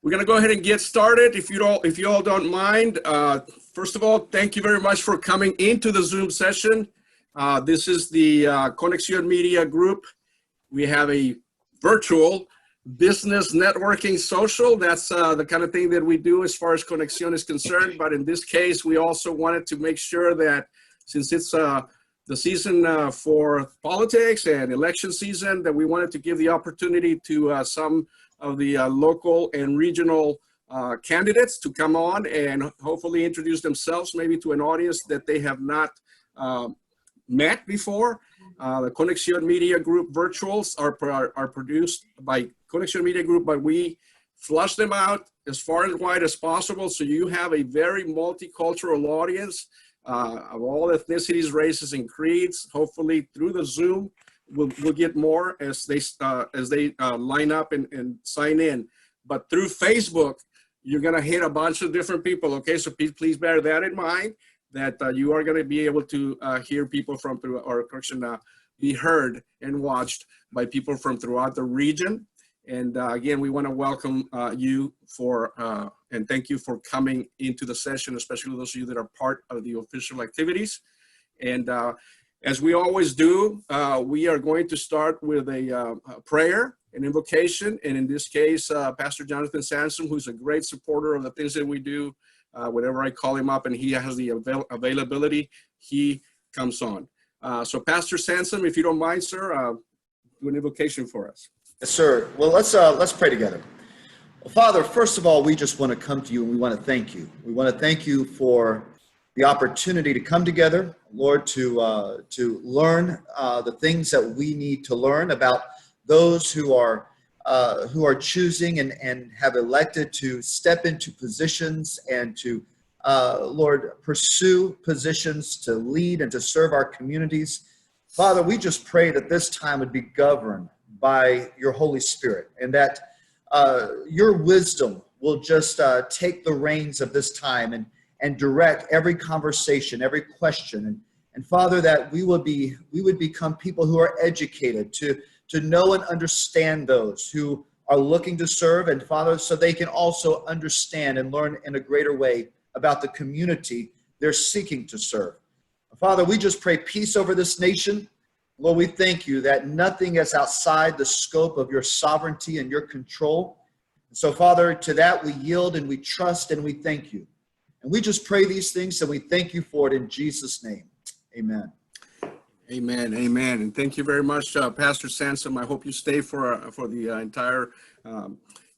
We're going to go ahead and get started. If you all don't mind, first of all, thank you very much for coming into the Zoom session. This is the Conexión Media Group. We have a virtual business networking social. That's the kind of thing that we do as far as Conexión is concerned. But in this case, we also wanted to make sure that since it's the season for politics and election season, that we wanted to give the opportunity to some of the local and regional candidates to come on and hopefully introduce themselves maybe to an audience that they have not met before. The Conexión Media Group virtuals are produced by Conexión Media Group, but we flush them out as far and wide as possible, so you have a very multicultural audience of all ethnicities, races, and creeds. Hopefully through the Zoom, we'll get more as they line up and sign in. But through Facebook, you're gonna hit a bunch of different people, okay? So please bear that in mind, that you are gonna be able to hear people from be heard and watched by people from throughout the region. And again, we wanna welcome you and thank you for coming into the session, especially those of you that are part of the official activities. And as we always do, we are going to start with a prayer, an invocation, and in this case, Pastor Jonathan Sansom, who's a great supporter of the things that we do. Whenever I call him up and he has the availability, he comes on. So Pastor Sansom, if you don't mind, sir, do an invocation for us. Yes, sir. Well, let's pray together. Well, Father, first of all, we just want to come to you and we want to thank you. We want to thank you for the opportunity to come together, Lord, to learn the things that we need to learn about those who are choosing and have elected to step into positions and to, Lord, pursue positions to lead and to serve our communities. Father, we just pray that this time would be governed by your Holy Spirit and that your wisdom will just take the reins of this time and direct every conversation, every question. And Father, that we would become people who are educated to know and understand those who are looking to serve, and Father, so they can also understand and learn in a greater way about the community they're seeking to serve. Father, we just pray peace over this nation. Lord, we thank you that nothing is outside the scope of your sovereignty and your control. And so, Father, to that we yield and we trust and we thank you. And we just pray these things and we thank you for it in Jesus' name. Amen. Amen. Amen. And thank you very much, Pastor Sansom. I hope you stay for the entire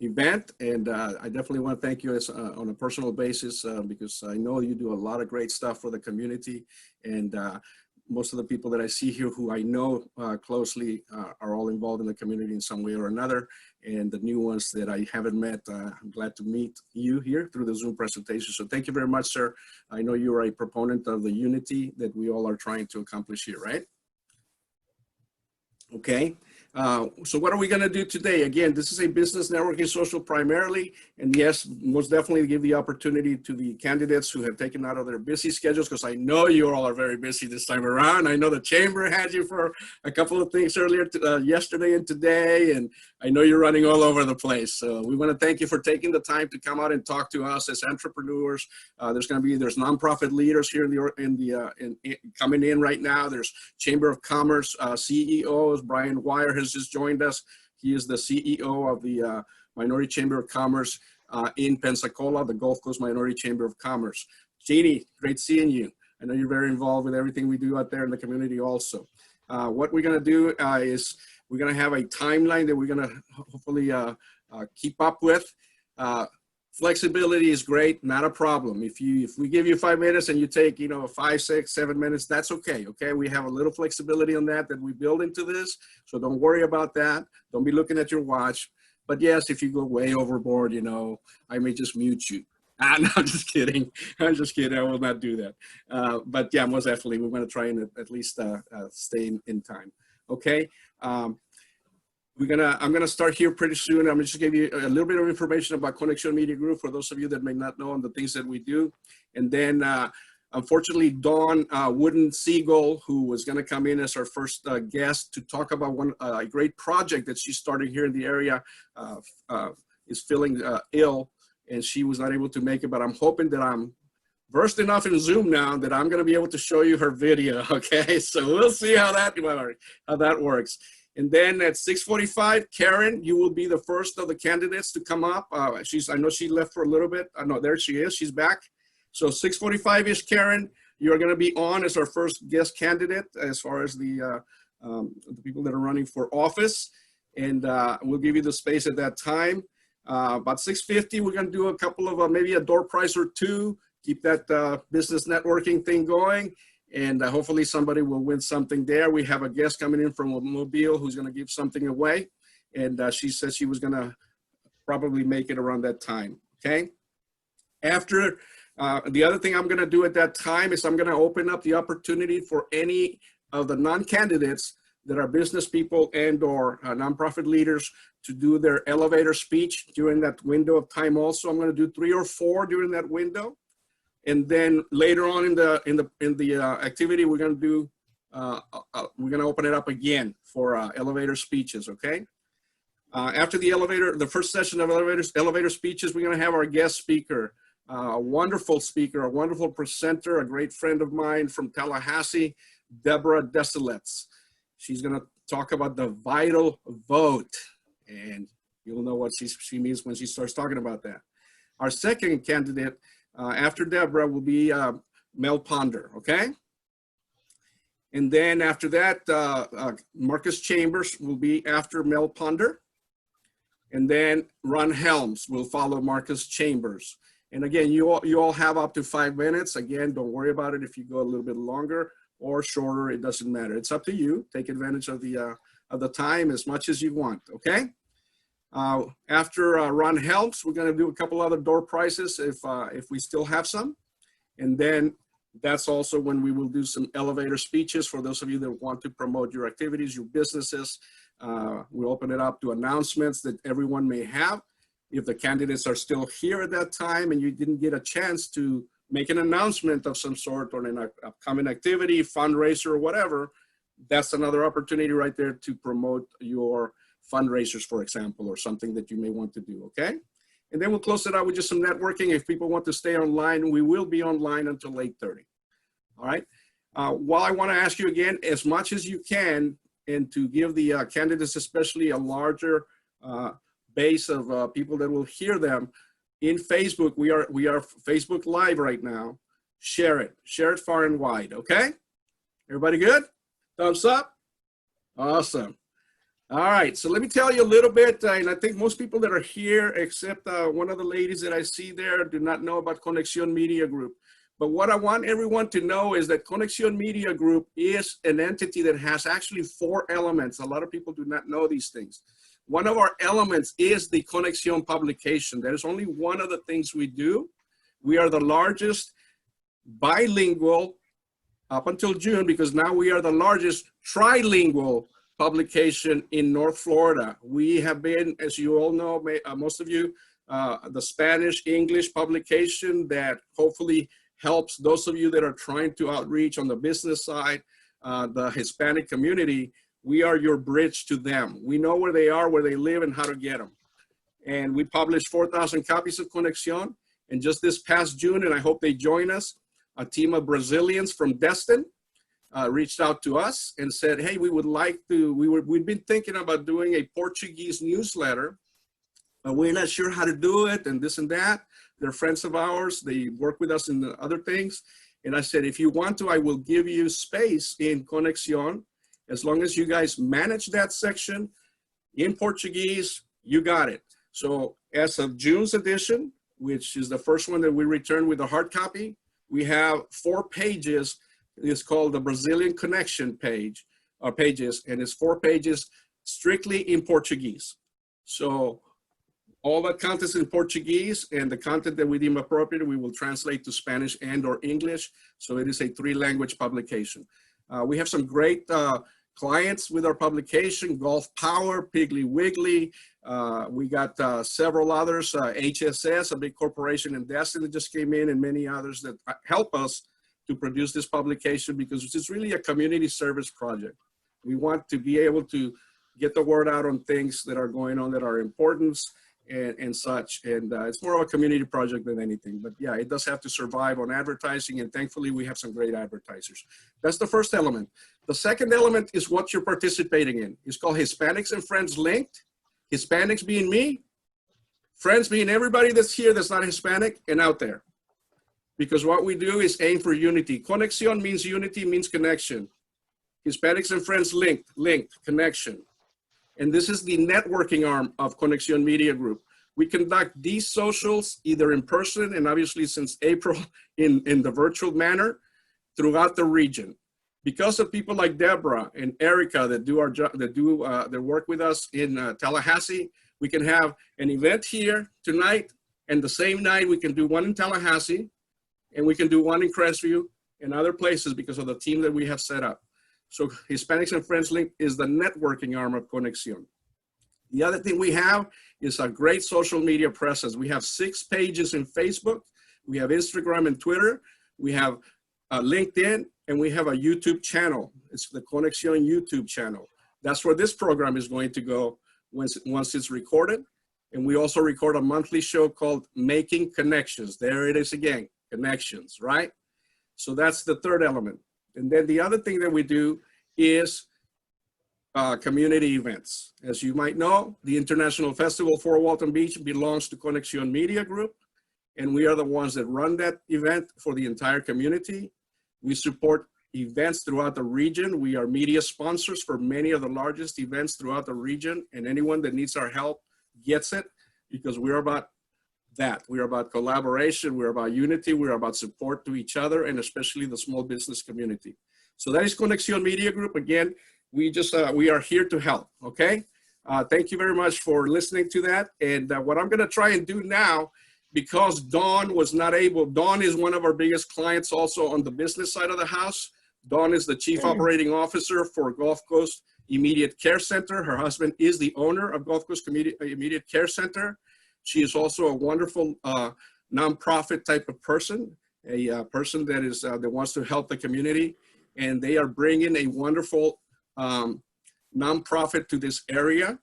event. And I definitely want to thank you on a personal basis because I know you do a lot of great stuff for the community. And most of the people that I see here who I know closely are all involved in the community in some way or another. And the new ones that I haven't met, I'm glad to meet you here through the Zoom presentation. So thank you very much, sir. I know you are a proponent of the unity that we all are trying to accomplish here, right? Okay. So what are we going to do today? Again, this is a business networking social primarily, and yes, most definitely give the opportunity to the candidates who have taken out of their busy schedules, because I know you all are very busy this time around. I know the chamber had you for a couple of things earlier yesterday and today, and I know you're running all over the place. So we want to thank you for taking the time to come out and talk to us as entrepreneurs. There's nonprofit leaders here coming in right now. There's Chamber of Commerce CEOs. Brian Wire has just joined us. He is the CEO of the Minority Chamber of Commerce in Pensacola, the Gulf Coast Minority Chamber of Commerce. Jeannie, great seeing you. I know you're very involved with everything we do out there in the community also. What we're gonna do is we're gonna have a timeline that we're gonna hopefully keep up with. Flexibility is great, not a problem. If we give you 5 minutes and you take 5, 6, 7 minutes, that's okay. Okay, we have a little flexibility on that we build into this, so don't worry about that. Don't be looking at your watch. But yes, if you go way overboard, I may just mute you. No, I'm just kidding. I'm just kidding. I will not do that. But yeah, most definitely, we're going to try and at least stay in time. Okay. I'm gonna start here pretty soon. I'm just give you a little bit of information about Conexión Media Group for those of you that may not know and the things that we do. And then unfortunately, Dawn Wooden-Siegel, who was gonna come in as our first guest to talk about a great project that she's starting here in the area is feeling ill, and she was not able to make it, but I'm hoping that I'm versed enough in Zoom now that I'm going to be able to show you her video. Okay, so we'll see how that works. And then at 6:45, Karen, you will be the first of the candidates to come up. I know she left for a little bit. No, there she is. She's back. So 6:45-ish, Karen, you're going to be on as our first guest candidate as far as the people that are running for office. And we'll give you the space at that time. About 6:50, we're going to do a couple of maybe a door prize or two. Keep that business networking thing going. And hopefully somebody will win something there. We have a guest coming in from Mobile who's going to give something away. And she said she was going to probably make it around that time. Okay. After the other thing I'm going to do at that time is I'm going to open up the opportunity for any of the non-candidates that are business people and or nonprofit leaders to do their elevator speech during that window of time. Also, I'm going to do 3 or 4 during that window. And then later on in the activity, we're going to open it up again for elevator speeches. Okay. After the first session of elevator speeches, we're going to have our guest speaker, a wonderful speaker, a wonderful presenter, a great friend of mine from Tallahassee, Deborah Desilets. She's going to talk about the vital vote, and you'll know what she means when she starts talking about that. Our second candidate after Deborah will be Mel Ponder, okay? And then after that, Marcus Chambers will be after Mel Ponder. And then Ron Helms will follow Marcus Chambers. And again, you all have up to 5 minutes. Again, don't worry about it if you go a little bit longer or shorter, it doesn't matter. It's up to you. Take advantage of the time as much as you want, okay? After Ron Helms, we're going to do a couple other door prizes if we still have some. And then that's also when we will do some elevator speeches for those of you that want to promote your activities, your businesses. We'll open it up to announcements that everyone may have. If the candidates are still here at that time and you didn't get a chance to make an announcement of some sort or an upcoming activity, fundraiser, or whatever, that's another opportunity right there to promote your fundraisers, for example, or something that you may want to do, okay? And then we'll close it out with just some networking. If people want to stay online, we will be online until 8:30, all right? While I want to ask you again, as much as you can, and to give the candidates especially a larger base of people that will hear them, in Facebook, we are Facebook Live right now. Share it far and wide, okay? Everybody good? Thumbs up? Awesome. All right, so let me tell you a little bit, and I think most people that are here, except one of the ladies that I see there, do not know about Conexión Media Group. But what I want everyone to know is that Conexión Media Group is an entity that has actually 4 elements. A lot of people do not know these things. One of our elements is the Conexión publication. That is only one of the things we do. We are the largest bilingual, up until June, because now we are the largest trilingual publication in North Florida. We have been, as you all know, most of you, the Spanish-English publication that hopefully helps those of you that are trying to outreach on the business side, the Hispanic community. We are your bridge to them. We know where they are, where they live, and how to get them. And we published 4,000 copies of Conexión. And just this past June, and I hope they join us, a team of Brazilians from Destin reached out to us and said, hey, we would like to, we've been thinking about doing a Portuguese newsletter, but we're not sure how to do it and this and that. They're friends of ours. They work with us in the other things. And I said, if you want to, I will give you space in Conexión. As long as you guys manage that section in Portuguese, you got it. So as of June's edition, which is the first one that we returned with a hard copy, we have 4 pages. It's called the Brazilian Connection page, or pages, and it's 4 pages strictly in Portuguese. So all that content is in Portuguese, and the content that we deem appropriate, we will translate to Spanish and or English. So it is a 3-language publication. We have some great clients with our publication, Gulf Power, Piggly Wiggly. We got several others, HSS, a big corporation in Destin that just came in, and many others that help us to produce this publication, because it's really a community service project. We want to be able to get the word out on things that are going on that are important, and such. And it's more of a community project than anything. But yeah, it does have to survive on advertising. And thankfully, we have some great advertisers. That's the first element. The second element is what you're participating in. It's called Hispanics and Friends Linked. Hispanics being me, friends being everybody that's here that's not Hispanic and out there. Because what we do is aim for unity. Conexión means unity, means connection. Hispanics and Friends linked, connection. And this is the networking arm of Conexión Media Group. We conduct these socials either in person and obviously since April in the virtual manner throughout the region. Because of people like Deborah and Erica that do their work with us in Tallahassee, we can have an event here tonight, and the same night we can do one in Tallahassee, and we can do one in Crestview and other places because of the team that we have set up. So Hispanics and Friends Link is the networking arm of Conexión. The other thing we have is a great social media presence. We have 6 pages in Facebook, we have Instagram and Twitter, we have LinkedIn, and we have a YouTube channel. It's the Conexión YouTube channel. That's where this program is going to go once it's recorded. And we also record a monthly show called Making Connections. There it is again, connections, right? So that's the third element. And then the other thing that we do is community events. As you might know, the International Festival for Walton Beach belongs to Conexión Media Group, and we are the ones that run that event for the entire community. We support events throughout the region. We are media sponsors for many of the largest events throughout the region, and anyone that needs our help gets it because we're about that. We're about collaboration, we're about unity, we're about support to each other, and especially the small business community. So that is Conexión Media Group. Again, we are here to help, okay? Thank you very much for listening to that. And what I'm gonna try and do now, because Dawn was not able, Dawn is one of our biggest clients also on the business side of the house. Dawn is the Chief Operating Officer for Gulf Coast Immediate Care Center. Her husband is the owner of Gulf Coast Immediate Care Center. She is also a wonderful nonprofit type of person, a person that is that wants to help the community, and they are bringing a wonderful nonprofit to this area.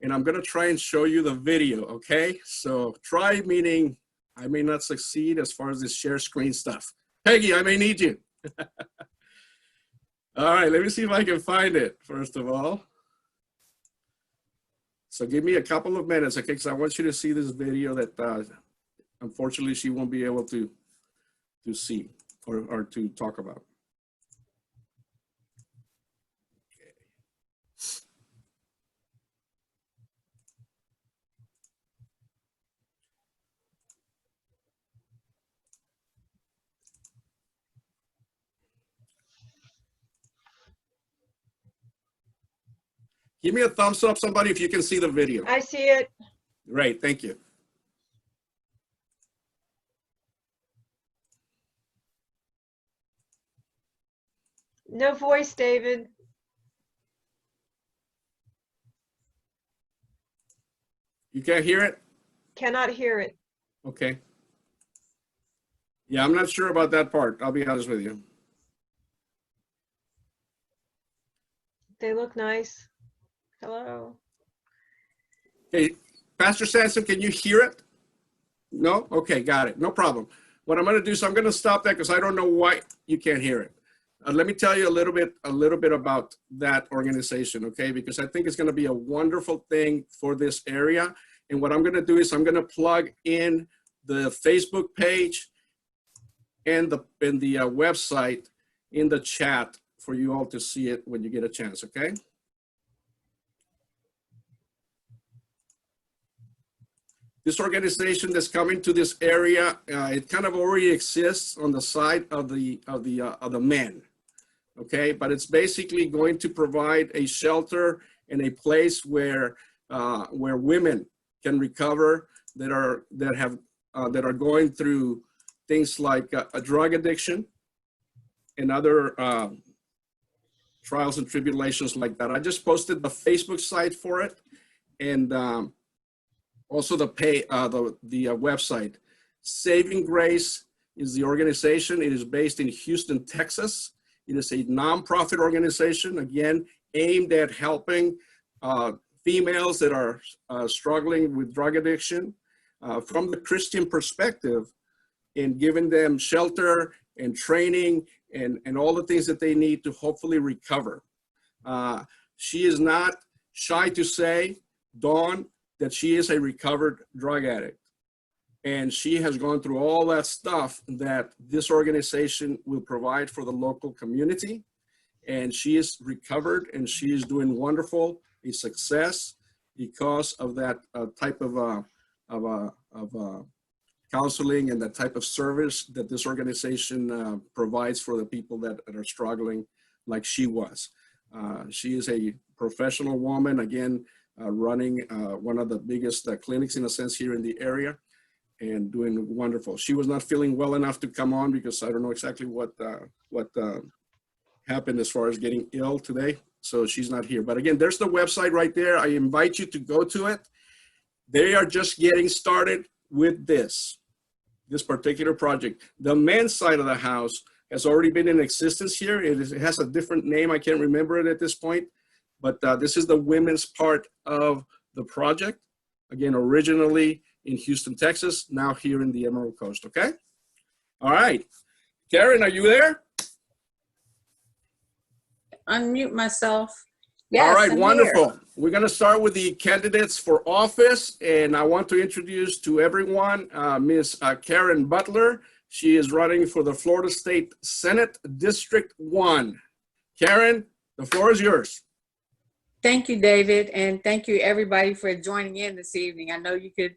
And I'm gonna try and show you the video, okay? So try meaning I may not succeed as far as this share screen stuff. Peggy, I may need you. All right, let me see if I can find it, first of all. So give me a couple of minutes, okay? Because I want you to see this video that unfortunately she won't be able to see or to talk about. Give me a thumbs up, somebody, if you can see the video. I see it. Great, thank you. No voice, David. You can't hear it? Cannot hear it. Okay. Yeah, I'm not sure about that part. I'll be honest with you. They look nice. Hello. Hey, Pastor Sanson, can you hear it? No? Okay, got it. No problem. What I'm going to do is I'm going to stop that because I don't know why you can't hear it. Let me tell you a little bit about that organization, okay? Because I think it's going to be a wonderful thing for this area. And what I'm going to do is I'm going to plug in the Facebook page and the website in the chat for you all to see it when you get a chance, okay? This organization that's coming to this area, it kind of already exists on the side of the men, okay? But it's basically going to provide a shelter and a place where women can recover that are going through things like a drug addiction and other trials and tribulations like that. I just posted the Facebook site for it, and also the website. Saving Grace is the organization. It is based in Houston, Texas. It is a nonprofit organization, again, aimed at helping females that are struggling with drug addiction from the Christian perspective, in giving them shelter and training and all the things that they need to hopefully recover. She is not shy to say, Dawn, that she is a recovered drug addict. And she has gone through all that stuff that this organization will provide for the local community. And she is recovered and she is doing wonderful, a success because of that type of counseling and that type of service that this organization provides for the people that are struggling like she was. She is a professional woman, again, running one of the biggest clinics in a sense here in the area and doing wonderful. She was not feeling well enough to come on because I don't know exactly what happened as far as getting ill today. So she's not here. But again, there's the website right there. I invite you to go to it. They are just getting started with this particular project. The men's side of the house has already been in existence here. It has a different name. I can't remember it at this point. But this is the women's part of the project. Again, originally in Houston, Texas, now here in the Emerald Coast, okay? All right. Karen, are you there? Unmute myself. Yes, all right, I'm wonderful. here. We're going to start with the candidates for office, and I want to introduce to everyone Ms. Karen Butler. She is running for the Florida State Senate District 1. Karen, the floor is yours. Thank you, David, and thank you everybody for joining in this evening. I know you could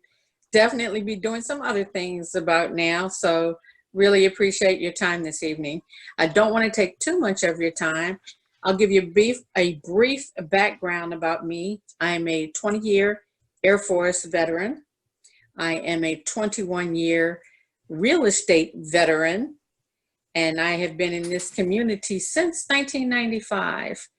definitely be doing some other things about now, so really appreciate your time this evening. I don't want to take too much of your time. I'll give you a brief background about me. I am a 20-year Air Force veteran. I am a 21-year real estate veteran, and I have been in this community since 1995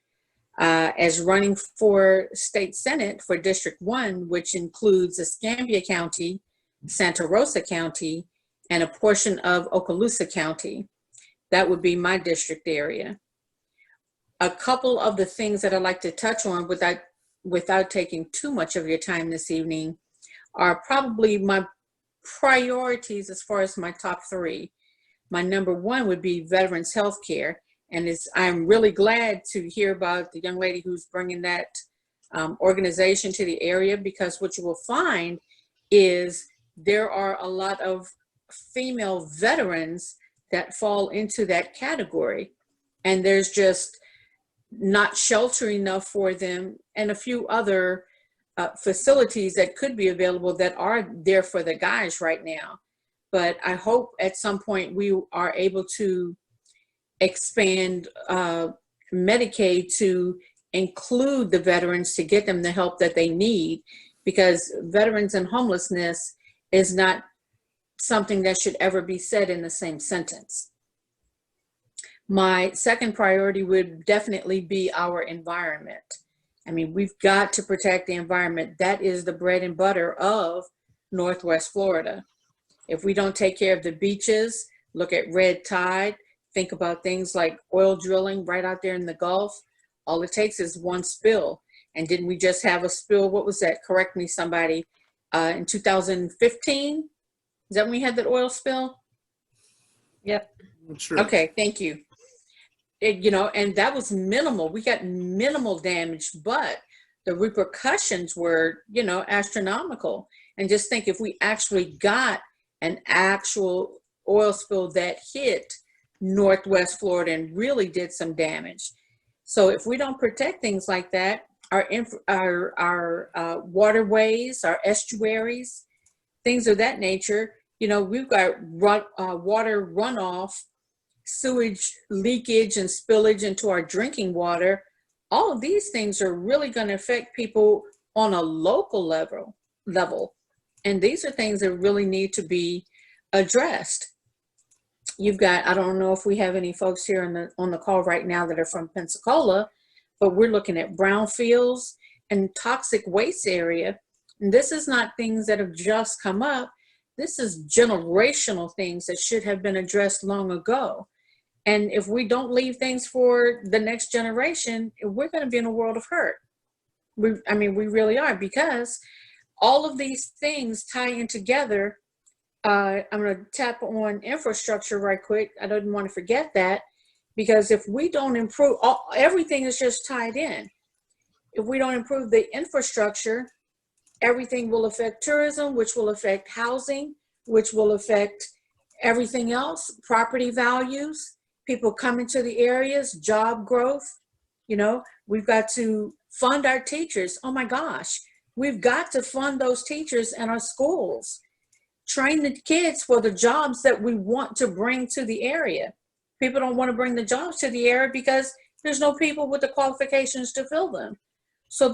as running for state senate for District 1, which includes Escambia County, Santa Rosa County, and a portion of Okaloosa County. That would be my district area. A couple of the things that I'd like to touch on without taking too much of your time this evening are probably my priorities as far as my top three. My number one would be veterans health care. And I'm really glad to hear about the young lady who's bringing that organization to the area, because what you will find is there are a lot of female veterans that fall into that category. And there's just not shelter enough for them, and a few other facilities that could be available that are there for the guys right now. But I hope at some point we are able to expand Medicaid to include the veterans to get them the help that they need, because veterans and homelessness is not something that should ever be said in the same sentence. My second priority would definitely be our environment. I mean, we've got to protect the environment. That is the bread and butter of Northwest Florida. If we don't take care of the beaches, look at red tide, think about things like oil drilling right out there in the Gulf, all it takes is one spill. And didn't we just have a spill? What was that? Correct me, somebody. In 2015? Is that when we had that oil spill? Yep. Sure. Okay, thank you. And that was minimal. We got minimal damage, but the repercussions were, astronomical. And just think, if we actually got an actual oil spill that hit Northwest Florida and really did some damage. So if we don't protect things like that, our waterways, our estuaries, things of that nature, we've got water runoff, sewage leakage and spillage into our drinking water. All of these things are really going to affect people on a local level. And these are things that really need to be addressed. You've got, I don't know if we have any folks here on the call right now that are from Pensacola, but we're looking at brownfields and toxic waste area. And this is not things that have just come up. This is generational things that should have been addressed long ago. And if we don't leave things for the next generation, we're going to be in a world of hurt. I mean, we really are, because all of these things tie in together. I'm going to tap on infrastructure right quick. I didn't want to forget that, because if we don't improve, everything is just tied in. If we don't improve the infrastructure, everything will affect tourism, which will affect housing, which will affect everything else, property values, people coming to the areas, job growth. You know, we've got to fund our teachers. Oh my gosh, we've got to fund those teachers in our schools. Train the kids for the jobs that we want to bring to the area. People don't want to bring the jobs to the area because there's no people with the qualifications to fill them. So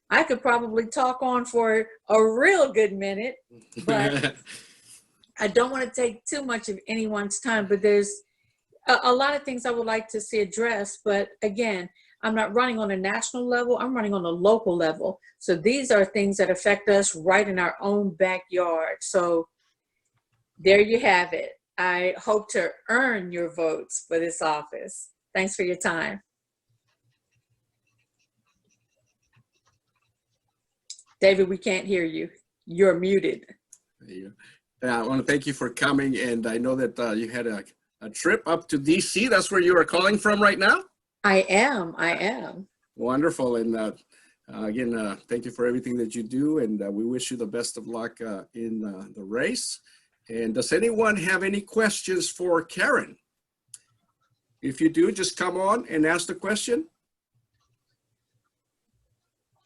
I could probably talk on for a real good minute, but I don't want to take too much of anyone's time, but there's a lot of things I would like to see addressed. But again, I'm not running on a national level, I'm running on a local level. So these are things that affect us right in our own backyard. So there you have it. I hope to earn your votes for this office. Thanks for your time. David, we can't hear you. You're muted. I want to thank you for coming, and I know that you had a trip up to DC. That's where you are calling from right now? I am. Wonderful, and again, thank you for everything that you do, and we wish you the best of luck in the race. And does anyone have any questions for Karen? If you do, just come on and ask the question.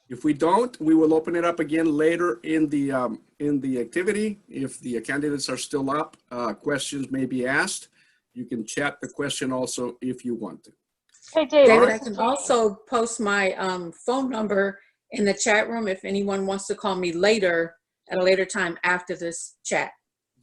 If we don't, we will open it up again later in the activity. If the candidates are still up, questions may be asked. You can chat the question also if you want to. Hey, David. David, I can also post my phone number in the chat room if anyone wants to call me later at a later time after this chat.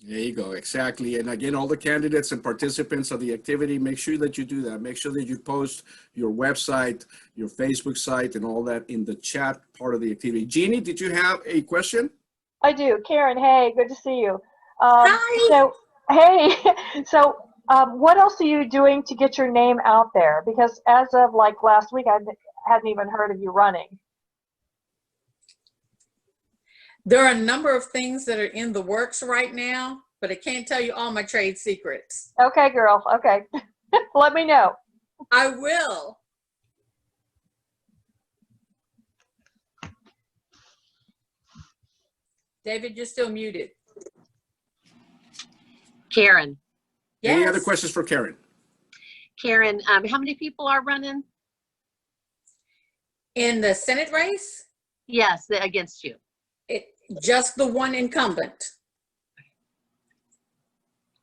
There you go, exactly. And again, all the candidates and participants of the activity, make sure that you do that. Make sure that you post your website, your Facebook site, and all that in the chat part of the activity. Jeannie, did you have a question? I do. Karen, hey, good to see you. Hi. So, hey, so what else are you doing to get your name out there? Because as of like last week, I hadn't even heard of you running. There are a number of things that are in the works right now, but I can't tell you all my trade secrets. Okay, girl. Okay. Let me know. I will. David, you're still muted. Karen. Any Yes. other questions for Karen? Karen, how many people are running? In the Senate race, Yes, against you. just the one incumbent.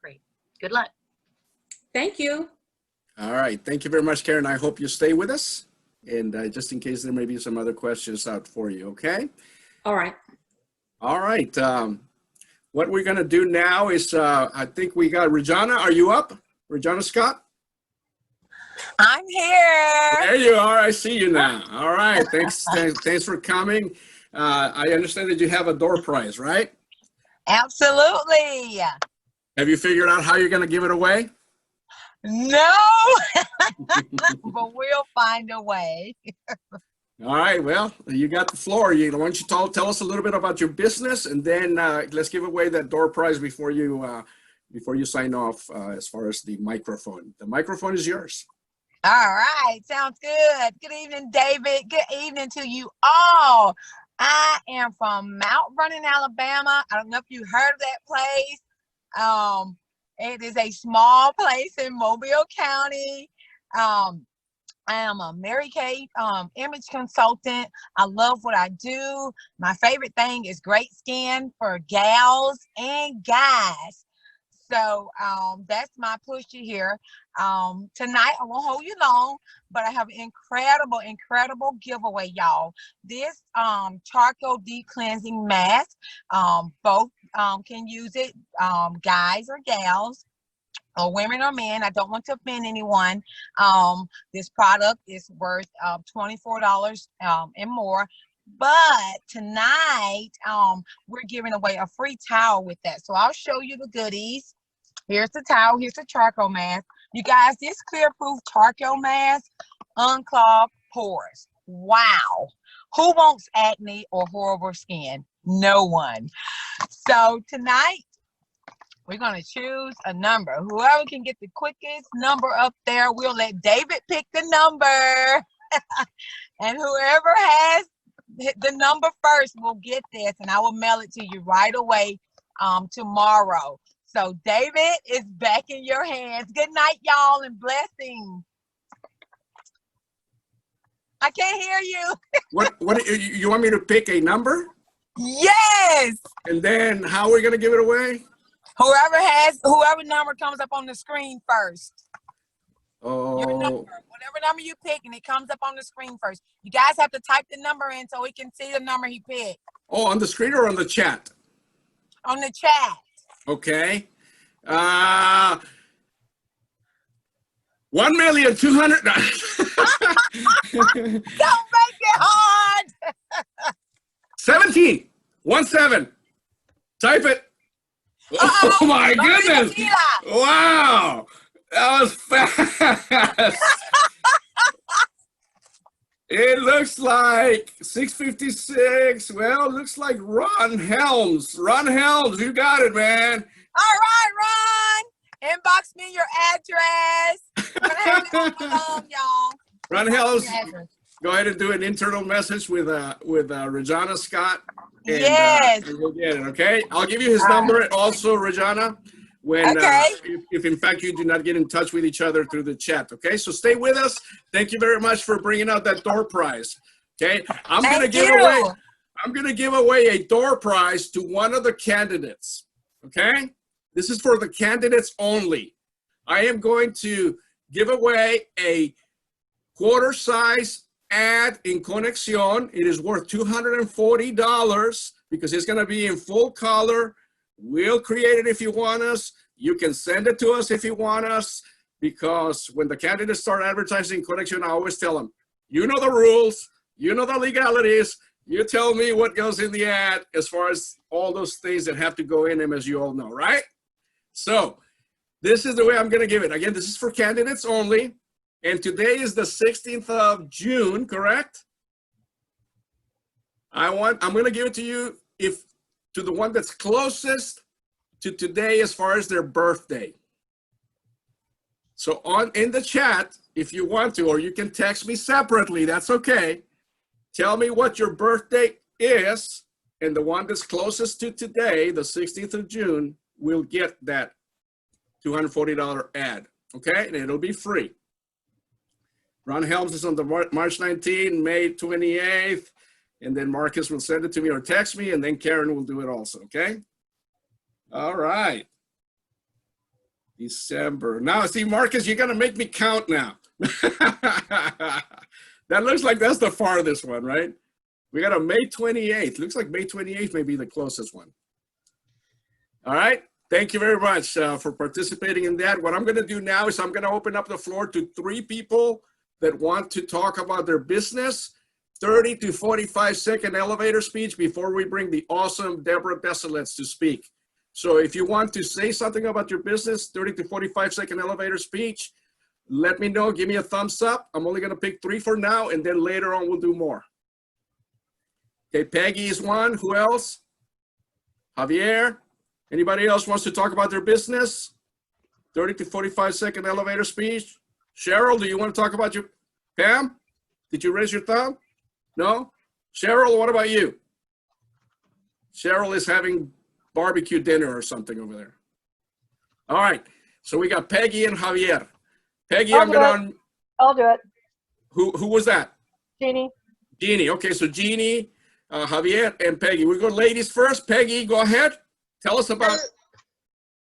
Great. Good luck. Thank you. All right, thank you very much, Karen. I hope you stay with us. And just in case there may be some other questions out for you, okay? All right. All right. What we're going to do now is, I think we got Regina. Are you up? Regina Scott? I'm here. There you are. I see you now. All right. Thanks for coming. I understand that you have a door prize, right? Absolutely. Have you figured out how you're going to give it away? No, but we'll find a way. All right. Well, you got the floor. Why don't you tell us a little bit about your business, and then let's give away that door prize before you sign off. As far as the microphone is yours. All right. Sounds good. Good evening, David. Good evening to you all. I am from Mount Vernon, Alabama. I don't know if you heard of that place. It is a small place in Mobile County. I am a Mary Kay image consultant. I love what I do. My favorite thing is great skin for gals and guys. So that's my push here. Tonight, I won't hold you long, but I have an incredible giveaway, y'all. This charcoal deep cleansing mask, both can use it, guys or gals, or women or men. I don't want to offend anyone. This product is worth $24 and more. But tonight, we're giving away a free towel with that. So I'll show you the goodies. Here's the towel. Here's the charcoal mask. You guys, this clear proof charcoal mask unclogs pores. Wow. Who wants acne or horrible skin? No one. So tonight, we're going to choose a number. Whoever can get the quickest number up there, we'll let David pick the number. And whoever has the number first will get this, and I will mail it to you right away tomorrow. So David is back in your hands. Good night, y'all, and blessings. I can't hear you. What you want me to pick a number? Yes. And then how are we going to give it away? Whoever number comes up on the screen first. Your number, Oh, whatever number you pick, and it comes up on the screen first. You guys have to type the number in so we can see the number he picked oh, on the screen or on the chat? on the chat. Okay. 1,200,000. Don't make it hard. 17. 17. Type it. Oh my goodness. Wow. That was fast. It looks like 656. Well, looks like Ron Helms. Ron Helms, you got it, man. All right, Ron. Inbox me your address. I'm gonna have it on my y'all. Ron Helms, Your address. go ahead and do an internal message with Regina Scott. And, Yes. and we'll get it, okay? I'll give you his number also, Regina, when Okay. if in fact you do not get in touch with each other through the chat, okay? So stay with us. Thank you very much for bringing out that door prize, okay? I'm Thank gonna give you. away a door prize to one of the candidates, okay? This is for the candidates only. I am going to give away a quarter size ad in Conexión. It is worth $240 because it's going to be in full color. We'll create it if you want us. You can send it to us if you want us, because when the candidates start advertising Conexión, I always tell them, you know the rules, you know the legalities, you tell me what goes in the ad as far as all those things that have to go in them, as you all know, right? So this is the way I'm going to give it. Again, this is for candidates only. And today is the 16th of June, correct? I'm going to give it to you to the one that's closest to today as far as their birthday. So in the chat, if you want to, or you can text me separately, that's okay. Tell me what your birthday is, and the one that's closest to today, the 16th of June, will get that $240 ad, okay? And it'll be free. Ron Helms is on the March 19, May 28th, and then Marcus will send it to me or text me, and then Karen will do it also, okay? All right. December. Now, see, Marcus, you're going to make me count now. That looks like that's the farthest one, right? We got a May 28th. Looks like May 28th may be the closest one. All right. Thank you very much for participating in that. What I'm going to do now is I'm going to open up the floor to 3 people that want to talk about their business. 30 to 45-second elevator speech before we bring the awesome Deborah Desilets to speak. So if you want to say something about your business, 30 to 45-second elevator speech, let me know. Give me a thumbs up. I'm only going to pick 3 for now, and then later on we'll do more. Okay, Peggy is one. Who else? Javier? Anybody else wants to talk about their business? 30 to 45-second elevator speech. Cheryl, do you want to talk about your... Pam? Did you raise your thumb? No? Cheryl, what about you? Cheryl is having barbecue dinner or something over there. All right. So we got Peggy and Javier. Peggy, I'm going to... I'll do it. Who was that? Jeannie. Jeannie. Okay, so Jeannie, Javier, and Peggy. We go ladies first. Peggy, go ahead. Tell us about...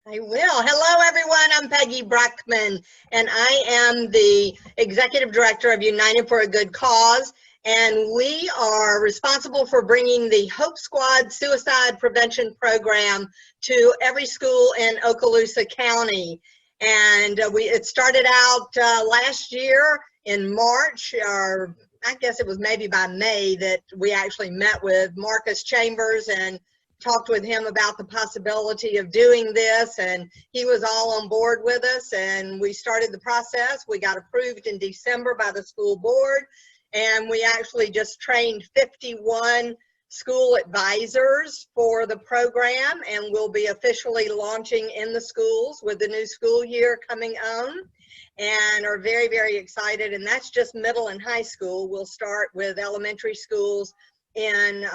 I will. Hello, everyone. I'm Peggy Bruckman, and I am the Executive Director of United for a Good Cause, and we are responsible for bringing the Hope Squad Suicide Prevention Program to every school in Okaloosa County. And it started out last year in March, or I guess it was maybe by May, that we actually met with Marcus Chambers and talked with him about the possibility of doing this, and he was all on board with us, and we started the process. We got approved in December by the school board, And we actually just trained 51 school advisors for the program, and we'll be officially launching in the schools with the new school year coming on, and are very, very excited. And that's just middle and high school. We'll start with elementary schools in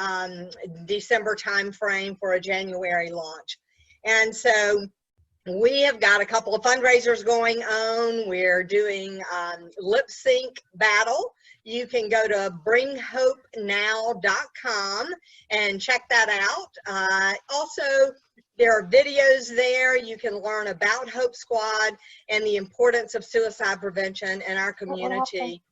December timeframe for a January launch. And so we have got a couple of fundraisers going on. We're doing lip sync battle. You can go to bringhopenow.com and check that out. Also, there are videos there. You can learn about Hope Squad and the importance of suicide prevention in our community.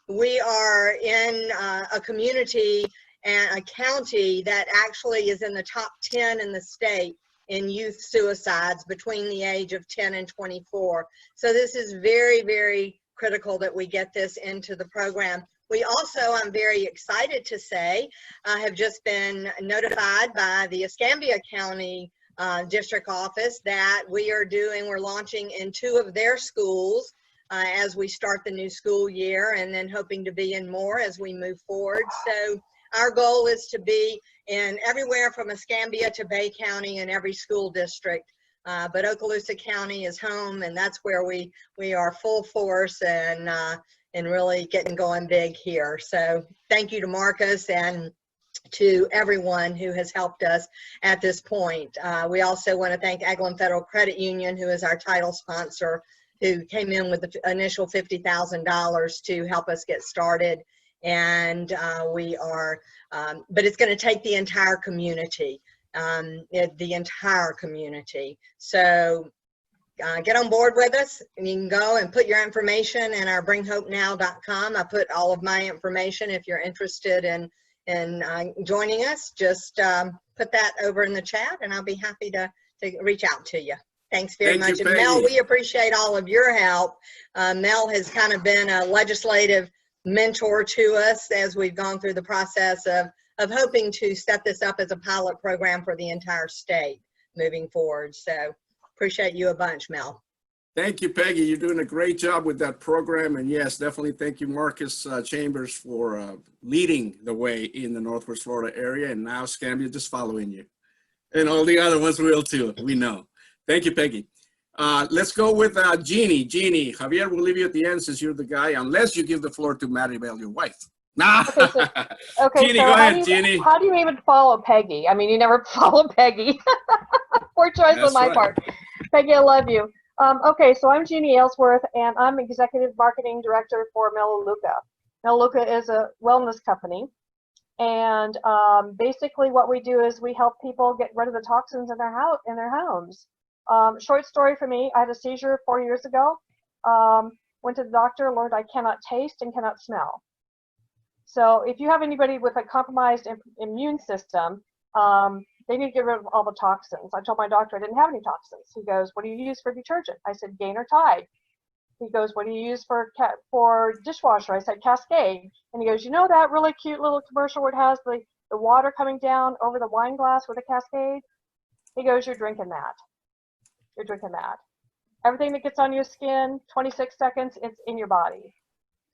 We are in a community and a county that actually is in the top 10 in the state in youth suicides between the age of 10 and 24. So this is very, very critical that we get this into the program. We also, I'm very excited to say, have just been notified by the Escambia County District Office that we're launching in 2 of their schools as we start the new school year, and then hoping to be in more as we move forward. So our goal is to be in everywhere from Escambia to Bay County in every school district. But Okaloosa County is home, and that's where we are full force and really getting going big here. So thank you to Marcus and to everyone who has helped us at this point. We also want to thank Aglin Federal Credit Union, who is our title sponsor, who came in with the initial $50,000 to help us get started. And we are, but it's going to take the entire community, So get on board with us, and you can go and put your information in our bringhopenow.com. I put all of my information. If you're interested in joining us, just put that over in the chat, and I'll be happy to reach out to you. Thanks very much. And Mel, we appreciate all of your help. Mel has kind of been a legislative mentor to us as we've gone through the process of hoping to set this up as a pilot program for the entire state moving forward. So appreciate you a bunch, Mel. Thank you, Peggy. You're doing a great job with that program. And yes, definitely thank you, Marcus Chambers, for leading the way in the Northwest Florida area. And now Escambia just following you. And all the other ones will too, we know. Thank you, Peggy. Let's go with Jeannie. Jeannie, Javier will leave you at the end since you're the guy, unless you give the floor to Maribel, your wife. Nah. Okay, Jeannie, so go ahead, Jeannie. How do you even follow Peggy? I mean, you never follow Peggy. Poor choice on my part. Peggy, I love you. Okay, so I'm Jeannie Aylesworth, and I'm Executive Marketing Director for Melaleuca. Melaleuca is a wellness company, and basically what we do is we help people get rid of the toxins in their homes. Short story for me, I had a seizure 4 years ago. Went to the doctor, learned I cannot taste and cannot smell. So if you have anybody with a compromised immune system, they need to get rid of all the toxins. I told my doctor I didn't have any toxins. He goes, what do you use for detergent? I said, Gain or Tide. He goes, what do you use for dishwasher? I said, Cascade. And he goes, you know that really cute little commercial where it has the water coming down over the wine glass with a cascade? He goes, you're drinking that. You're drinking that. Everything that gets on your skin, 26 seconds, it's in your body.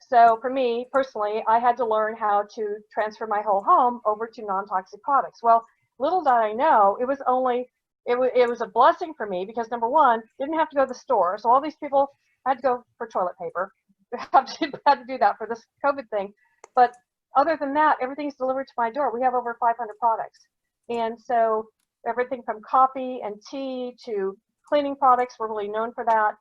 So for me personally, I had to learn how to transfer my whole home over to non-toxic products. Well, little did I know, it was a blessing for me because number one, didn't have to go to the store. So all these people had to go for toilet paper. had to do that for this COVID thing. But other than that, everything's delivered to my door. We have over 500 products. And so everything from coffee and tea to cleaning products, we're really known for that.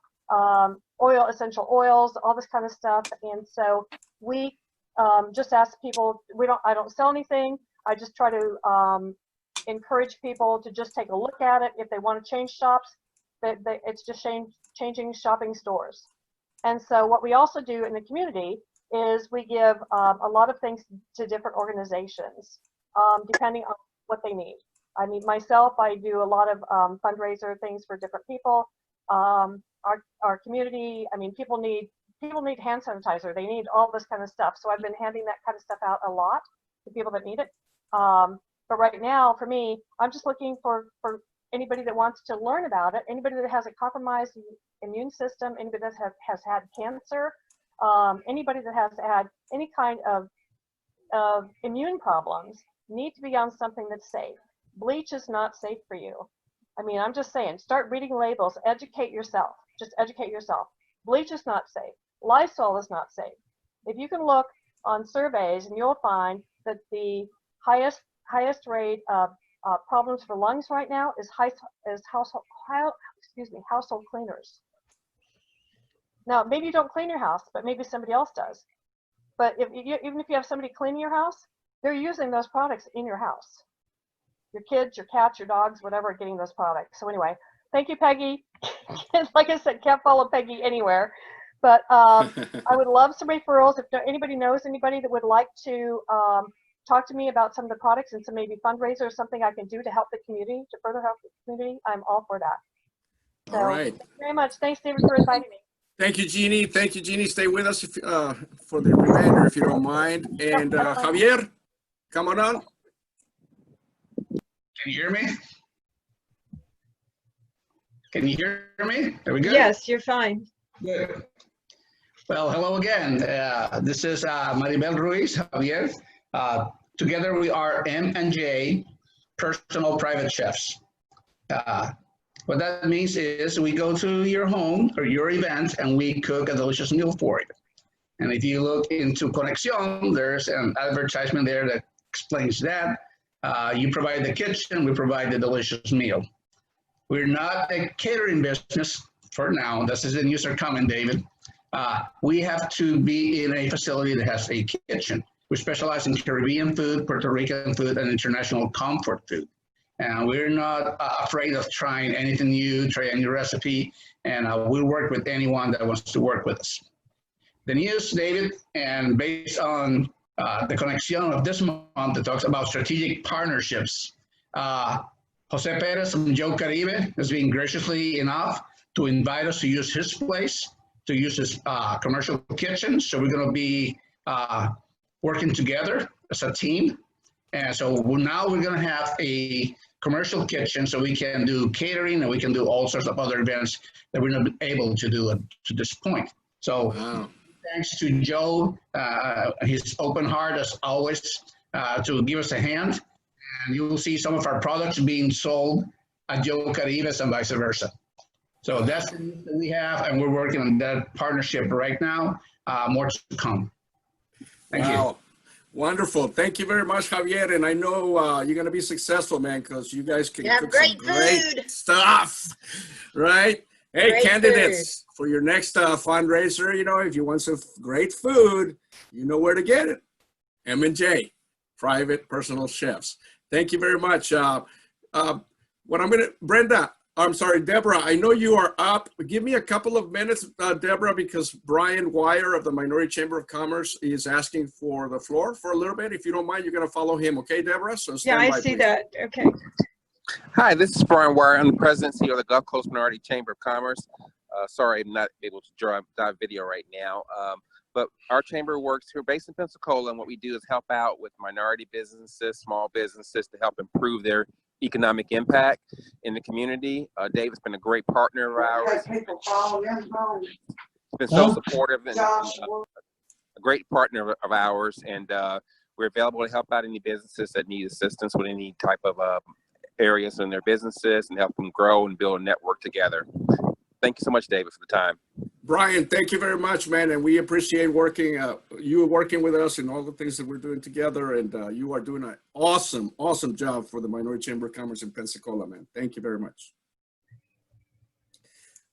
Essential oils, all this kind of stuff. And so we just ask people, I don't sell anything. I just try to encourage people to just take a look at it. If they want to change shops, it's just changing shopping stores. And so what we also do in the community is we give a lot of things to different organizations, depending on what they need. I mean, myself, I do a lot of fundraiser things for different people. Our community, I mean, people need hand sanitizer. They need all this kind of stuff. So I've been handing that kind of stuff out a lot to people that need it. But right now, for me, I'm just looking for anybody that wants to learn about it, anybody that has a compromised immune system, anybody that has had cancer, anybody that has had any kind of immune problems need to be on something that's safe. Bleach is not safe for you. I mean, I'm just saying, start reading labels, educate yourself. Just educate yourself. Bleach is not safe. Lysol is not safe. If you can look on surveys, and you'll find that the highest rate of problems for lungs right now is household cleaners. Now, maybe you don't clean your house, but maybe somebody else does. But even if you have somebody cleaning your house, they're using those products in your house. Your kids, your cats, your dogs, whatever, are getting those products. So anyway, thank you, Peggy. Like I said, can't follow Peggy anywhere. But I would love some referrals. If anybody knows anybody that would like to talk to me about some of the products and some maybe fundraiser or something I can do to help the community, to further help the community, I'm all for that. So, All right. thank you very much. Thanks, David, for inviting me. Thank you, Jeannie. Thank you, Jeannie. Stay with us if, for the remainder, if you don't mind. And Javier, come on. Can you hear me? Can you hear me? Are we good? Yes, you're fine. Good. Well, hello again. This is Maribel Ruiz, Javier. Together we are M&J Personal Private Chefs. What that means is we go to your home or your event and we cook a delicious meal for you. And if you look into Conexión, there's an advertisement there that explains that. You provide the kitchen, we provide the delicious meal. We're not a catering business for now. This is the news are coming, David. We have to be in a facility that has a kitchen. We specialize in Caribbean food, Puerto Rican food, and international comfort food. And we're not afraid of trying anything new, try a new recipe, and we'll work with anyone that wants to work with us. The news, David, and based on the Conexión of this month that talks about strategic partnerships, Jose Perez from Joe Caribe has been graciously enough to invite us to use his place, to use his commercial kitchen. So we're gonna be working together as a team. And so now we're gonna have a commercial kitchen so we can do catering and we can do all sorts of other events that we're not able to do to this point. So thanks to Joe, his open heart as always to give us a hand. And you will see some of our products being sold at Joe Caribes and vice versa. So that's the news that we have, and we're working on that partnership right now. More to come. Thank you. Wonderful. Thank you very much, Javier. And I know you're going to be successful, man, because you guys can cook some great stuff, right? Hey, Great candidates, for your next fundraiser, you know, if you want some great food, you know where to get it. M&J, Private Personal Chefs. Thank you very much. Deborah, I know you are up. Give me a couple of minutes, Deborah, because Brian Wire of the Minority Chamber of Commerce is asking for the floor for a little bit. If you don't mind, you're going to follow him. Okay, Deborah? So Yeah, I see that. Okay. Hi, this is Brian Wire. I'm the president and CEO of the Gulf Coast Minority Chamber of Commerce. Sorry, I'm not able to drive video right now. But our chamber works here based in Pensacola, and what we do is help out with minority businesses, small businesses, to help improve their economic impact in the community. David's been a great partner of ours. He's been so supportive and a great partner of ours, and we're available to help out any businesses that need assistance with any type of areas in their businesses and help them grow and build a network together. Thank you so much, David, for the time. Brian, thank you very much, man. And we appreciate you working with us and all the things that we're doing together. And you are doing an awesome, awesome job for the Minority Chamber of Commerce in Pensacola, man. Thank you very much.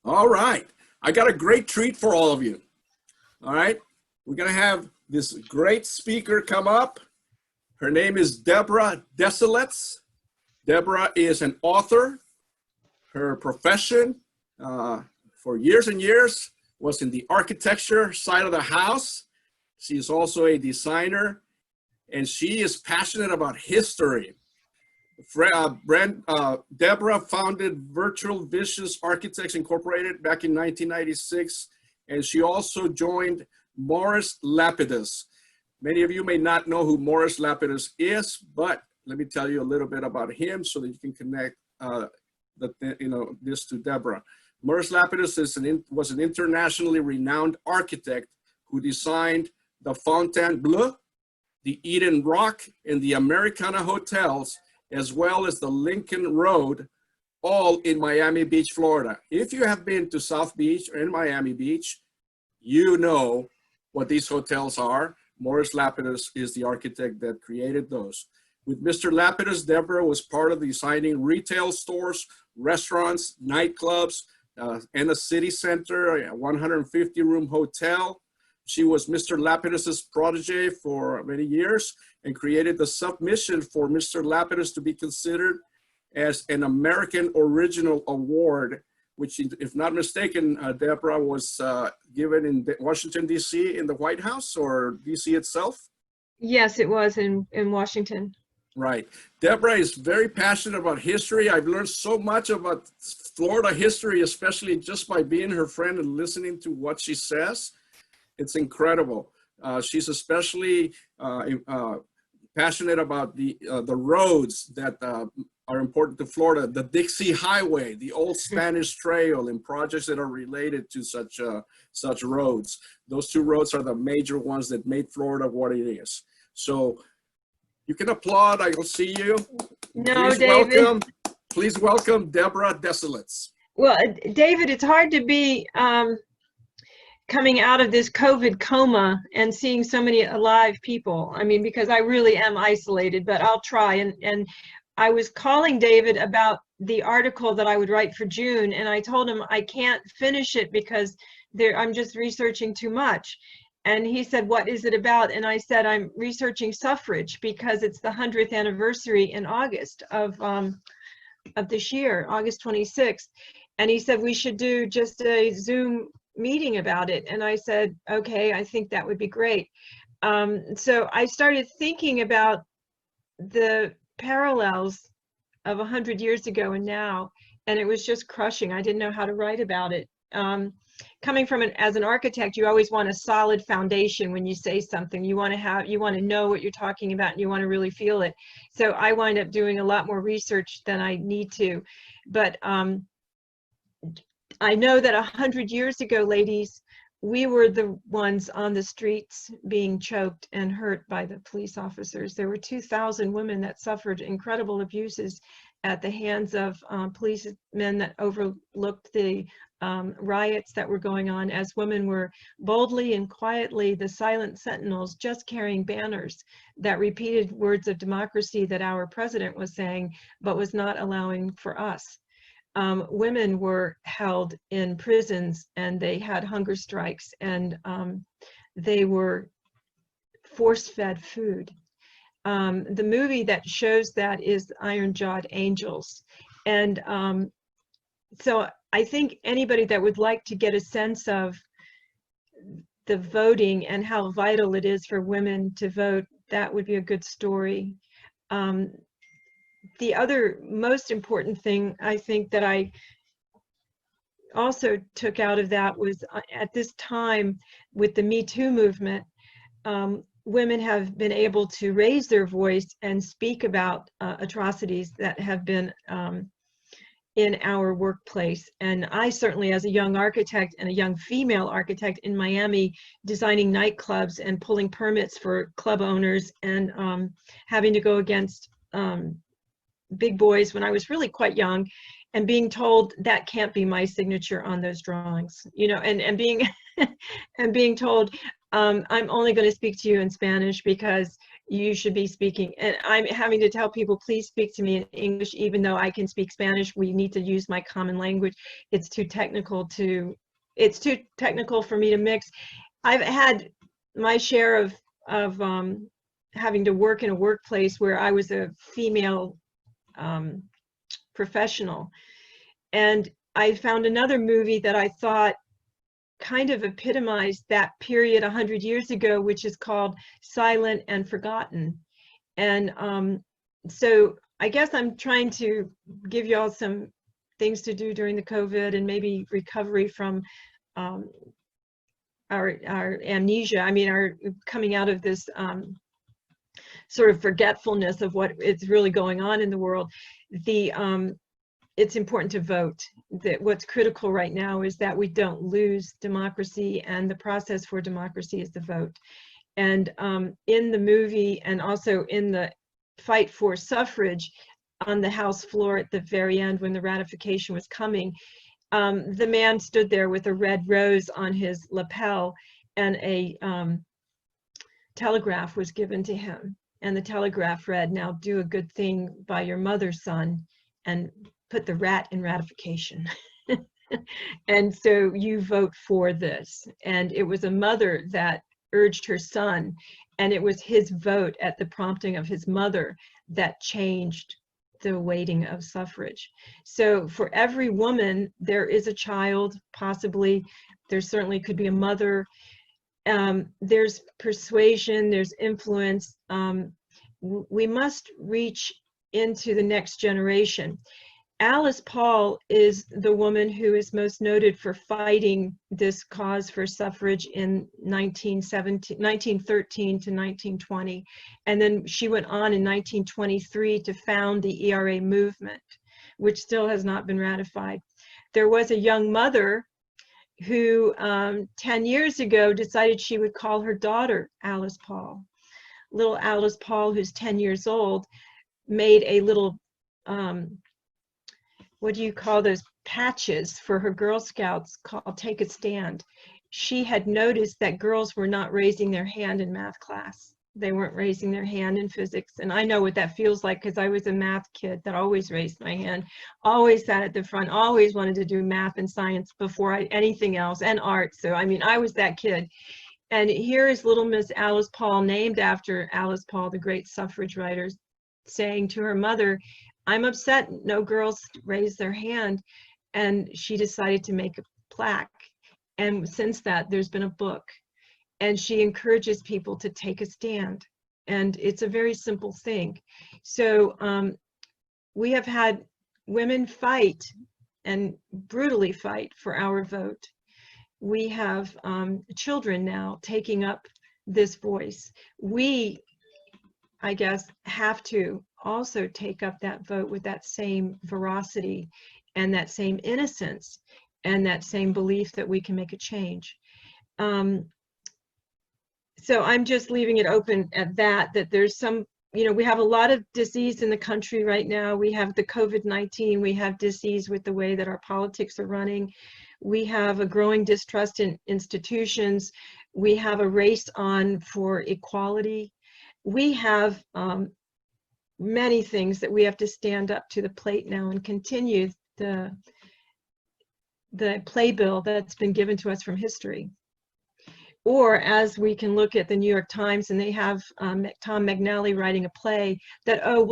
All right. I got a great treat for all of you. All right. We're going to have this great speaker come up. Her name is Deborah Desilets. Deborah is an author. Her profession for years and years was in the architecture side of the house. She is also a designer, and she is passionate about history. Deborah founded Virtual Visions Architects Incorporated back in 1996, and she also joined Morris Lapidus. Many of you may not know who Morris Lapidus is, but let me tell you a little bit about him so that you can connect this to Deborah. Morris Lapidus was an internationally renowned architect who designed the Fontainebleau, the Eden Rock, and the Americana hotels, as well as the Lincoln Road, all in Miami Beach, Florida. If you have been to South Beach or in Miami Beach, you know what these hotels are. Morris Lapidus is the architect that created those. With Mr. Lapidus, Deborah was part of designing retail stores, restaurants, nightclubs, and a city center, a 150-room hotel. She was Mr. Lapidus's protege for many years and created the submission for Mr. Lapidus to be considered as an American Original Award, which, if not mistaken, Deborah, was given in Washington, D.C. in the White House, or D.C. itself? Yes, it was in Washington. Right. Deborah is very passionate about history. I've learned so much about Florida history, especially just by being her friend and listening to what she says. It's incredible. She's especially passionate about the roads that are important to Florida, the Dixie Highway, the Old Spanish Trail, and projects that are related to such roads. Those two roads are the major ones that made Florida what it is. So you can applaud. I will see you. No, Please David. Please welcome Deborah Desilets. Well, David, it's hard to be coming out of this COVID coma and seeing so many alive people. I mean, because I really am isolated, but I'll try. And I was calling David about the article that I would write for June, and I told him I can't finish it because I'm just researching too much. And he said, what is it about? And I said, I'm researching suffrage because it's the 100th anniversary in August of this year, August 26th. And he said, we should do just a Zoom meeting about it. And I said, okay, I think that would be great. So I started thinking about the parallels of 100 years ago and now, and it was just crushing. I didn't know how to write about it. Coming from as an architect, you always want a solid foundation when you say something. You want to know what you're talking about, and you want to really feel it. So I wind up doing a lot more research than I need to. But I know that 100 years ago, ladies, we were the ones on the streets being choked and hurt by the police officers. There were 2,000 women that suffered incredible abuses at the hands of policemen that overlooked the riots that were going on, as women were boldly and quietly the silent sentinels, just carrying banners that repeated words of democracy that our president was saying, but was not allowing for us. Women were held in prisons, and they had hunger strikes, and they were force-fed food. The movie that shows that is Iron-Jawed Angels. And so I think anybody that would like to get a sense of the voting and how vital it is for women to vote, that would be a good story. The other most important thing I think that I also took out of that was at this time with the Me Too movement, women have been able to raise their voice and speak about atrocities that have been in our workplace. And I certainly, as a young architect and a young female architect in Miami, designing nightclubs and pulling permits for club owners and having to go against big boys when I was really quite young, and being told that can't be my signature on those drawings, you know, and being and being told I'm only going to speak to you in Spanish because you should be speaking, and I'm having to tell people, please speak to me in English, even though I can speak Spanish. We need to use my common language. It's too technical for me to mix. I've had my share of having to work in a workplace where I was a female professional, and I found another movie that I thought kind of epitomized that period 100 years ago, which is called Silent and Forgotten. And so I guess I'm trying to give you all some things to do during the COVID and maybe recovery from our amnesia. I mean, our coming out of this sort of forgetfulness of what is really going on in the world. it's important to vote. That what's critical right now is that we don't lose democracy, and the process for democracy is the vote. And in the movie, and also in the fight for suffrage on the House floor at the very end when the ratification was coming, the man stood there with a red rose on his lapel, and a telegraph was given to him. And the telegraph read, "Now do a good thing by your mother, son, and put the rat in ratification." And so you vote for this. And it was a mother that urged her son, and it was his vote at the prompting of his mother that changed the weighting of suffrage. So for every woman, there is a child, possibly. There certainly could be a mother. There's persuasion, there's influence. We must reach into the next generation. Alice Paul is the woman who is most noted for fighting this cause for suffrage in 1913 to 1920. And then she went on in 1923 to found the ERA movement, which still has not been ratified. There was a young mother who 10 years ago decided she would call her daughter Alice Paul. Little Alice Paul, who's 10 years old, made a little what do you call those patches for her Girl Scouts called Take a Stand. She had noticed that girls were not raising their hand in math class. They weren't raising their hand in physics. And I know what that feels like because I was a math kid that always raised my hand, always sat at the front, always wanted to do math and science before anything else, and art. So, I mean, I was that kid. And here is little Miss Alice Paul, named after Alice Paul, the great suffrage writer, saying to her mother, "I'm upset no girls raise their hand." And she decided to make a plaque. And since that, there's been a book. And she encourages people to take a stand. And it's a very simple thing. So we have had women fight, and brutally fight, for our vote. We have children now taking up this voice. We, I guess, have to also take up that vote with that same veracity and that same innocence and that same belief that we can make a change. So I'm just leaving it open at that there's some, we have a lot of disease in the country right now. We have the COVID-19, we have disease with the way that our politics are running. We have a growing distrust in institutions. We have a race on for equality. We have many things that we have to stand up to the plate now and continue the playbill that's been given to us from history. Or as we can look at the New York Times, and they have Tom McNally writing a play that, oh,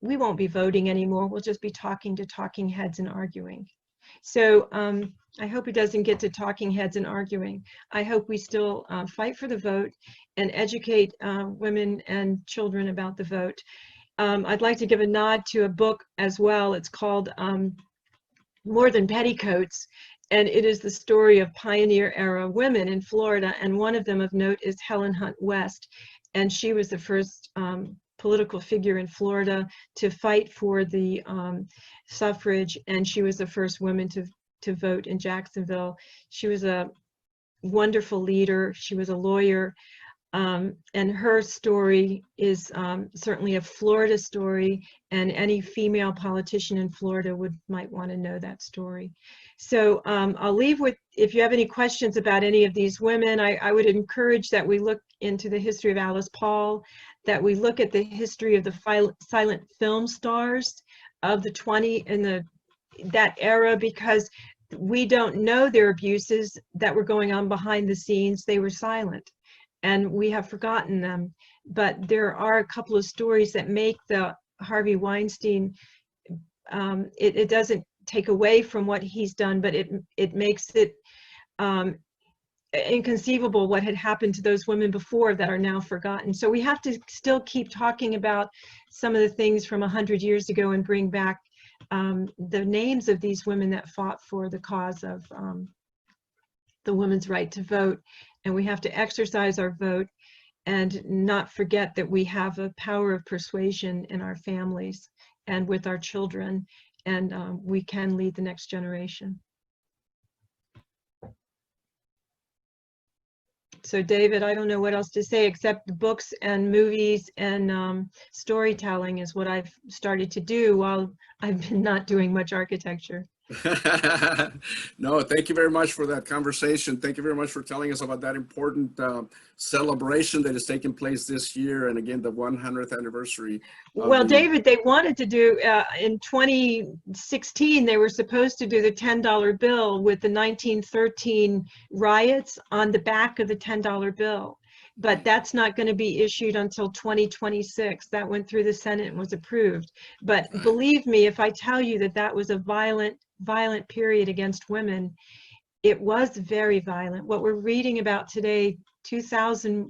we won't be voting anymore. We'll just be talking to talking heads and arguing. So I hope it doesn't get to talking heads and arguing. I hope we still fight for the vote and educate women and children about the vote. I'd like to give a nod to a book as well. It's called More Than Petticoats, and it is the story of pioneer era women in Florida, and one of them of note is Helen Hunt West, and she was the first political figure in Florida to fight for the suffrage, and she was the first woman to vote in Jacksonville. She was a wonderful leader. She was a lawyer, and her story is certainly a Florida story, and any female politician in Florida might want to know that story. So I'll leave with, if you have any questions about any of these women, I would encourage that we look into the history of Alice Paul, that we look at the history of the silent film stars of the that era, because we don't know their abuses that were going on behind the scenes. They were silent, and we have forgotten them. But there are a couple of stories that make the Harvey Weinstein, it doesn't take away from what he's done, but it makes it inconceivable what had happened to those women before that are now forgotten. So we have to still keep talking about some of the things from 100 years ago and bring back the names of these women that fought for the cause of the women's right to vote. And we have to exercise our vote and not forget that we have a power of persuasion in our families and with our children. and we can lead the next generation. So David, I don't know what else to say except the books and movies and storytelling is what I've started to do while I've been not doing much architecture. No, thank you very much for that conversation. Thank you very much for telling us about that important celebration that is taking place this year, and again, the 100th anniversary. Well, David, they wanted to do, in 2016, they were supposed to do the $10 bill with the 1913 riots on the back of the $10 bill. But that's not going to be issued until 2026. That went through the Senate and was approved. But believe me, if I tell you that that was a violent period against women, it was very violent. What we're reading about today,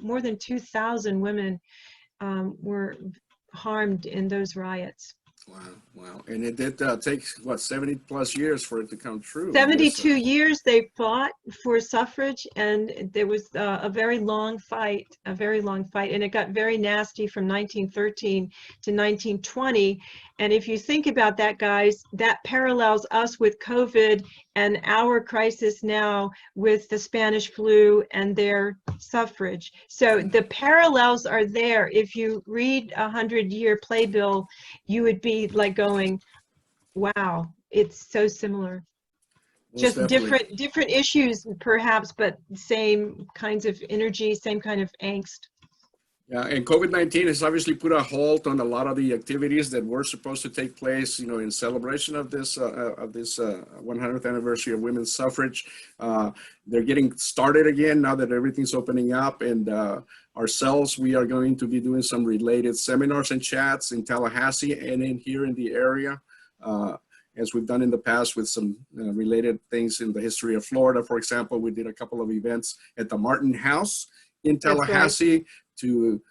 more than 2,000 women were harmed in those riots. Wow. And it did take, what, 70 plus years for it to come true. 72 years they fought for suffrage, and there was a very long fight, and it got very nasty from 1913 to 1920. And if you think about that, guys, that parallels us with COVID and our crisis now with the Spanish flu and their suffrage. So the parallels are there. If you read a 100-year playbill, you would be like going, wow, it's so similar. Most Just definitely. different issues perhaps, but same kinds of energy, same kind of angst. Yeah, and COVID-19 has obviously put a halt on a lot of the activities that were supposed to take place, you know, in celebration of this 100th anniversary of women's suffrage. They're getting started again now that everything's opening up, and ourselves, we are going to be doing some related seminars and chats in Tallahassee and in here in the area, as we've done in the past with some related things in the history of Florida. For example, we did a couple of events at the Martin House in Tallahassee to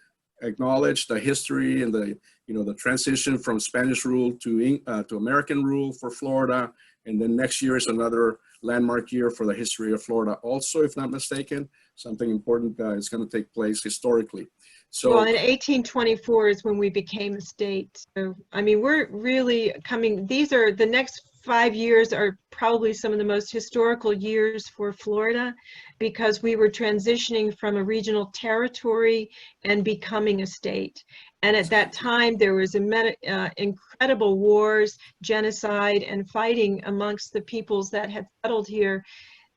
acknowledge the history and the transition from Spanish rule to American rule for Florida. And then next year is another landmark year for the history of Florida also, if not mistaken. Something important is going to take place historically. So, well, in 1824 is when we became a state. So, I mean, we're really coming, the next 5 years are probably some of the most historical years for Florida, because we were transitioning from a regional territory and becoming a state. And at that time, there was incredible wars, genocide, and fighting amongst the peoples that had settled here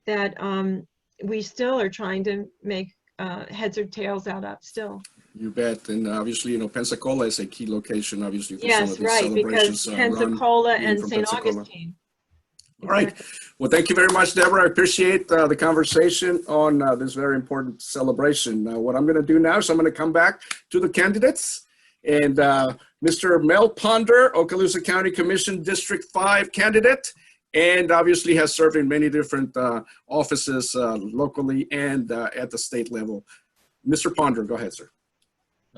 that we still are trying to make heads or tails out of still. You bet. And obviously, you know, Pensacola is a key location, obviously, for some Yes, of these right, celebrations. because Pensacola and St. Pensacola. Augustine. All right. Well, thank you very much, Deborah. I appreciate the conversation on this very important celebration. What I'm going to do now is I'm going to come back to the candidates. And Mr. Mel Ponder, Okaloosa County Commission District 5 candidate, and obviously has served in many different offices locally and at the state level. Mr. Ponder, go ahead, sir.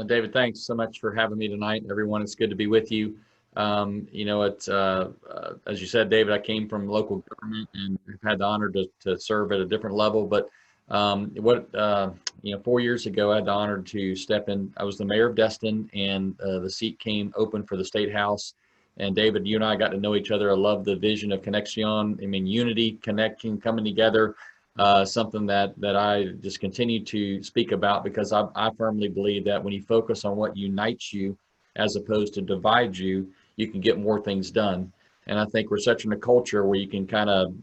David, thanks so much for having me tonight. Everyone, it's good to be with you. You know, it's as you said, David, I came from local government and had the honor to serve at a different level. But you know, 4 years ago, I had the honor to step in. I was the mayor of Destin, and the seat came open for the State House. And David, you and I got to know each other. I love the vision of Conexión. I mean, unity, connecting, coming together. Something that I just continue to speak about, because I firmly believe that when you focus on what unites you as opposed to divide you, you can get more things done. And I think we're such in a culture where you can kind of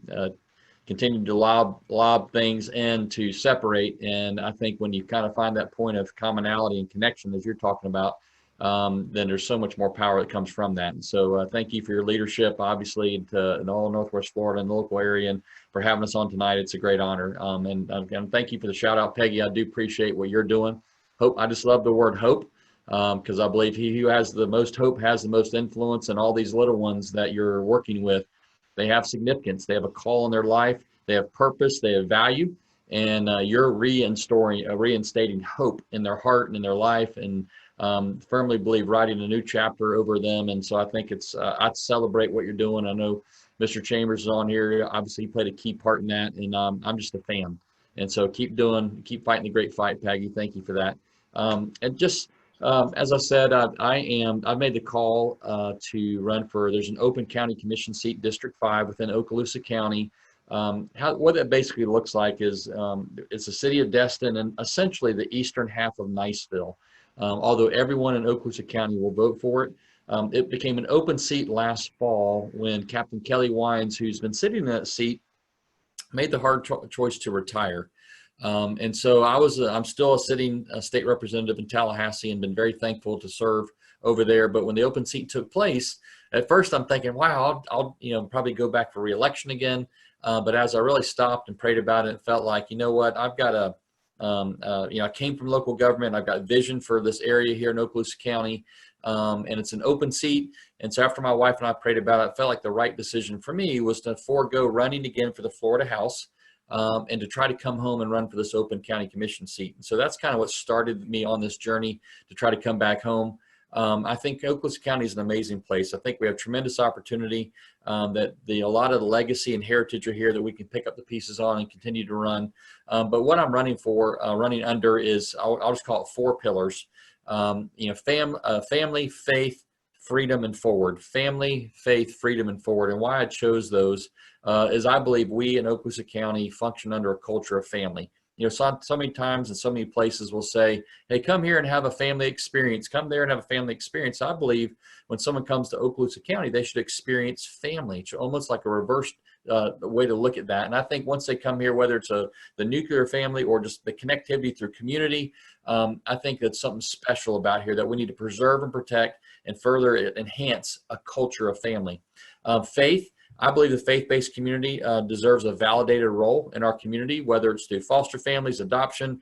continue to lob things in to separate. And I think when you kind of find that point of commonality and connection, as you're talking about, then there's so much more power that comes from that. And so thank you for your leadership, obviously, in all Northwest Florida and the local area, and for having us on tonight. It's a great honor. And again, thank you for the shout out, Peggy. I do appreciate what you're doing. Hope, I just love the word hope, because I believe he who has the most hope has the most influence, and all these little ones that you're working with, they have significance. They have a call in their life. They have purpose. They have value. And you're reinstating hope in their heart and in their life, and firmly believe writing a new chapter over them. And so I think it's, I celebrate what you're doing. I know Mr. Chambers is on here. Obviously, he played a key part in that, and I'm just a fan. And so keep fighting the great fight, Peggy. Thank you for that. And just As I said, I made the call to run for, there's an open county commission seat, District 5 within Okaloosa County. What that basically looks like is it's the city of Destin and essentially the eastern half of Niceville. Although everyone in Okaloosa County will vote for it. It became an open seat last fall when Captain Kelly Wines, who's been sitting in that seat, made the hard choice to retire. And so I'm still a sitting state representative in Tallahassee and been very thankful to serve over there. But when the open seat took place, at first I'm thinking, wow, I'll probably go back for re-election again. But as I really stopped and prayed about it, it felt like, you know what, I've got I came from local government. I've got vision for this area here in Okaloosa County. And it's an open seat. And so after my wife and I prayed about it, I felt like the right decision for me was to forego running again for the Florida House. And to try to come home and run for this open county commission seat. And so that's kind of what started me on this journey to try to come back home. I think Okaloosa County is an amazing place. I think we have tremendous opportunity that a lot of the legacy and heritage are here that we can pick up the pieces on and continue to run. But what I'm running under is, I'll just call it 4 pillars. Family, faith, freedom, and forward. Family, faith, freedom, and forward. And why I chose those is I believe we in Okaloosa County function under a culture of family. So many times and so many places will say, hey, come here and have a family experience. Come there and have a family experience. I believe when someone comes to Okaloosa County, they should experience family. It's almost like a reverse way to look at that. And I think once they come here, whether it's the nuclear family or just the connectivity through community, I think that's something special about here that we need to preserve and protect and further enhance a culture of family. Faith. I believe the faith-based community deserves a validated role in our community, whether it's through foster families, adoption,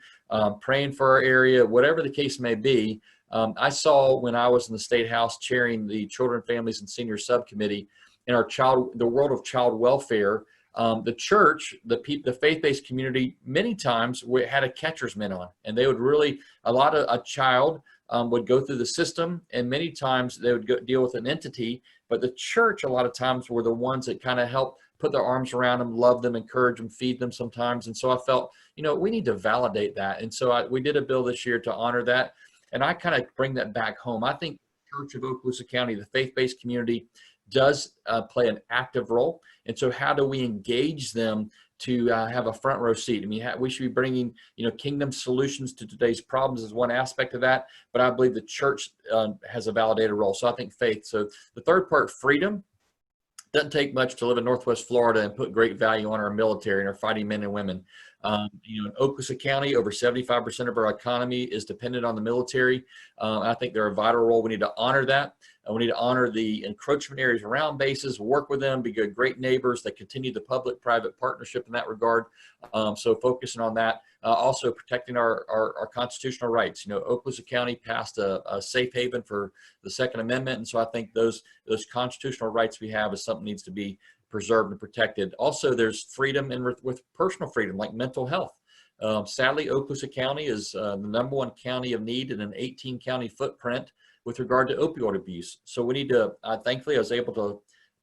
praying for our area, whatever the case may be. I saw when I was in the State House chairing the Children, Families, and Seniors Subcommittee in the world of child welfare, the church, the faith-based community, many times we had a catcher's mitt on, and they would really, a child would go through the system, and many times they would deal with an entity, but the church a lot of times were the ones that kind of helped put their arms around them, love them, encourage them, feed them sometimes. And so I felt, we need to validate that. And so we did a bill this year to honor that. And I kind of bring that back home. I think the Church of Okaloosa County, the faith-based community, does play an active role. And so how do we engage them to have a front row seat? I mean, we should be bringing, kingdom solutions to today's problems is one aspect of that, but I believe the church has a validated role. So I think faith. So the third part, freedom. Doesn't take much to live in Northwest Florida and put great value on our military and our fighting men and women. In Okaloosa County, over 75% of our economy is dependent on the military. I think they're a vital role. We need to honor that. We need to honor the encroachment areas around bases, work with them, be good, great neighbors that continue the public-private partnership in that regard. So focusing on that. Also protecting our constitutional rights. Okaloosa County passed a safe haven for the Second Amendment. And so I think those constitutional rights we have is something that needs to be preserved and protected. Also, there's freedom with personal freedom, like mental health. Sadly, Okaloosa County is the #1 county of need in an 18-county footprint with regard to opioid abuse. So we need to, thankfully, I was able to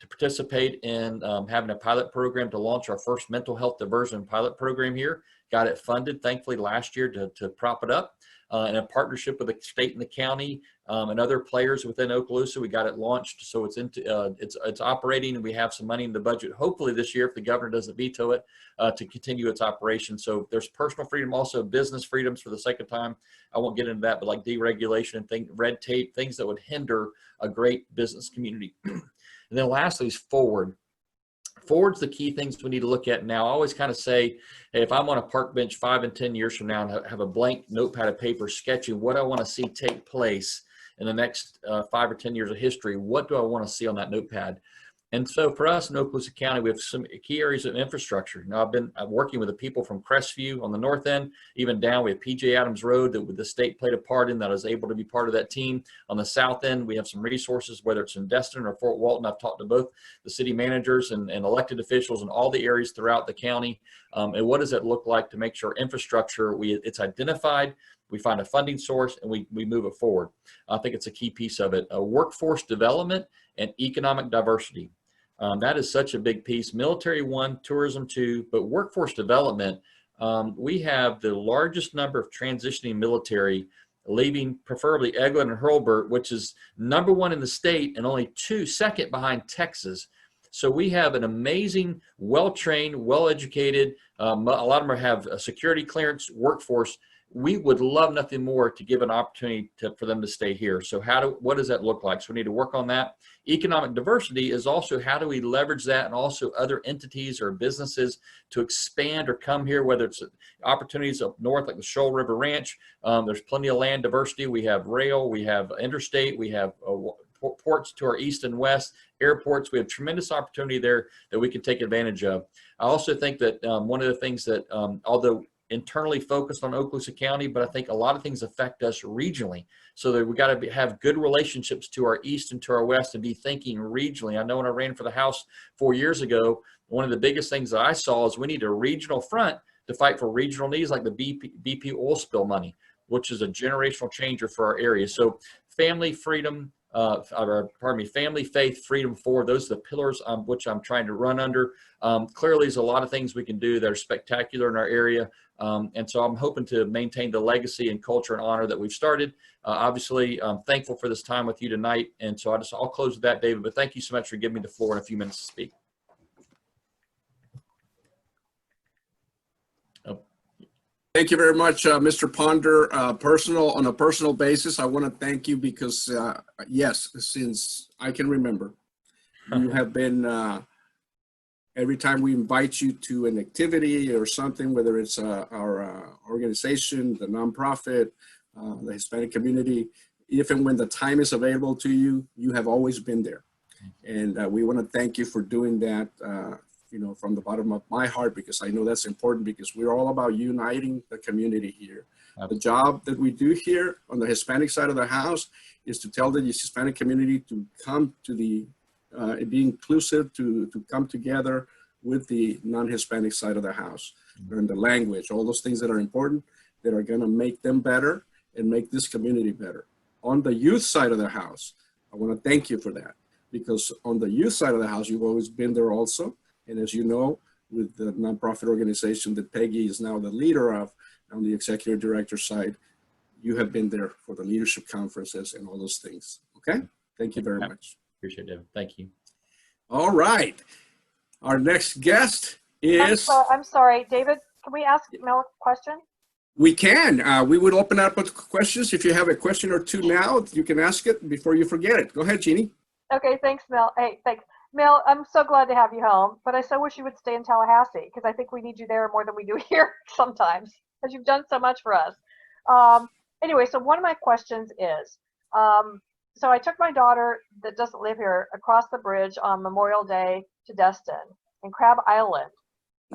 participate in having a pilot program to launch our first mental health diversion pilot program here. Got it funded, thankfully, last year to prop it up. In a partnership with the state and the county and other players within Okaloosa, we got it launched. So it's operating, and we have some money in the budget, hopefully this year, if the governor doesn't veto it, to continue its operation. So there's personal freedom, also business freedoms for the sake of time. I won't get into that, but like deregulation and red tape, things that would hinder a great business community. And then lastly is forward. Forward's the key things we need to look at now. I always kind of say, hey, if I'm on a park bench 5 and 10 years from now and have a blank notepad of paper sketching what I want to see take place in the next 5 or 10 years of history, what do I want to see on that notepad? And so for us in Okaloosa County, we have some key areas of infrastructure. Now, I'm working with the people from Crestview on the north end, even down. We have PJ Adams Road that the state played a part in, that I was able to be part of that team. On the south end, we have some resources, whether it's in Destin or Fort Walton. I've talked to both the city managers and elected officials in all the areas throughout the county. And what does it look like to make sure infrastructure, it's identified, we find a funding source, and we move it forward. I think it's a key piece of it. Workforce development and economic diversity. That is such a big piece. Military 1, tourism 2, but workforce development, we have the largest number of transitioning military leaving preferably Eglin and Hurlburt, which is #1 in the state and only second behind Texas. So we have an amazing, well-trained, well-educated, a lot of them have a security clearance workforce. We would love nothing more to give an opportunity for them to stay here. So what does that look like? So we need to work on that. Economic diversity is also how do we leverage that and also other entities or businesses to expand or come here, whether it's opportunities up north like the Shoal River Ranch. There's plenty of land diversity. We have rail, we have interstate, we have ports to our east and west, airports. We have tremendous opportunity there that we can take advantage of. I also think that one of the things that, although internally focused on Okaloosa County, but I think a lot of things affect us regionally. So that we got to have good relationships to our east and to our west and be thinking regionally. I know when I ran for the House 4 years ago, one of the biggest things that I saw is we need a regional front to fight for regional needs like the BP oil spill money, which is a generational changer for our area. So family freedom, family, faith, freedom for, those are the pillars which I'm trying to run under. Clearly, there's a lot of things we can do that are spectacular in our area. And so I'm hoping to maintain the legacy and culture and honor that we've started. Obviously, I'm thankful for this time with you tonight. And so I'll close with that, David, but thank you so much for giving me the floor in a few minutes to speak. Thank you very much, Mr. Ponder. On a personal basis, I want to thank you because, yes, since I can remember, you have been, every time we invite you to an activity or something, whether it's our organization, the nonprofit, the Hispanic community, if and when the time is available to you, you have always been there. And we want to thank you for doing that. From the bottom of my heart, because I know that's important, because we're all about uniting the community here. The job that we do here on the Hispanic side of the house is to tell the Hispanic community to come to be inclusive, to come together with the non-Hispanic side of the house. Learn the language, all those things that are important, that are gonna make them better and make this community better. On the youth side of the house, I wanna thank you for that, because on the youth side of the house, you've always been there also. And as you know, with the nonprofit organization that Peggy is now the leader of, on the executive director side, you have been there for the leadership conferences and all those things. Okay? Thank you very much. Appreciate it. Thank you. All right. Our next guest is... I'm sorry, David, can we ask Mel a question? We can. We would open up with questions. If you have a question or two now, you can ask it before you forget it. Go ahead, Jeannie. Okay, thanks, Mel. Hey, thanks. Mel, I'm so glad to have you home, but I so wish you would stay in Tallahassee, because I think we need you there more than we do here sometimes, because you've done so much for us. Anyway, so one of my questions is, so I took my daughter that doesn't live here across the bridge on Memorial Day to Destin and Crab Island.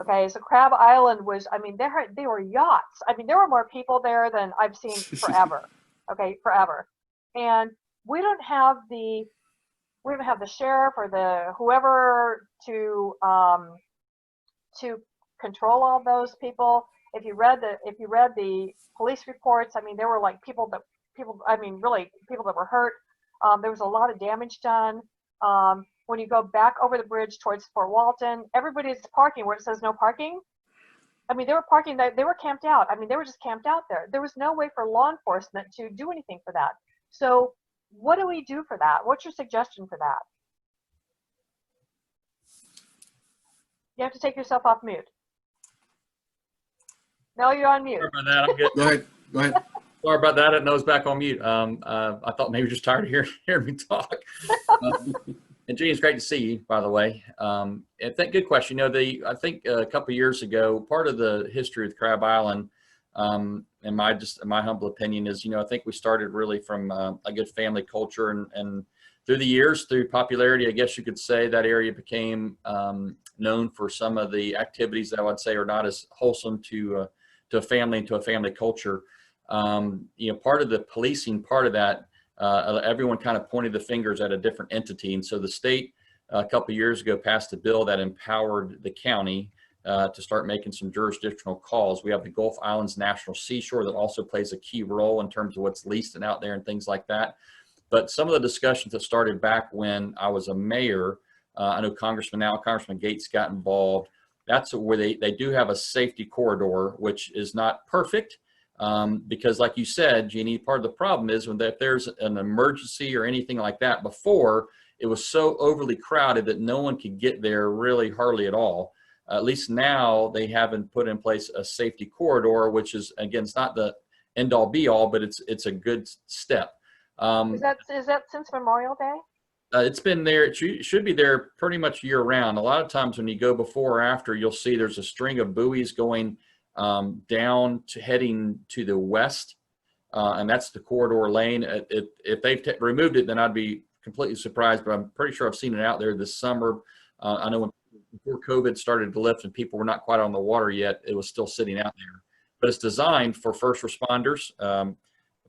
Okay, so Crab Island was, I mean, they were yachts. I mean, there were more people there than I've seen forever. Okay, forever. And we don't have the sheriff or the whoever to control all those people. If you read the police reports, I mean, there were like people that were hurt. There was a lot of damage done. When you go back over the bridge towards Fort Walton, everybody's parking where it says no parking. I mean, they were parking, they were camped out. I mean, they were just camped out there. There was no way for law enforcement to do anything for that. So what do we do for that? What's your suggestion for that? You have to take yourself off mute. No, you're on mute. Sorry about that. I'm good. Go ahead. Sorry about that. I know it's back on mute. I thought maybe you're just tired of hearing me talk. And Jeannie, it's great to see you, by the way. And good question. I think a couple of years ago, part of the history of Crab Island, in my humble opinion, is, I think we started really from a good family culture, and through the years, through popularity, I guess you could say, that area became known for some of the activities that I would say are not as wholesome to a family and to a family culture. Part of the policing part of that, everyone kind of pointed the fingers at a different entity. And so the state a couple of years ago passed a bill that empowered the county to start making some jurisdictional calls. We have the Gulf Islands National Seashore that also plays a key role in terms of what's leased and out there and things like that. But some of the discussions that started back when I was a mayor, I know Congressman Gates got involved. That's where they do have a safety corridor, which is not perfect. Because like you said, Jeannie, part of the problem is if there's an emergency or anything like that, before it was so overly crowded that no one could get there really hardly at all. At least now they haven't put in place a safety corridor, which is, again, it's not the end all be all, but it's a good step. Is that since Memorial Day? It's been there. It should be there pretty much year round. A lot of times when you go before or after, you'll see there's a string of buoys going down to heading to the west, and that's the corridor lane. If they've removed it, then I'd be completely surprised, but I'm pretty sure I've seen it out there this summer. I know before COVID started to lift and people were not quite on the water yet, it was still sitting out there. But it's designed for first responders,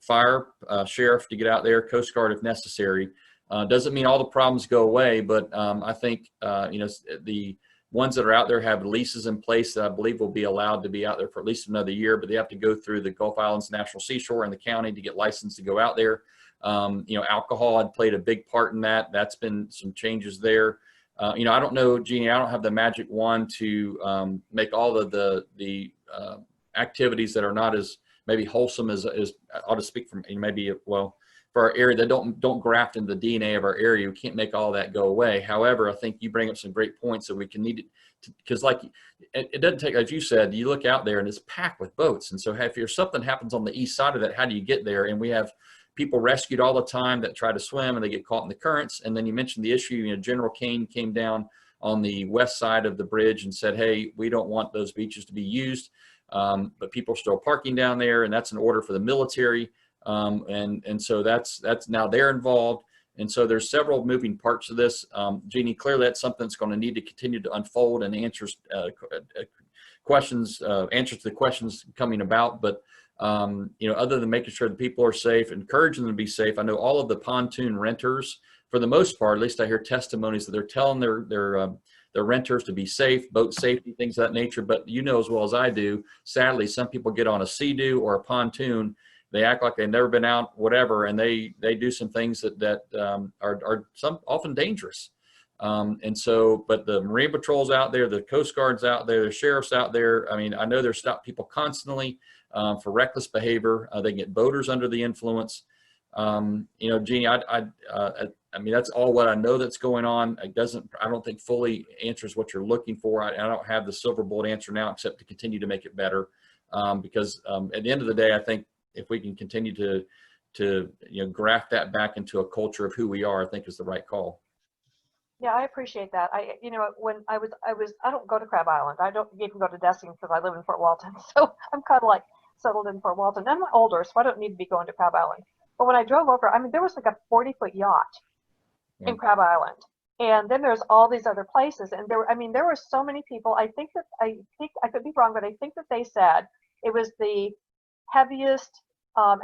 fire, sheriff to get out there, Coast Guard if necessary. Doesn't mean all the problems go away, but I think the ones that are out there have leases in place that I believe will be allowed to be out there for at least another year, but they have to go through the Gulf Islands National Seashore and the county to get licensed to go out there. Alcohol had played a big part in that. That's been some changes there. I don't know, Jeannie, I don't have the magic wand to make all of the activities that are not as maybe wholesome as I'll just speak from maybe, well, for our area that don't graft into the DNA of our area. We can't make all that go away. However, I think you bring up some great points that we can need to, because like it doesn't take, as you said, you look out there and it's packed with boats. And so if something happens on the east side of that, how do you get there? And we have people rescued all the time that try to swim and they get caught in the currents. And then you mentioned the issue, General Kane came down on the west side of the bridge and said, hey, we don't want those beaches to be used. But people are still parking down there, and that's an order for the military. And so that's now they're involved. And so there's several moving parts of this. Jeannie, clearly that's something that's going to need to continue to unfold and answers questions, answers to the questions coming about. But other than making sure the people are safe, encouraging them to be safe, I know all of the pontoon renters, for the most part, at least I hear testimonies that they're telling their renters to be safe, boat safety, things of that nature. But you know as well as I do, sadly, some people get on a Sea-Doo or a pontoon, they act like they've never been out, whatever, and they do some things that are some often dangerous. And so, but the Marine Patrol's out there, the Coast Guard's out there, the sheriff's out there. I mean, I know they're stopping people constantly for reckless behavior. They get boaters under the influence. Jeannie, I mean, that's all what I know that's going on. I don't think fully answers what you're looking for. I don't have the silver bullet answer now, except to continue to make it better. Because at the end of the day, I think if we can continue to graft that back into a culture of who we are, I think is the right call. Yeah, I appreciate that. When I don't go to Crab Island. I don't even go to Destin because I live in Fort Walton. So I'm kind of like settled in Fort Walton. I'm older, so I don't need to be going to Crab Island. But when I drove over, I mean, there was like a 40-foot yacht in Crab Island. And then there's all these other places. And there were so many people. I think I could be wrong, but I think that they said it was the heaviest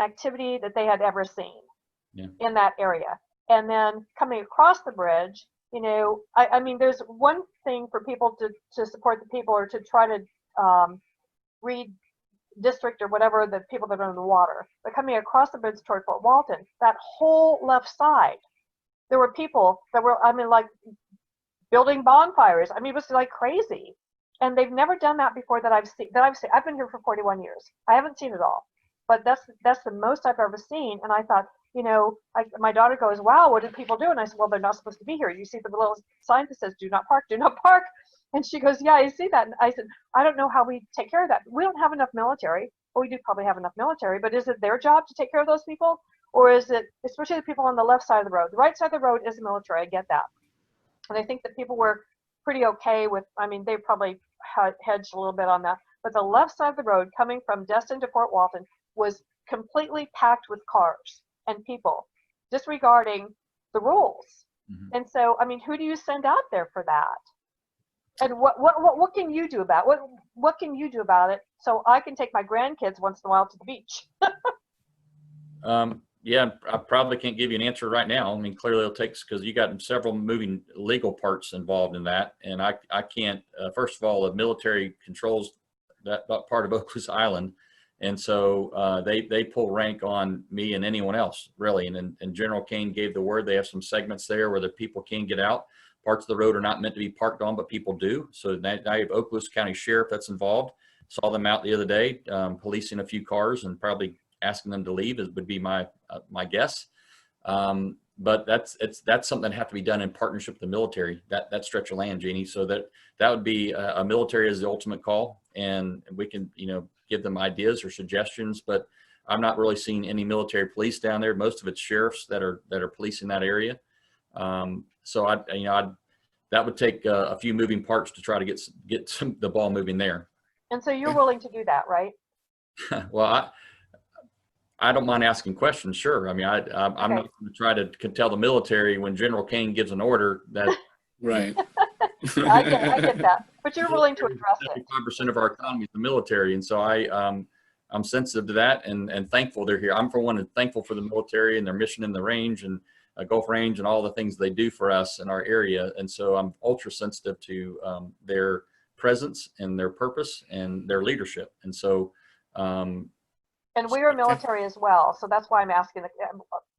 activity that they had ever seen in that area. And then coming across the bridge, I mean, there's one thing for people to support the people or to try to redistrict or whatever the people that are in the water. But coming across the bridge toward Fort Walton, that whole left side, there were people that were, I mean, like building bonfires. I mean, it was like crazy. And they've never done that before that I've seen. I've been here for 41 years. I haven't seen it all, but that's the most I've ever seen. And I thought, my daughter goes, wow, what did people do? And I said, well, they're not supposed to be here. You see the little sign that says, do not park, do not park. And she goes, yeah, I see that. And I said, I don't know how we take care of that. We don't have enough military. Well, we do probably have enough military, but is it their job to take care of those people? Or is it, especially the people on the left side of the road? The right side of the road is the military. I get that. And I think that people were pretty okay with, I mean, they probably hedged a little bit on that. But the left side of the road coming from Destin to Fort Walton was completely packed with cars and people disregarding the rules. Mm-hmm. And so, I mean, who do you send out there for that? And what can you do about it? What can you do about it so I can take my grandkids once in a while to the beach? Yeah, I probably can't give you an answer right now. I mean, clearly it'll take, because you got several moving legal parts involved in that. And I can't, first of all, the military controls that part of Oakleys Island. And so they pull rank on me and anyone else, really. And General Kane gave the word. They have some segments there where the people can get out. Parts of the road are not meant to be parked on, but people do. So now you have Oakleys County Sheriff that's involved. saw them out the other day, policing a few cars and probably asking them to leave would be my guess. But that's something that have to be done in partnership with the military, that stretch of land, Jeannie. So that would be a military as the ultimate call, and we can, give them ideas or suggestions, but I'm not really seeing any military police down there. Most of it's sheriffs that are policing that area. So that would take a few moving parts to try to get the ball moving there. And so you're willing to do that, right? Well, I don't mind asking questions. Sure. I mean, I'm not going to try to tell the military when General Kane gives an order that. Right. I get that, but you're willing to address it. 75% of our economy is the military, and so I'm sensitive to that and thankful they're here. I'm for one thankful for the military and their mission in the range and Gulf Range and all the things they do for us in our area, and so I'm ultra sensitive to their presence and their purpose and their leadership, and so. And we are military as well, so that's why I'm asking.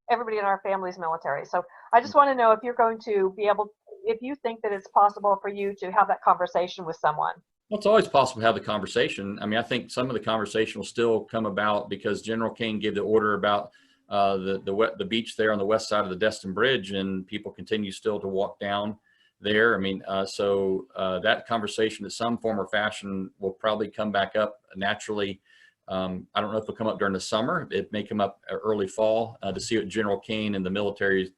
Everybody in our family is military, so I just want to know if you're going to be able, if you think that it's possible for you to have that conversation with someone. Well, it's always possible to have the conversation. I mean, I think some of the conversation will still come about because General King gave the order about the beach there on the west side of the Destin Bridge, and people continue still to walk down there. I mean, so that conversation in some form or fashion will probably come back up naturally. I don't know if it'll come up during the summer. It may come up early fall to see what General Kane and the military's,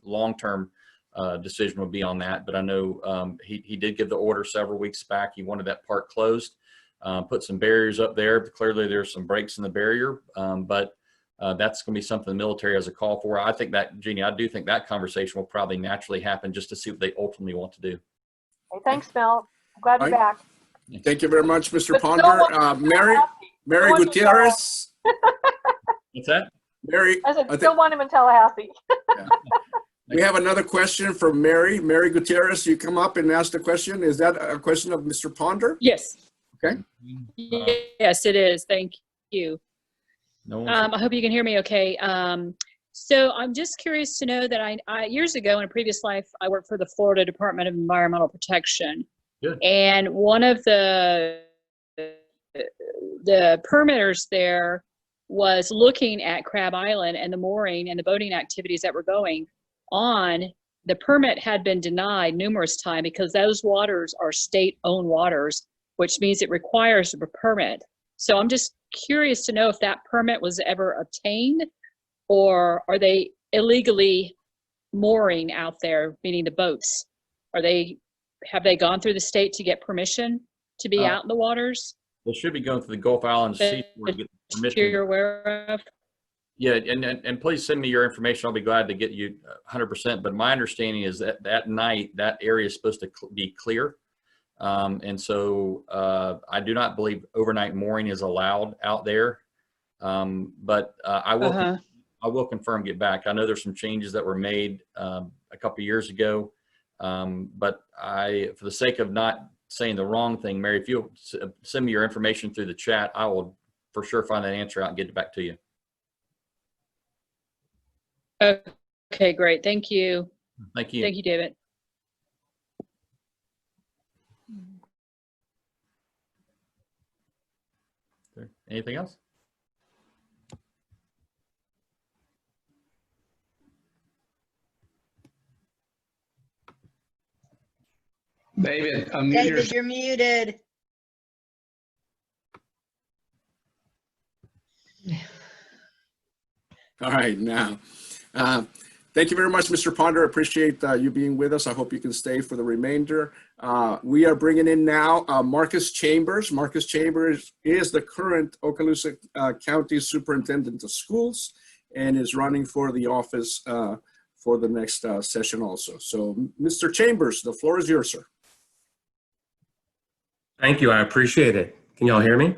long-term decision would be on that. But I know he did give the order several weeks back. He wanted that part closed, put some barriers up there. Clearly, there's some breaks in the barrier, but that's going to be something the military has a call for. I think that, Jeannie, I do think that conversation will probably naturally happen just to see what they ultimately want to do. Okay, thanks, Mel. I'm glad you're back. Thank you very much, Mr. But Ponder. Mary Gutierrez. What's that? Mary. I said, still want him in Tallahassee. Yeah. We have another question from Mary. Mary Gutierrez, you come up and ask the question. Is that a question of Mr. Ponder? Yes. Okay. Yes, it is. Thank you. No I hope you can hear me okay. So I'm just curious to know that I years ago in a previous life, I worked for the Florida Department of Environmental Protection. Good. And one of the permitters there was looking at Crab Island and the mooring and the boating activities that were going on. The permit had been denied numerous times because those waters are state-owned waters, which means it requires a permit. So I'm just curious to know if that permit was ever obtained, or are they illegally mooring out there, meaning the boats? Have they gone through the state to get permission to be out in the waters? They should be going through the Gulf Islands seafloor to get permission. You're aware of? Yeah, and please send me your information. I'll be glad to get you 100%. But my understanding is that that night, that area is supposed to be clear. And so I do not believe overnight mooring is allowed out there. But I will confirm, get back. I know there's some changes that were made a couple of years ago. But for the sake of not saying the wrong thing, Mary, if you'll send me your information through the chat, I will for sure find that answer out and get it back to you. Okay, great. Thank you. Thank you. Thank you, David. Anything else? David, unmute David, yourself. you're muted. All right, now. Thank you very much, Mr. Ponder. Appreciate you being with us. I hope you can stay for the remainder. We are bringing in now Marcus Chambers. Marcus Chambers is the current Okaloosa County Superintendent of Schools and is running for the office for the next session also. So, Mr. Chambers, the floor is yours, sir. Thank you. I appreciate it. Can y'all hear me?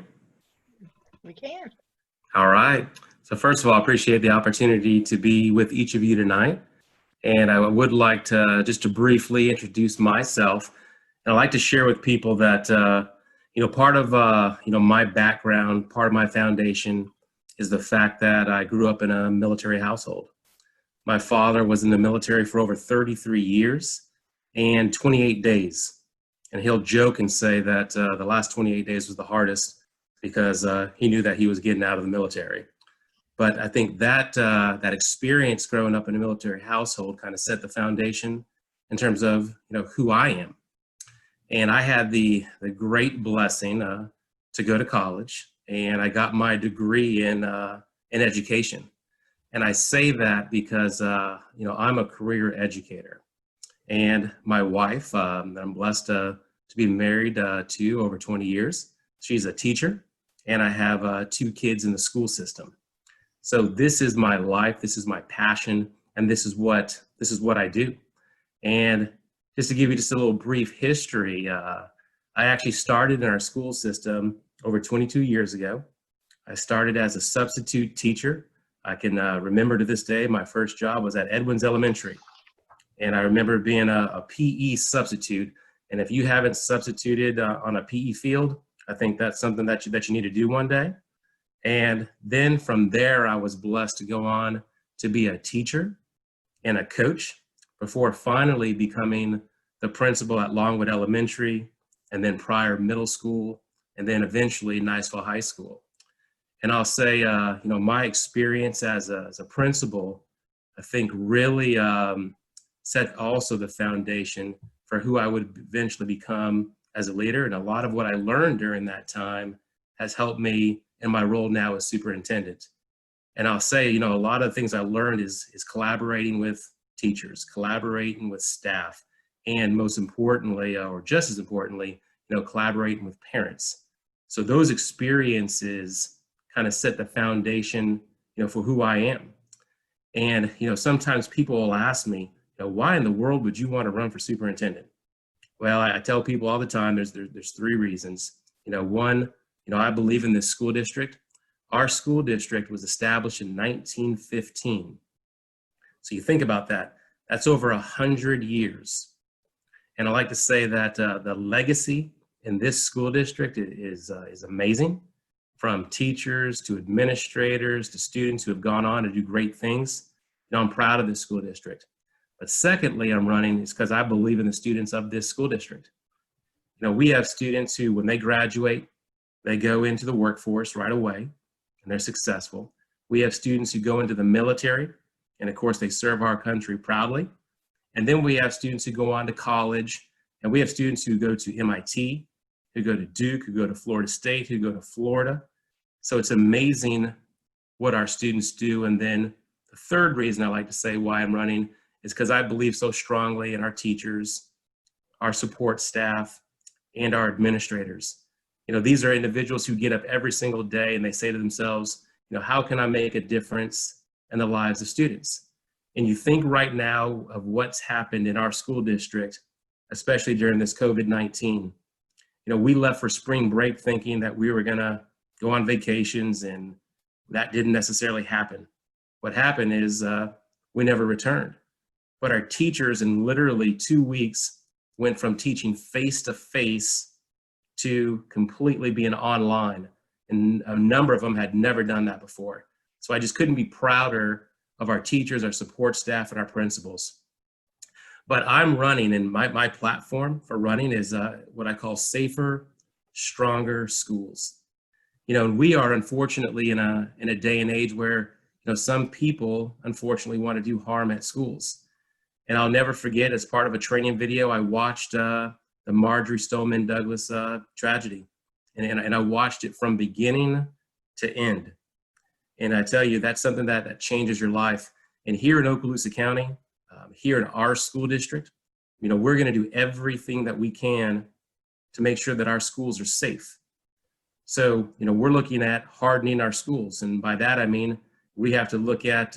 We can. All right. So first of all, I appreciate the opportunity to be with each of you tonight. And I would like to just to briefly introduce myself. And I'd like to share with people that, part of, my background, part of my foundation is the fact that I grew up in a military household. My father was in the military for over 33 years and 28 days. And he'll joke and say that the last 28 days was the hardest because he knew that he was getting out of the military. But I think that that experience growing up in a military household kind of set the foundation in terms of who I am. And I had the great blessing to go to college, and I got my degree in education. And I say that because I'm a career educator, and my wife that I'm blessed to be married to over 20 years. She's a teacher, and I have 2 kids in the school system. So this is my life, this is my passion, and this is what I do. And just to give you just a little brief history, I actually started in our school system over 22 years ago. I started as a substitute teacher. I can remember to this day, my first job was at Edwins Elementary. And I remember being a PE substitute. And if you haven't substituted on a PE field, I think that's something that you need to do one day. And then from there, I was blessed to go on to be a teacher and a coach before finally becoming the principal at Longwood Elementary, and then Pryor Middle School, and then eventually Niceville High School. And I'll say, my experience as a principal, I think really set also the foundation for who I would eventually become as a leader. And a lot of what I learned during that time has helped me in my role now as superintendent. And I'll say, a lot of the things I learned is collaborating with teachers, collaborating with staff, and most importantly, or just as importantly, collaborating with parents. So those experiences kind of set the foundation, for who I am. And, sometimes people will ask me, why in the world would you want to run for superintendent? Well, I tell people all the time, there's 3 reasons. One, I believe in this school district. Our school district was established in 1915. So you think about that. That's over 100 years. And I like to say that the legacy in this school district is amazing, from teachers to administrators to students who have gone on to do great things. I'm proud of this school district. But secondly, I'm running is because I believe in the students of this school district. We have students who, when they graduate, they go into the workforce right away, and they're successful. We have students who go into the military, and of course, they serve our country proudly. And then we have students who go on to college, and we have students who go to MIT, who go to Duke, who go to Florida State, who go to Florida. So it's amazing what our students do. And then the third reason I like to say why I'm running is because I believe so strongly in our teachers, our support staff, and our administrators. These are individuals who get up every single day and they say to themselves, how can I make a difference in the lives of students? And you think right now of what's happened in our school district, especially during this COVID-19. We left for spring break thinking that we were gonna go on vacations, and that didn't necessarily happen. What happened is we never returned. But our teachers in literally 2 weeks went from teaching face-to-face to completely being online. And a number of them had never done that before. So I just couldn't be prouder of our teachers, our support staff, and our principals. But I'm running, and my platform for running is what I call Safer, Stronger Schools. And we are unfortunately in a day and age where some people unfortunately want to do harm at schools. And I'll never forget, as part of a training video, I watched the Marjory Stoneman Douglas tragedy, and I watched it from beginning to end. And I tell you, that's something that changes your life. And here in Okaloosa County, here in our school district, we're going to do everything that we can to make sure that our schools are safe. So, we're looking at hardening our schools. And by that, I mean, we have to look at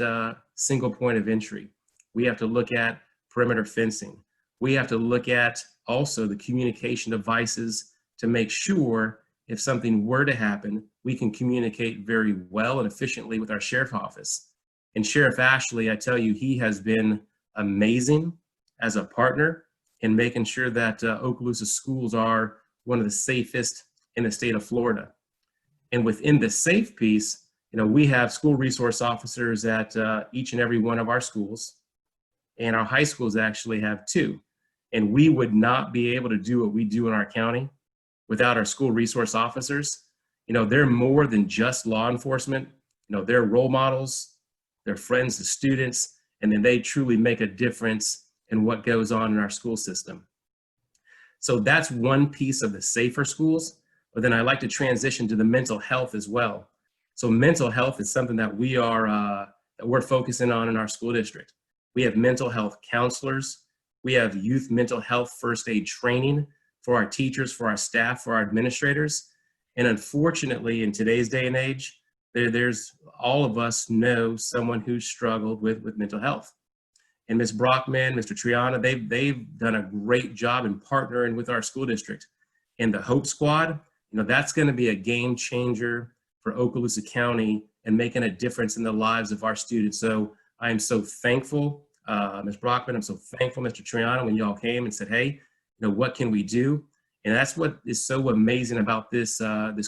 single point of entry. We have to look at perimeter fencing. We have to look at also the communication devices to make sure if something were to happen, we can communicate very well and efficiently with our sheriff's office. And Sheriff Ashley, I tell you, he has been amazing as a partner in making sure that Okaloosa schools are one of the safest in the state of Florida. And within the safe piece, we have school resource officers at each and every one of our schools, and our high schools actually have 2. And we would not be able to do what we do in our county without our school resource officers. they're more than just law enforcement. They're role models, they're friends to students, and then they truly make a difference in what goes on in our school system. So that's one piece of the safer schools, but then I like to transition to the mental health as well. So mental health is something that we're focusing on in our school district. We have mental health counselors. We have youth mental health first aid training for our teachers, for our staff, for our administrators. And unfortunately, in today's day and age, there's all of us know someone who's struggled with mental health. And Ms. Brockman, Mr. Triana, they've done a great job in partnering with our school district. And the Hope Squad, that's going to be a game changer for Okaloosa County and making a difference in the lives of our students. So I am so thankful, Ms. Brockman, I'm so thankful, Mr. Triana, when y'all came and said, hey, what can we do? And that's what is so amazing about this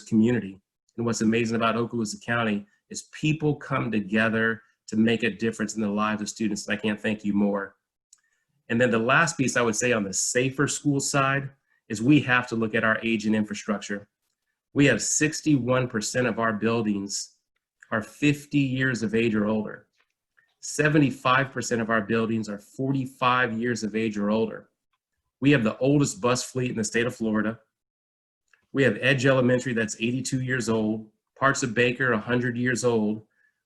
community. And what's amazing about Okaloosa County is people come together to make a difference in the lives of students. And I can't thank you more. And then the last piece I would say on the safer school side is we have to look at our aging infrastructure. We have 61% of our buildings are 50 years of age or older. 75% of our buildings are 45 years of age or older. We have the oldest bus fleet in the state of Florida. We have Edge Elementary that's 82 years old, parts of Baker 100 years old.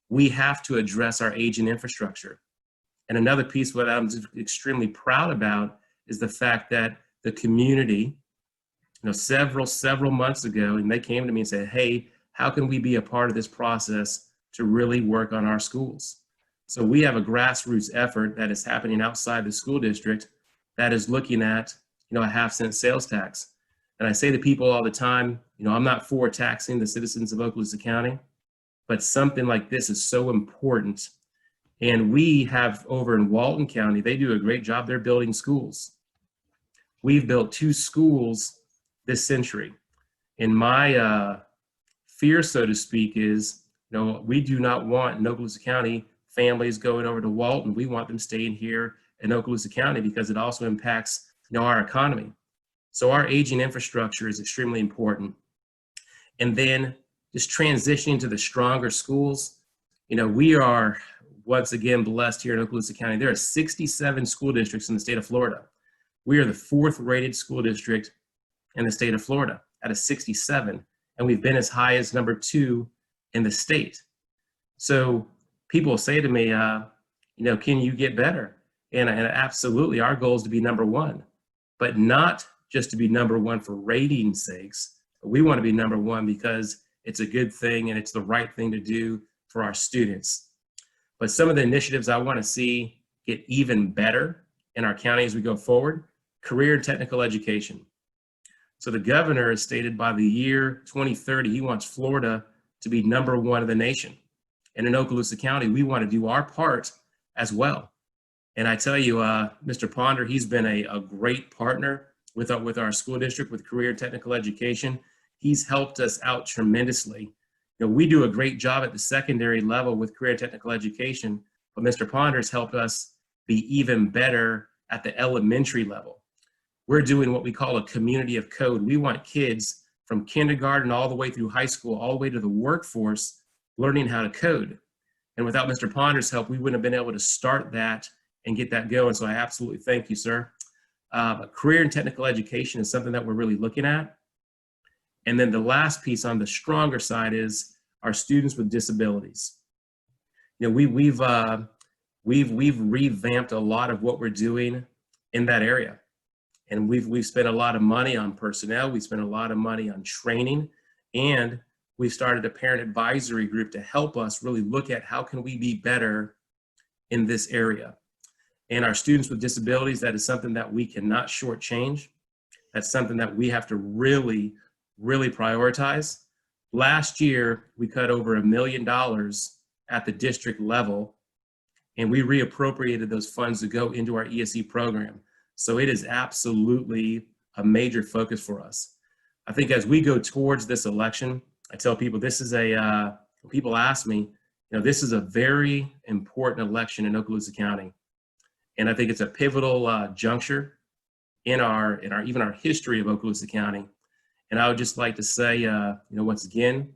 We have to address our aging infrastructure. And another piece what I'm just extremely proud about is the fact that the community, several months ago, and they came to me and said, hey, how can we be a part of this process to really work on our schools? So we have a grassroots effort that is happening outside the school district that is looking at, a 0.5-cent sales tax. And I say to people all the time, I'm not for taxing the citizens of Okaloosa County, but something like this is so important. And we have over in Walton County, they do a great job. They're building schools. We've built 2 schools this century. And my fear, so to speak, is, we do not want in Okaloosa County families going over to Walton. We want them staying here in Okaloosa County because it also impacts, our economy. So our aging infrastructure is extremely important. And then just transitioning to the stronger schools, we are once again blessed here in Okaloosa County. There are 67 school districts in the state of Florida. We are the 4th rated school district in the state of Florida out of 67. And we've been as high as number 2 in the state. So people say to me, can you get better? And absolutely, our goal is to be number 1, but not just to be number 1 for rating sakes. We want to be number 1 because it's a good thing and it's the right thing to do for our students. But some of the initiatives I want to see get even better in our county as we go forward, career and technical education. So the governor has stated by the year 2030, he wants Florida to be number 1 in the nation. And in Okaloosa County, we want to do our part as well. And I tell you, Mr. Ponder, he's been a great partner with our school district with career and technical education. He's helped us out tremendously. We do a great job at the secondary level with career and technical education, but Mr. Ponder's helped us be even better at the elementary level. We're doing what we call a community of code. We want kids from kindergarten all the way through high school, all the way to the workforce, learning how to code. And without Mr. Ponder's help, we wouldn't have been able to start that and get that going. So I absolutely thank you, sir. Career and technical education is something that we're really looking at. And then the last piece on the stronger side is our students with disabilities. We've revamped a lot of what we're doing in that area. And we've spent a lot of money on personnel. We spent a lot of money on training, and we've started a parent advisory group to help us really look at how can we be better in this area. And our students with disabilities, that is something that we cannot shortchange. That's something that we have to really prioritize. Last year, we cut over $1 million at the district level, and we reappropriated those funds to go into our ESE program. So it is absolutely a major focus for us. I think as we go towards this election, I tell people this is when people ask me, this is a very important election in Okaloosa County. And I think it's a pivotal juncture in our even our history of Okaloosa County. And I would just like to say, once again,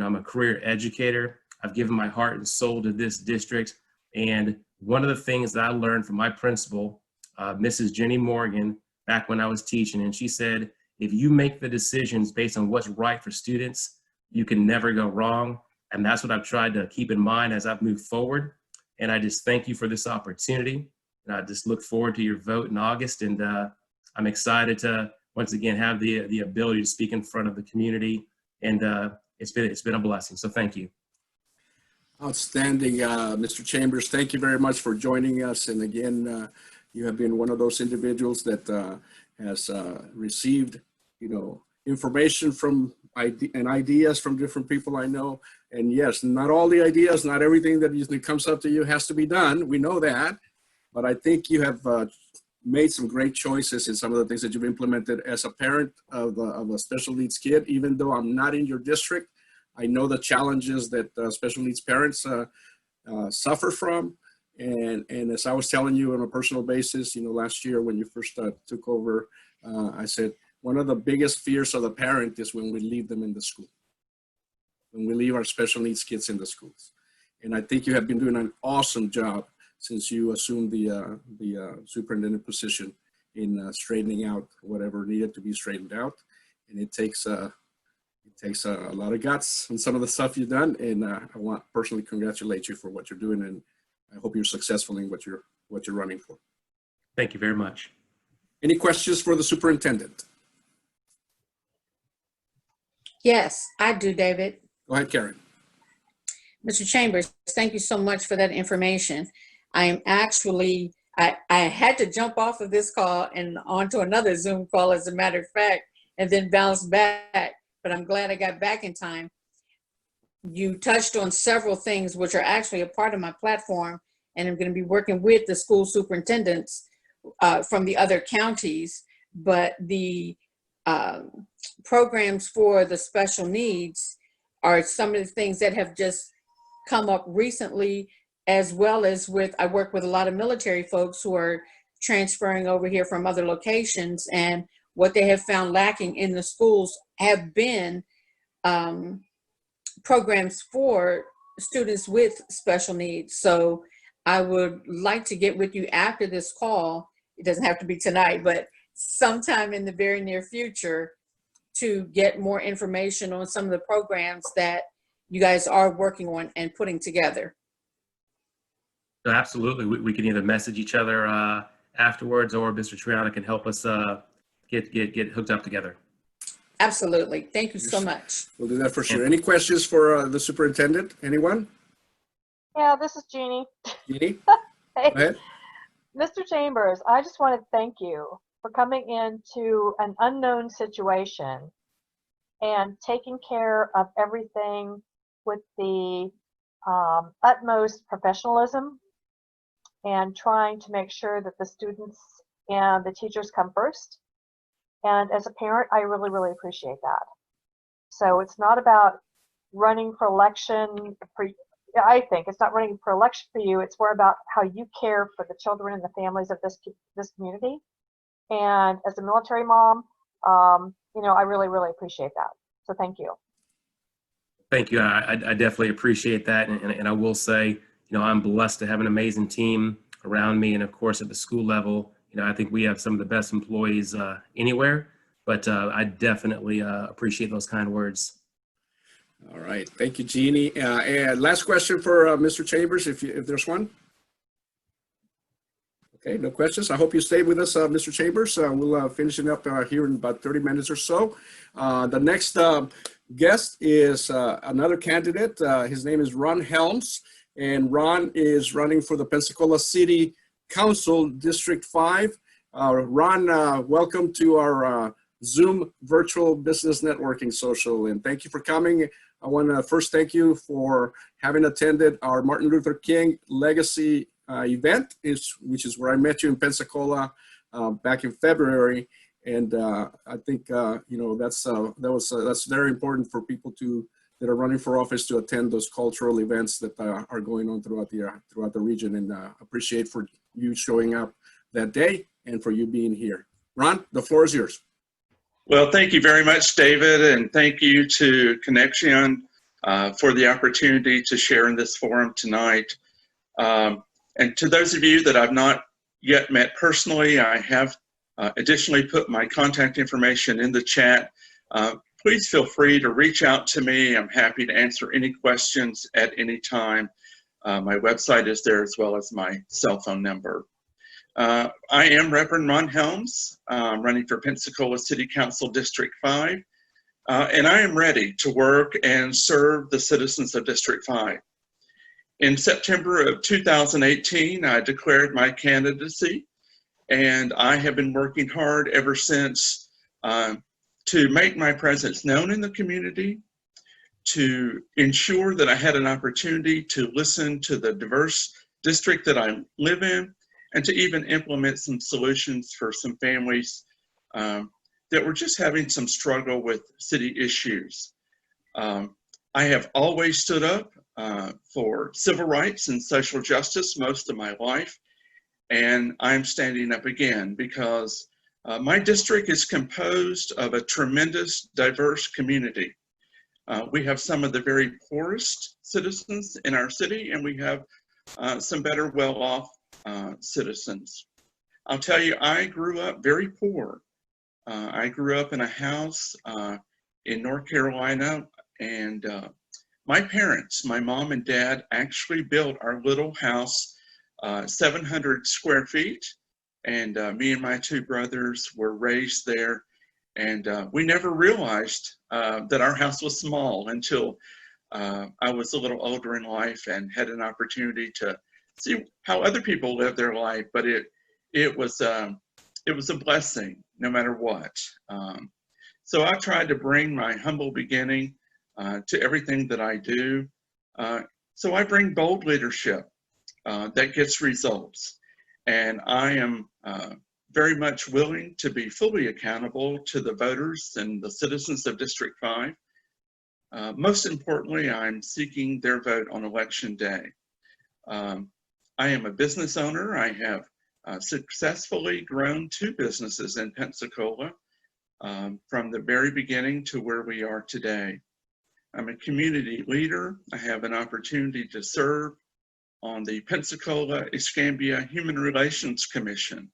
I'm a career educator. I've given my heart and soul to this district. And one of the things that I learned from my principal, Mrs. Jenny Morgan, back when I was teaching, and she said, if you make the decisions based on what's right for students, you can never go wrong. And that's what I've tried to keep in mind as I've moved forward. And I just thank you for this opportunity. And I just look forward to your vote in August. And I'm excited to, once again, have the ability to speak in front of the community. And it's been a blessing. So thank you. Outstanding, Mr. Chambers. Thank you very much for joining us. And again, you have been one of those individuals that has received, information from and ideas from different people I know. And yes, not all the ideas, not everything that comes up to you has to be done. We know that. But I think you have made some great choices in some of the things that you've implemented as a parent of a special needs kid. Even though I'm not in your district, I know the challenges that special needs parents suffer from. And as I was telling you on a personal basis, last year when you first took over, I said, one of the biggest fears of the parent is when we leave them in the school, when we leave our special needs kids in the schools. And I think you have been doing an awesome job since you assumed the superintendent position in straightening out whatever needed to be straightened out. And it takes a lot of guts on some of the stuff you've done. And I want to personally congratulate you for what you're doing. And I hope you're successful in what you're running for. Thank you very much. Any questions for the superintendent? Yes, I do, David. Go ahead, Karen. Mr. Chambers, thank you so much for that information. I am actually, I had to jump off of this call and onto another Zoom call, as a matter of fact, and then bounce back, but I'm glad I got back in time. You touched on several things which are actually a part of my platform, and I'm going to be working with the school superintendents from the other counties, but the programs for the special needs are some of the things that have just come up recently, as well as I work with a lot of military folks who are transferring over here from other locations, and what they have found lacking in the schools have been programs for students with special needs. So I would like to get with you after this call. It doesn't have to be tonight, but sometime in the very near future to get more information on some of the programs that you guys are working on and putting together. No, absolutely. We can either message each other afterwards, or Mr. Triana can help us get hooked up together. Absolutely. Thank you so much. We'll do that for sure. Any questions for the superintendent? Anyone? Yeah, this is Jeannie. Jeannie? Hey, Go ahead. Mr. Chambers, I just want to thank you for coming into an unknown situation and taking care of everything with the utmost professionalism and trying to make sure that the students and the teachers come first. And as a parent, I really, really appreciate that. So it's not about running for election for, I think it's not running for election for you. It's more about how you care for the children and the families of this community. And as a military mom, I really, really appreciate that. So thank you. Thank you. I definitely appreciate that. And I will say, I'm blessed to have an amazing team around me. And of course, at the school level, I think we have some of the best employees anywhere, but I definitely appreciate those kind words. All right. Thank you, Jeannie. And last question for Mr. Chambers, if there's one. Okay, no questions. I hope you stay with us, Mr. Chambers. We'll finish it up here in about 30 minutes or so. The next guest is another candidate. His name is Ron Helms, and Ron is running for the Pensacola City Council, District 5. Ron, welcome to our Zoom virtual business networking social, and thank you for coming. I want to first thank you for having attended our Martin Luther King Legacy event, which is where I met you in Pensacola back in February. And I think that's very important for people that are running for office to attend those cultural events that are going on throughout the region. And appreciate for you showing up that day and for you being here. Ron, the floor is yours. Well, thank you very much, David, and thank you to Connexion for the opportunity to share in this forum tonight. And to those of you that I've not yet met personally, I have additionally put my contact information in the chat. Please feel free to reach out to me. I'm happy to answer any questions at any time. My website is there as well as my cell phone number. I am Reverend Ron Helms, running for Pensacola City Council District 5, and I am ready to work and serve the citizens of District 5. In September of 2018, I declared my candidacy, and I have been working hard ever since to make my presence known in the community, to ensure that I had an opportunity to listen to the diverse district that I live in, and to even implement some solutions for some families that were just having some struggle with city issues. I have always stood up for civil rights and social justice most of my life, and I'm standing up again because my district is composed of a tremendous, diverse community. We have some of the very poorest citizens in our city, and we have some better well-off citizens. I'll tell you, I grew up very poor. I grew up in a house in North Carolina, and my parents, my mom and dad, actually built our little house 700 square feet, and me and my two brothers were raised there, and we never realized that our house was small until I was a little older in life and had an opportunity to see how other people live their life. But it was a blessing no matter what. So I tried to bring my humble beginning to everything that I do. So I bring bold leadership that gets results. And I am very much willing to be fully accountable to the voters and the citizens of District 5. Most importantly, I'm seeking their vote on Election Day. I am a business owner. I have successfully grown 2 businesses in Pensacola from the very beginning to where we are today. I'm a community leader. I have an opportunity to serve on the Pensacola-Escambia Human Relations Commission.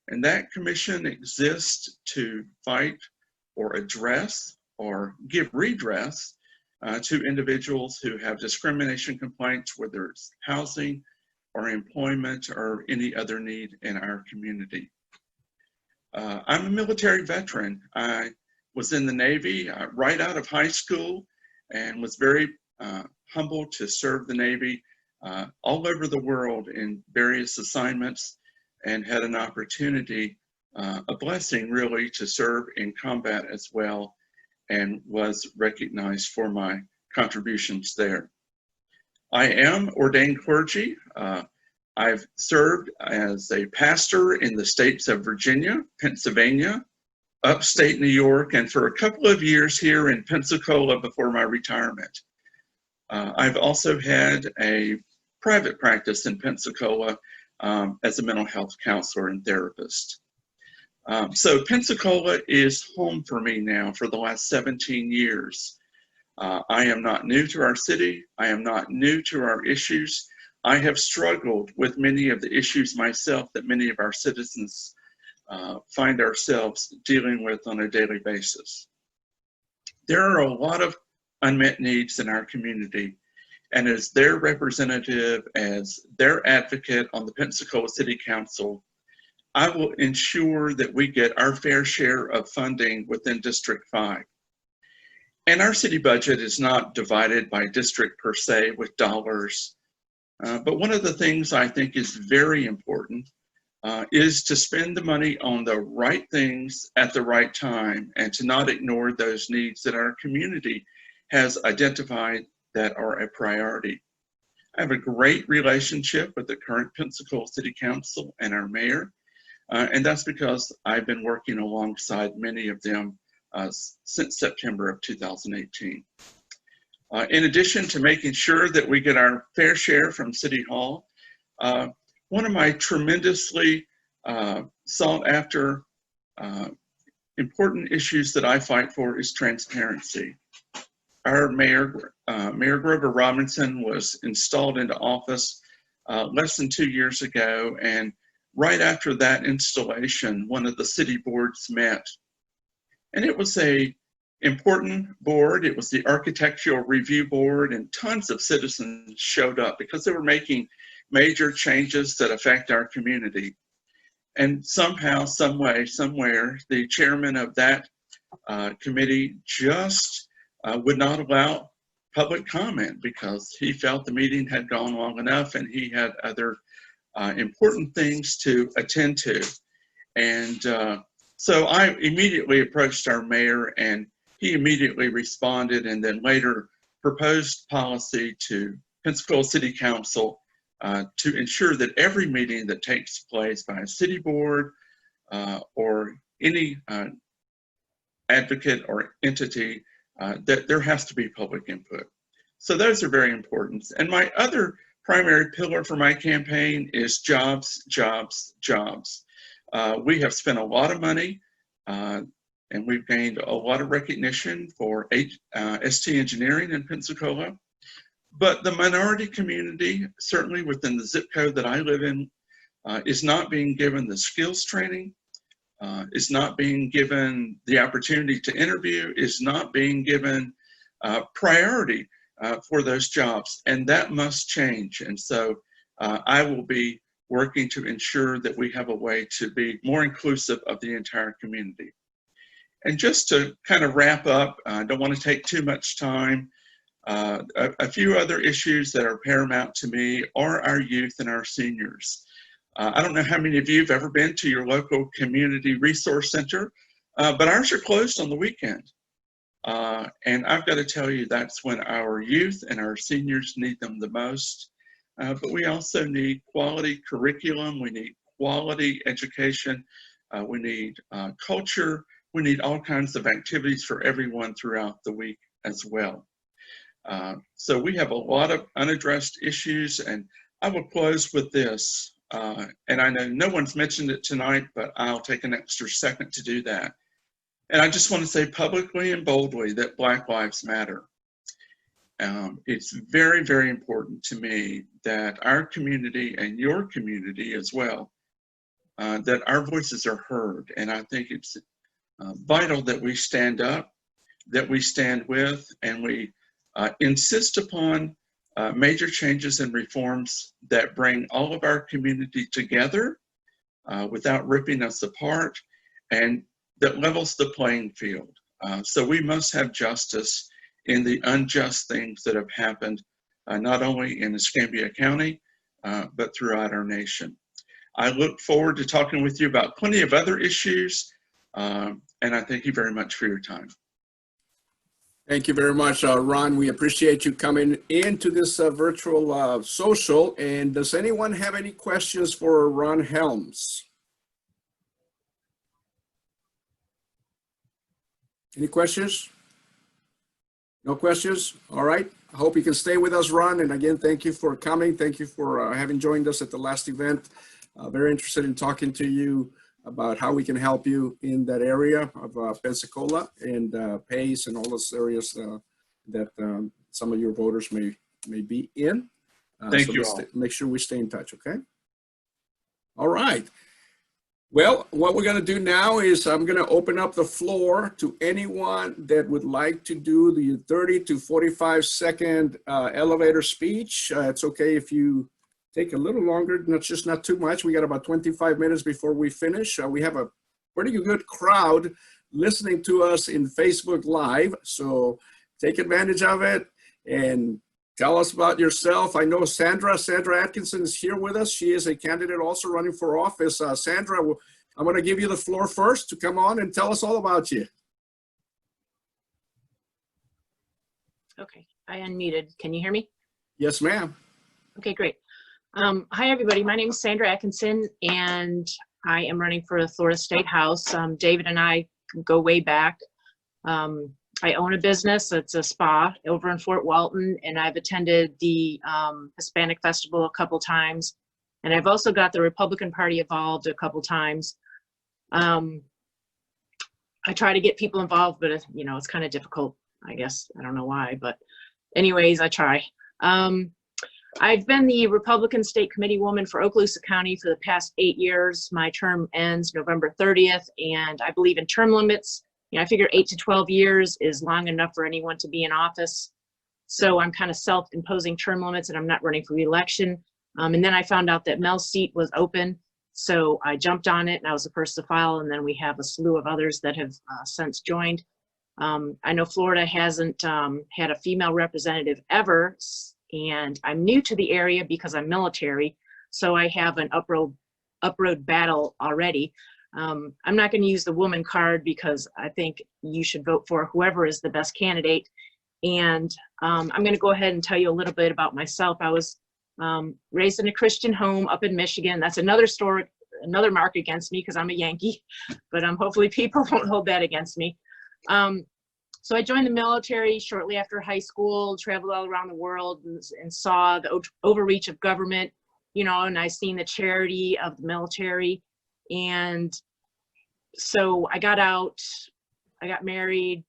And that commission exists to fight or address or give redress to individuals who have discrimination complaints, whether it's housing or employment or any other need in our community. I'm a military veteran. I was in the Navy right out of high school and was very humbled to serve the Navy all over the world in various assignments, and had an opportunity, a blessing really, to serve in combat as well, and was recognized for my contributions there. I am ordained clergy. I've served as a pastor in the states of Virginia, Pennsylvania, upstate New York, and for a couple of years here in Pensacola before my retirement. I've also had a private practice in Pensacola as a mental health counselor and therapist. So Pensacola is home for me now for the last 17 years. I am not new to our city. I am not new to our issues. I have struggled with many of the issues myself that many of our citizens find ourselves dealing with on a daily basis. There are a lot of unmet needs in our community, and as their representative, as their advocate on the Pensacola City Council, I will ensure that we get our fair share of funding within District 5. And our city budget is not divided by district per se with dollars, but one of the things I think is very important is to spend the money on the right things at the right time, and to not ignore those needs that our community has identified that are a priority. I have a great relationship with the current Pensacola City Council and our mayor, and that's because I've been working alongside many of them since September of 2018. In addition to making sure that we get our fair share from City Hall, one of my tremendously sought after important issues that I fight for is transparency. Our mayor, Mayor Grover Robinson, was installed into office less than 2 years ago, and right after that installation, one of the city boards met. And it was a important board. It was the Architectural Review Board, and tons of citizens showed up because they were making major changes that affect our community. And somehow, some way, somewhere, the chairman of that committee just would not allow public comment because he felt the meeting had gone long enough and he had other important things to attend to. And so I immediately approached our mayor, and he immediately responded and then later proposed policy to Pensacola City Council to ensure that every meeting that takes place by a city board or any advocate or entity, that there has to be public input. So those are very important. And my other primary pillar for my campaign is jobs, jobs, jobs. We have spent a lot of money and we've gained a lot of recognition for ST Engineering in Pensacola. But the minority community, certainly within the zip code that I live in, is not being given the skills training, is not being given the opportunity to interview, is not being given priority for those jobs. And that must change. And so I will be working to ensure that we have a way to be more inclusive of the entire community. And just to kind of wrap up, I don't want to take too much time. A few other issues that are paramount to me are our youth and our seniors. I don't know how many of you have ever been to your local community resource center, but ours are closed on the weekend. And I've got to tell you, that's when our youth and our seniors need them the most. But we also need quality curriculum, we need quality education, we need culture, we need all kinds of activities for everyone throughout the week as well. So we have a lot of unaddressed issues, and I will close with this. And I know no one's mentioned it tonight, but I'll take an extra second to do that. And I just want to say publicly and boldly that Black Lives Matter. It's very, very important to me that our community and your community as well, that our voices are heard. And I think it's vital that we stand up, that we stand with, and we insist upon major changes and reforms that bring all of our community together without ripping us apart, and that levels the playing field. So we must have justice in the unjust things that have happened, not only in Escambia County, but throughout our nation. I look forward to talking with you about plenty of other issues, and I thank you very much for your time. Thank you very much, Ron. We appreciate you coming into this virtual social. And does anyone have any questions for Ron Helms? Any questions? No questions? All right. I hope you can stay with us, Ron. And again, thank you for coming. Thank you for having joined us at the last event. Very interested in talking to you about how we can help you in that area of Pensacola and Pace and all those areas that some of your voters may be in. Thank so you all. Make sure we stay in touch, okay? All right. Well, what we're going to do now is I'm going to open up the floor to anyone that would like to do the 30 to 45 second elevator speech. It's okay if you take a little longer, not too much. We got about 25 minutes before we finish. We have a pretty good crowd listening to us in Facebook Live, so take advantage of it and tell us about yourself. I know Sandra Atkinson is here with us. She is a candidate also running for office. Sandra, I'm going to give you the floor first to come on and tell us all about you. Okay, I unmuted. Can you hear me? Yes, ma'am. Okay, great. Hi, everybody. My name is Sandra Atkinson, and I am running for the Florida State House. David and I go way back. I own a business. It's a spa over in Fort Walton, and I've attended the Hispanic Festival a couple times. And I've also got the Republican Party involved a couple times. I try to get people involved, but it's kind of difficult, I guess. I don't know why, but anyways, I try. I've been the Republican State Committee woman for Okaloosa County for the past 8 years. My term ends November 30th, and I believe in term limits. I figure 8 to 12 years is long enough for anyone to be in office. So I'm kind of self-imposing term limits, and I'm not running for re-election. And then I found out that Mel's seat was open, so I jumped on it, and I was the first to file, and then we have a slew of others that have since joined. I know Florida hasn't had a female representative ever, and I'm new to the area because I'm military, so I have an uproad battle already. I'm not going to use the woman card because I think you should vote for whoever is the best candidate. And I'm going to go ahead and tell you a little bit about myself. I was raised in a Christian home up in Michigan. That's another story, another mark against me because I'm a Yankee, but hopefully people won't hold that against me. So I joined the military shortly after high school, traveled all around the world and saw the overreach of government, and I seen the charity of the military. And so I got out, I got married,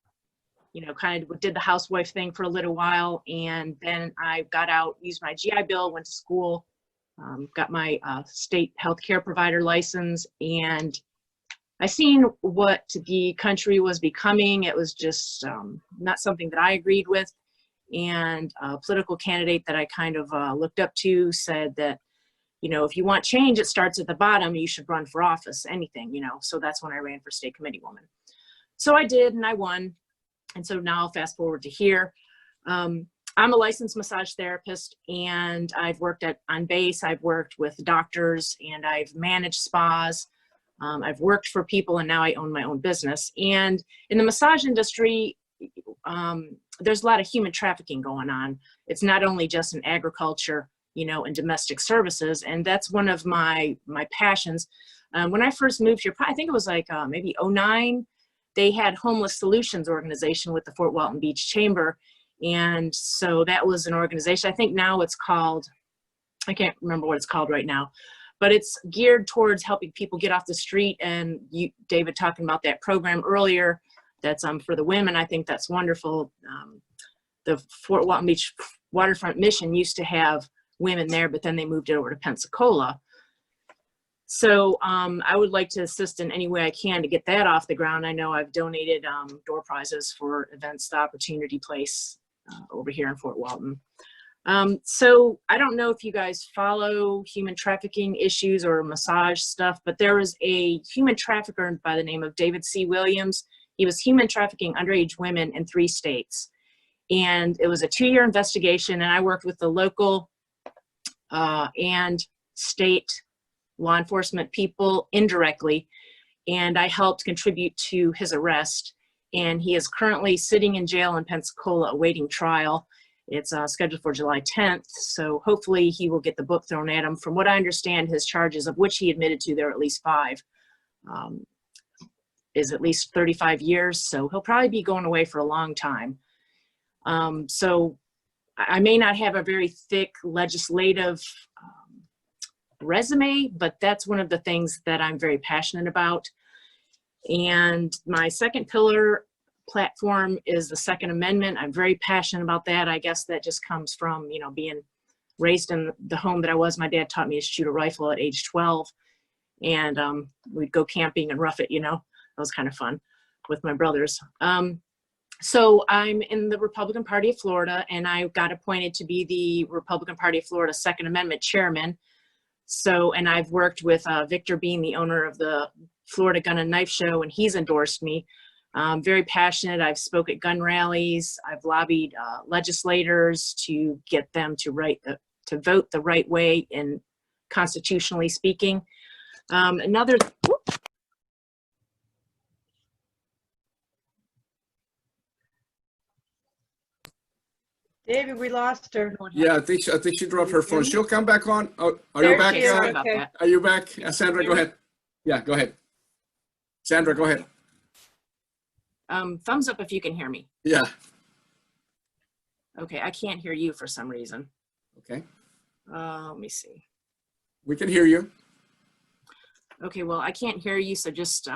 kind of did the housewife thing for a little while. And then I got out, used my GI Bill, went to school, got my state healthcare provider license, and I seen what the country was becoming. It was just not something that I agreed with. And a political candidate that I kind of looked up to said that, if you want change, it starts at the bottom. You should run for office, anything, So that's when I ran for state committee woman. So I did, and I won. And so now I'll fast forward to here. I'm a licensed massage therapist, and I've worked on base. I've worked with doctors, and I've managed spas. I've worked for people, and now I own my own business. And in the massage industry, there's a lot of human trafficking going on. It's not only just in agriculture, and domestic services. And that's one of my passions. When I first moved here, I think it was like maybe 2009, they had Homeless Solutions organization with the Fort Walton Beach Chamber. And so that was an organization. I think now it's called, I can't remember what it's called right now, but it's geared towards helping people get off the street. And you, David, talking about that program earlier, that's for the women. I think that's wonderful. The Fort Walton Beach Waterfront Mission used to have women there, but then they moved it over to Pensacola. So I would like to assist in any way I can to get that off the ground. I know I've donated door prizes for events, the Opportunity Place over here in Fort Walton. So I don't know if you guys follow human trafficking issues or massage stuff, but there was a human trafficker by the name of David C. Williams. He was human trafficking underage women in 3 states. And it was a 2-year investigation, and I worked with the local and state law enforcement people indirectly, and I helped contribute to his arrest. And he is currently sitting in jail in Pensacola awaiting trial. It's scheduled for July 10th, so hopefully he will get the book thrown at him. From what I understand, his charges, of which he admitted to, there are at least 5, is at least 35 years, so he'll probably be going away for a long time. So I may not have a very thick legislative resume, but that's one of the things that I'm very passionate about. And my second pillar platform is the Second Amendment. I'm very passionate about that. I guess that just comes from, being raised in the home that I was. My dad taught me to shoot a rifle at age 12, and we'd go camping and rough it, That was kind of fun with my brothers. So I'm in the Republican Party of Florida, and I got appointed to be the Republican Party of Florida Second Amendment chairman. So, and I've worked with Victor Bean, the owner of the Florida Gun and Knife Show, and he's endorsed me. I'm very passionate. I've spoke at gun rallies. I've lobbied legislators to get them to vote the right way in constitutionally speaking. David, we lost her. Yeah, I think she dropped her phone. She'll come back on. Oh, are you back? Sorry about that. Are you back? Sandra, go ahead. Yeah, go ahead. Sandra, go ahead. Thumbs up if you can hear me. Yeah. Okay, I can't hear you for some reason. Okay. Let me see. We can hear you. Okay, well, I can't hear you, so just,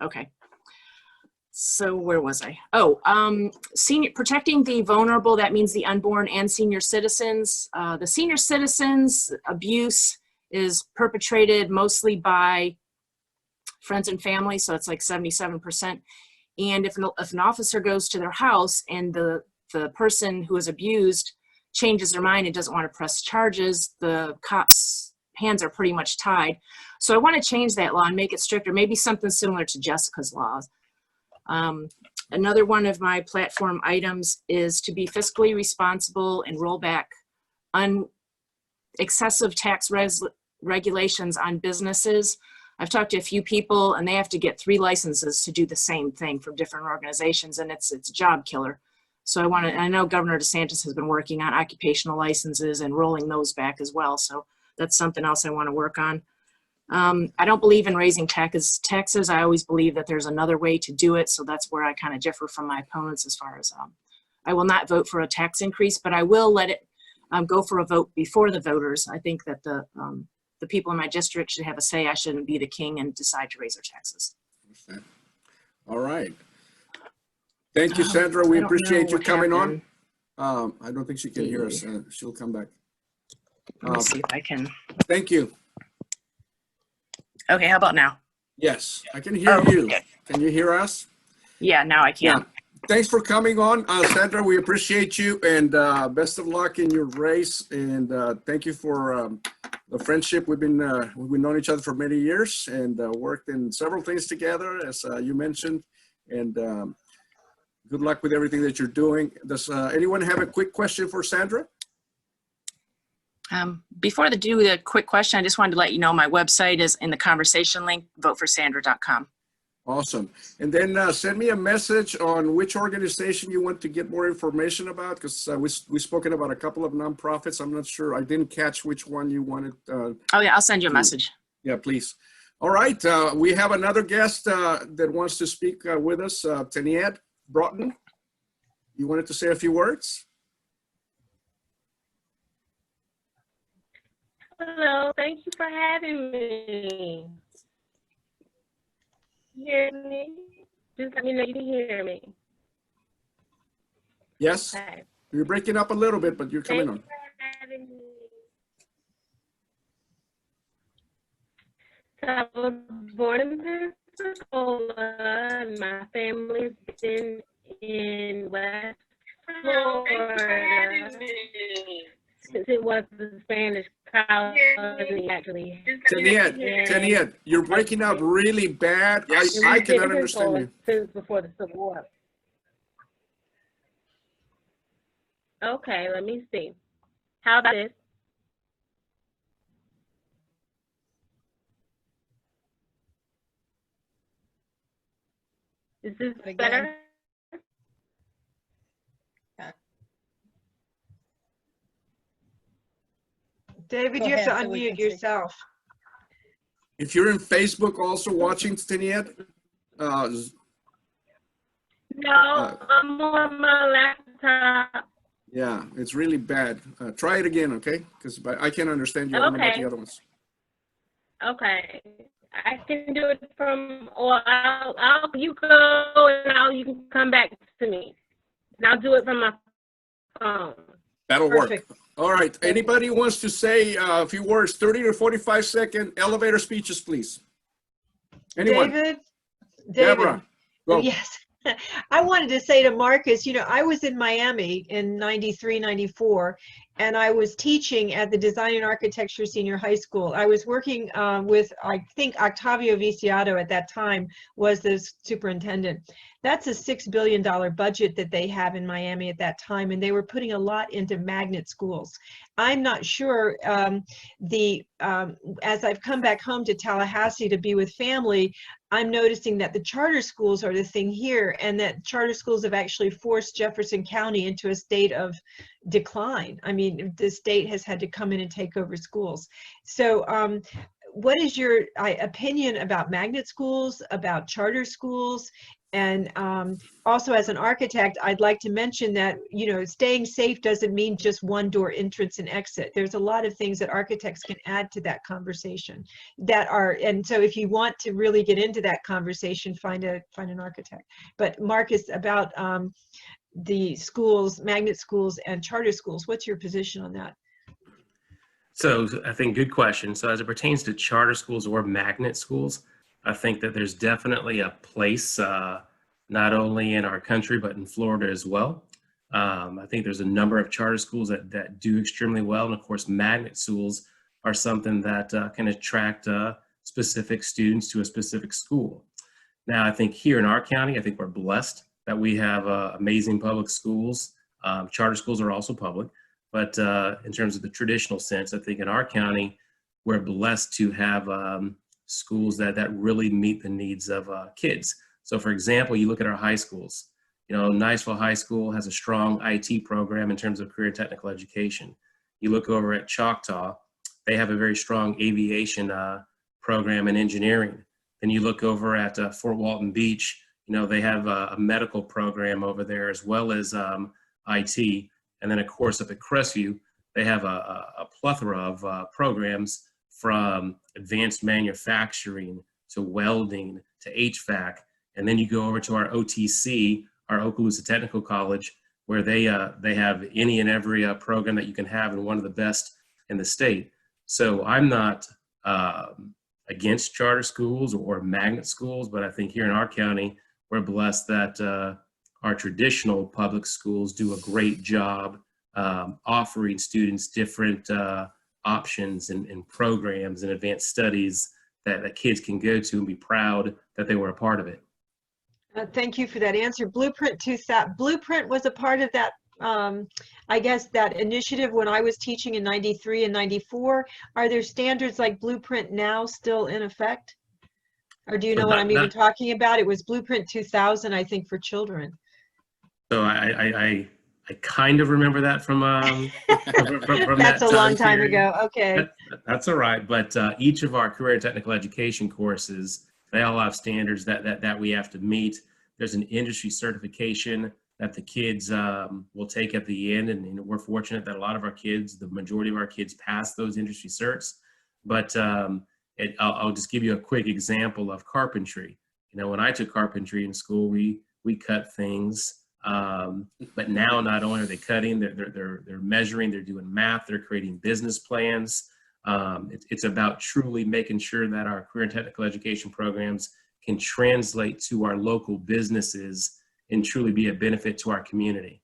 okay. So where was I? Oh, protecting the vulnerable, that means the unborn and senior citizens. The senior citizens abuse is perpetrated mostly by friends and family, so it's like 77%. And if an officer goes to their house and the person who is abused changes their mind and doesn't want to press charges, the cops' hands are pretty much tied. So I want to change that law and make it stricter, maybe something similar to Jessica's laws. Another one of my platform items is to be fiscally responsible and roll back excessive tax regulations on businesses. I've talked to a few people and they have to get 3 licenses to do the same thing from different organizations, and it's a job killer. So I know Governor DeSantis has been working on occupational licenses and rolling those back as well. So that's something else I want to work on. I don't believe in raising taxes. I always believe that there's another way to do it. So that's where I kind of differ from my opponents as far as, I will not vote for a tax increase, but I will let it go for a vote before the voters. I think that the people in my district should have a say. I shouldn't be the king and decide to raise their taxes. Okay. All right. Thank you, Sandra. We appreciate you coming on. I don't think she can hear us. She'll come back. Let me see if I can. Thank you. Okay, how about now? Yes, I can hear you. Okay. Can you hear us? Yeah, now I can. Yeah. Thanks for coming on, Sandra. We appreciate you, and best of luck in your race. And thank you for the friendship. We've known each other for many years and worked in several things together, as you mentioned. And good luck with everything that you're doing. Does anyone have a quick question for Sandra? Before I do the quick question, I just wanted to let you know my website is in the conversation link, voteforsandra.com. Awesome. And then send me a message on which organization you want to get more information about, because we've spoken about a couple of nonprofits. I'm not sure. I didn't catch which one you wanted. Oh, yeah, I'll send you a message. Yeah, please. All right. We have another guest that wants to speak with us, Taniette Broughton. You wanted to say a few words? Hello, thank you for having me. You hear me? Just let me know you can hear me. Yes. Okay. You're breaking up a little bit, but you're coming on. Thank you for having me. So I was born in Pensacola, and my family's been in West Florida since it was the Spanish colony, actually. Taniette, you're breaking up really bad. I cannot understand you. Since before the Civil War. Okay, let me see. How about this? Is this better? David, you have to unmute yourself. If you're in Facebook also watching, Taniette, no, I'm on my laptop. Yeah, it's really bad. Try it again, okay? Because I can't understand you. I don't know about the other ones. Okay, I can do it from, or you go and you can come back to me. And I'll do it from my phone. That'll work. All right. Anybody who wants to say a few words, 30 to 45-second elevator speeches, please. Anyone? David. Deborah, go. Yes. I wanted to say to Marcus, you know, I was in Miami in 93, 94, and I was teaching at the Design and Architecture Senior High School. I was working with, I think, Octavio Viciato at that time was the superintendent. That's a $6 billion budget that they have in Miami at that time, and they were putting a lot into magnet schools. I'm not sure, as I've come back home to Tallahassee to be with family, I'm noticing that the charter schools are the thing here, and that charter schools have actually forced Jefferson County into a state of decline. I mean, the state has had to come in and take over schools. So what is your opinion about magnet schools, about charter schools, And also as an architect, I'd like to mention that, you know, staying safe doesn't mean just one door entrance and exit. There's a lot of things that architects can add to that conversation that are, and so if you want to really get into that conversation, find an architect. But Marcus, about the schools, magnet schools and charter schools, what's your position on that? So I think good question. So as it pertains to charter schools or magnet schools, I think that there's definitely a place, not only in our country, but in Florida as well. I think there's a number of charter schools that do extremely well. And of course, magnet schools are something that can attract specific students to a specific school. Now, I think here in our county, I think we're blessed that we have amazing public schools. Charter schools are also public. But in terms of the traditional sense, I think in our county, we're blessed to have schools that really meet the needs of kids. So for example, you look at our high schools. You know, Niceville High School has a strong IT program in terms of career and technical education. You look over at Choctaw, they have a very strong aviation program in engineering. Then you look over at Fort Walton Beach, you know, they have a medical program over there as well as IT. And then of course up at Crestview, they have a plethora of programs from advanced manufacturing to welding to HVAC. And then you go over to our OTC, our Okaloosa Technical College, where they have any and every program that you can have, and one of the best in the state. So I'm not against charter schools or magnet schools, but I think here in our county, we're blessed that our traditional public schools do a great job offering students different options and programs and advanced studies that kids can go to and be proud that they were a part of it. Thank you for that answer. Blueprint was a part of that, I guess, that initiative when I was teaching in '93 and '94. Are there standards like Blueprint now still in effect? Or do you know what I'm even talking about? It was Blueprint 2000, I think, for children. So I kind of remember that from That's that a long time period. ago. Okay. That's all right. But each of our career and technical education courses, they all have standards that we have to meet. There's an industry certification that the kids will take at the end. And you know, we're fortunate that a lot of our kids, the majority of our kids, pass those industry certs. But I'll just give you a quick example of carpentry. You know, when I took carpentry in school, we cut things. But now not only are they cutting, they're measuring, they're doing math, they're creating business plans. It's about truly making sure that our career and technical education programs can translate to our local businesses and truly be a benefit to our community.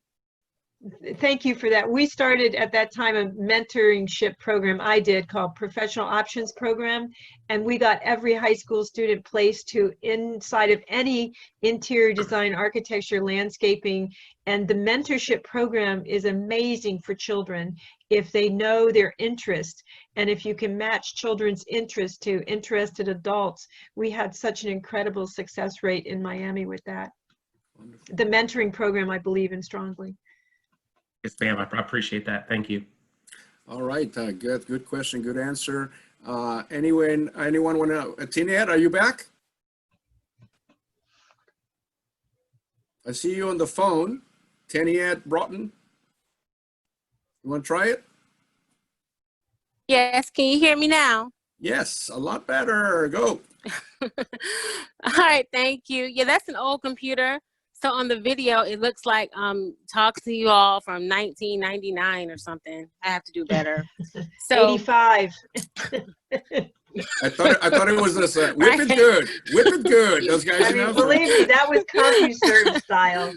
Thank you for that. We started at that time a mentorship program I did called Professional Options Program, and we got every high school student placed to inside of any interior design, architecture, landscaping, and the mentorship program is amazing for children if they know their interest, and if you can match children's interest to interested adults. We had such an incredible success rate in Miami with that. Wonderful. The mentoring program, I believe in strongly. Yes, ma'am. I appreciate that. Thank you. All right. Good question. Good answer. Anyone want to? Tiniette, are you back? I see you on the phone. Tiniette Broughton. You want to try it? Yes. Can you hear me now? Yes. A lot better. Go. All right. Thank you. Yeah, that's an old computer. So on the video, it looks like talk to you all from 1999 or something. I have to do better. So 85. I thought it was this whip it good, whip it good. Those guys. I mean, believe me, that was CompuServe style.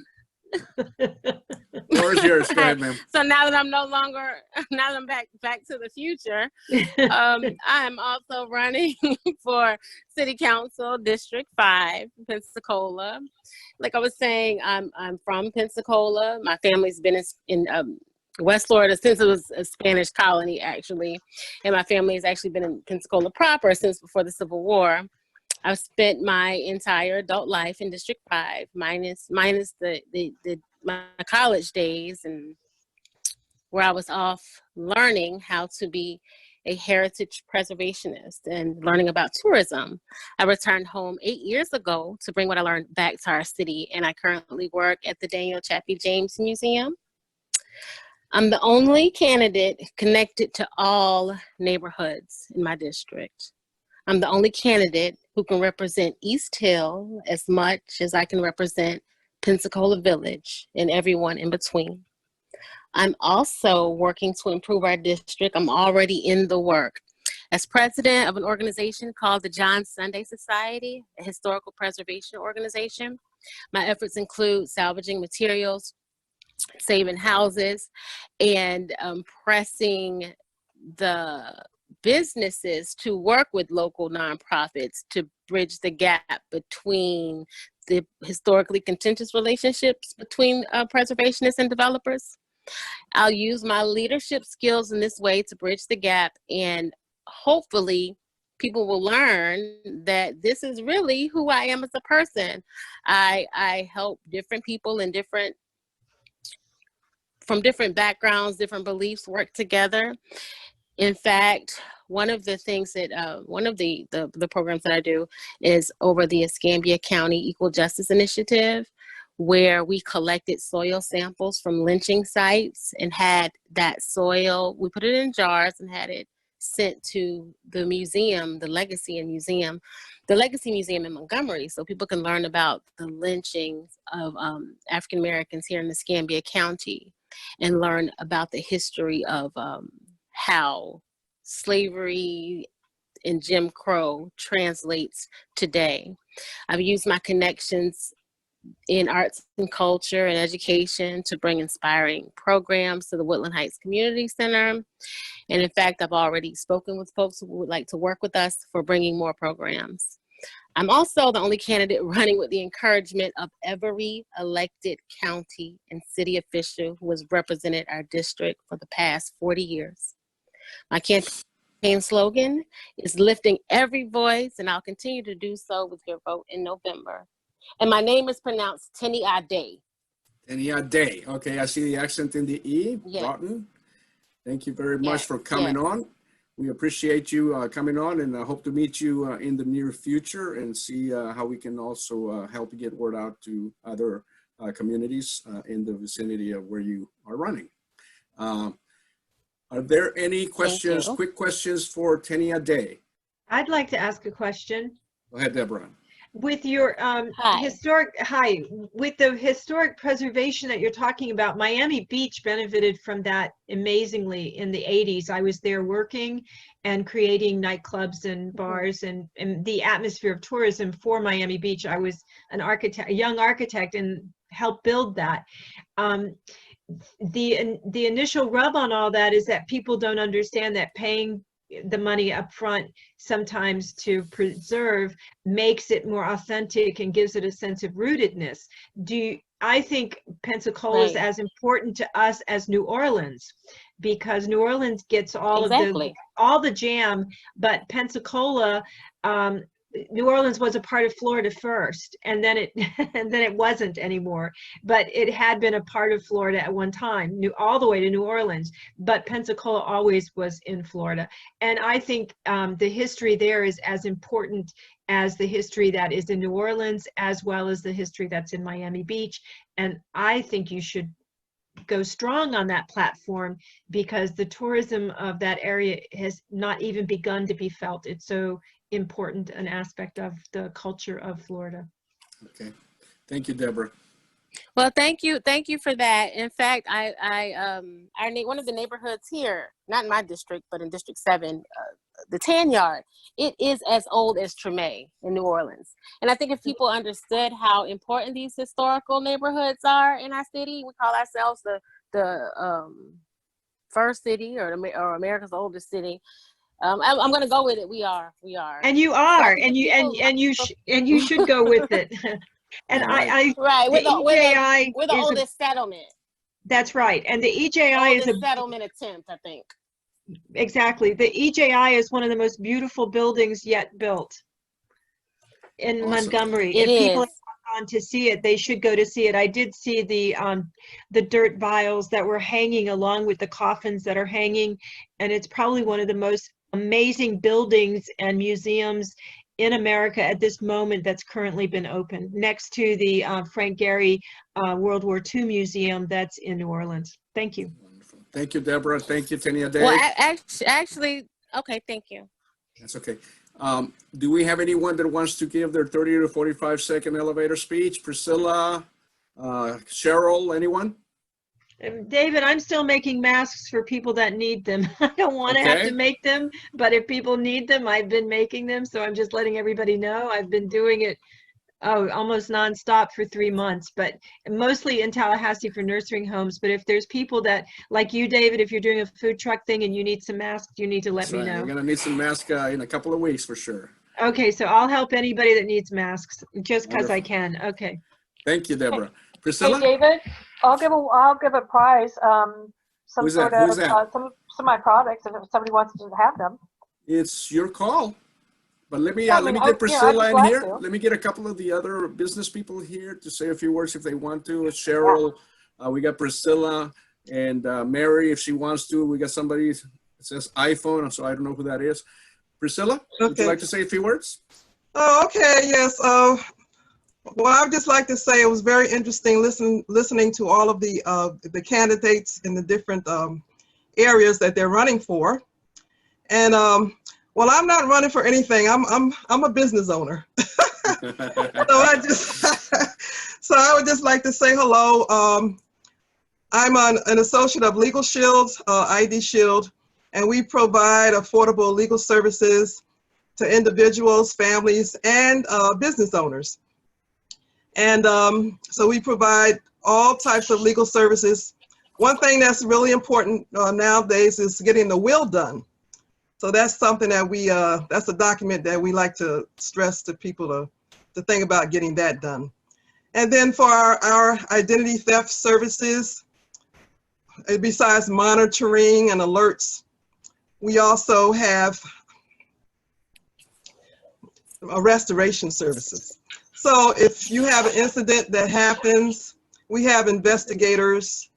Where's yours, ma'am? So now that I'm now that I'm back to the future, I am also running for City Council District 5, Pensacola. Like I was saying, I'm from Pensacola. My family's been in West Florida since it was a Spanish colony, actually, and my family has actually been in Pensacola proper since before the Civil War. I've spent my entire adult life in District 5, minus my college days, and where I was off learning how to be a heritage preservationist and learning about tourism. I returned home 8 years ago to bring what I learned back to our city, and I currently work at the Daniel Chaffee James Museum. I'm the only candidate connected to all neighborhoods in my district. I'm the only candidate who can represent East Hill as much as I can represent Pensacola Village and everyone in between. I'm also working to improve our district. I'm already in the work. As president of an organization called the John Sunday Society, a historical preservation organization, my efforts include salvaging materials, saving houses, and pressing the businesses to work with local nonprofits to bridge the gap between the historically contentious relationships between preservationists and developers. I'll use my leadership skills in this way to bridge the gap, and hopefully people will learn that this is really who I am as a person. I help different people in from different backgrounds, different beliefs work together. In fact, one of the things that, one of the programs that I do is over the Escambia County Equal Justice Initiative, where we collected soil samples from lynching sites and had that soil, we put it in jars and had it sent to the museum, the Legacy Museum in Montgomery, so people can learn about the lynchings of African Americans here in Escambia County and learn about the history of how slavery and Jim Crow translates today. I've used my connections in arts and culture and education to bring inspiring programs to the Woodland Heights Community Center. And in fact, I've already spoken with folks who would like to work with us for bringing more programs. I'm also the only candidate running with the encouragement of every elected county and city official who has represented our district for the past 40 years. My campaign slogan is lifting every voice, and I'll continue to do so with your vote in November. And my name is pronounced Tenny Ade. Tenny Ade. Okay, I see the accent in the E. Yes. Broughton. Thank you very much Yes, for coming yes. on. We appreciate you coming on, and I hope to meet you in the near future and see how we can also help get word out to other communities in the vicinity of where you are running. Are there any questions, you. quick questions for Tenny Ade? I'd like to ask a question. Go ahead, Deborah. With your with the historic preservation that you're talking about, Miami Beach benefited from that amazingly in the 80s. I was there working and creating nightclubs and bars and the atmosphere of tourism for Miami Beach. I was an architect, a young architect, and helped build that. The initial rub on all that is that people don't understand that paying the money up front sometimes to preserve makes it more authentic and gives it a sense of rootedness. I think Pensacola is as important to us as New Orleans, because New Orleans gets all of the jam, but Pensacola, New Orleans was a part of Florida first, and then it wasn't anymore. But it had been a part of Florida at one time, all the way to New Orleans. But Pensacola always was in Florida, and I think the history there is as important as the history that is in New Orleans, as well as the history that's in Miami Beach. And I think you should go strong on that platform, because the tourism of that area has not even begun to be felt. It's so important an aspect of the culture of Florida. Okay, thank you, Deborah. Well, thank you for that. In fact, one of the neighborhoods here, not in my district, but in District 7, the Tan Yard, it is as old as Treme in New Orleans. And I think if people understood how important these historical neighborhoods are in our city, we call ourselves the first city or America's oldest city. I'm going to go with it. We are. And you are, and you should go with it. And we're the oldest settlement. That's right. And the EJI is a settlement attempt, I think. Exactly. The EJI is one of the most beautiful buildings yet built in Montgomery. If people have gone to see it, they should go to see it. I did see the dirt vials that were hanging along with the coffins that are hanging, and it's probably one of the most amazing buildings and museums in America at this moment that's currently been opened, next to the Frank Gehry World War II Museum that's in New Orleans. Thank you. Thank you, Deborah. Thank you, Tania Day. Well, actually, okay, thank you. That's okay. Do we have anyone that wants to give their 30 to 45-second elevator speech? Priscilla, Cheryl, anyone? David, I'm still making masks for people that need them. I don't want to have Okay. to make them, but if people need them, I've been making them. So I'm just letting everybody know. I've been doing it almost nonstop for 3 months, but mostly in Tallahassee for nursing homes. But if there's people that, like you, David, if you're doing a food truck thing and you need some masks, you need to let That's me right. know. We're going to need some masks in a couple of weeks for sure. Okay, so I'll help anybody that needs masks just because I Wonderful. can. Okay. Thank you, Deborah. Hey, Priscilla? David, I'll give a prize, some Who's that? sort of, Who's that? some of my products if somebody wants to have them. It's your call. But let me Yeah, I let mean, me get I'd Priscilla be in glad here. to. Let me get a couple of the other business people here to say a few words if they want to. Cheryl, we got Priscilla and Mary if she wants to. We got somebody that says iPhone, so I don't know who that is. Priscilla, would you Okay. like to say a few words? Oh, okay, yes. Well, I'd just like to say it was very interesting listening to all of the candidates in the different areas that they're running for. And well, I'm not running for anything. I'm a business owner. So I would just like to say hello. I'm an associate of Legal Shield, ID Shield, and we provide affordable legal services to individuals, families, and business owners. And so we provide all types of legal services. One thing that's really important nowadays is getting the will done. So that's something that that's a document that we like to stress to people to think about getting that done. And then for our identity theft services, besides monitoring and alerts, we also have restoration services. So if you have an incident that happens, we have investigators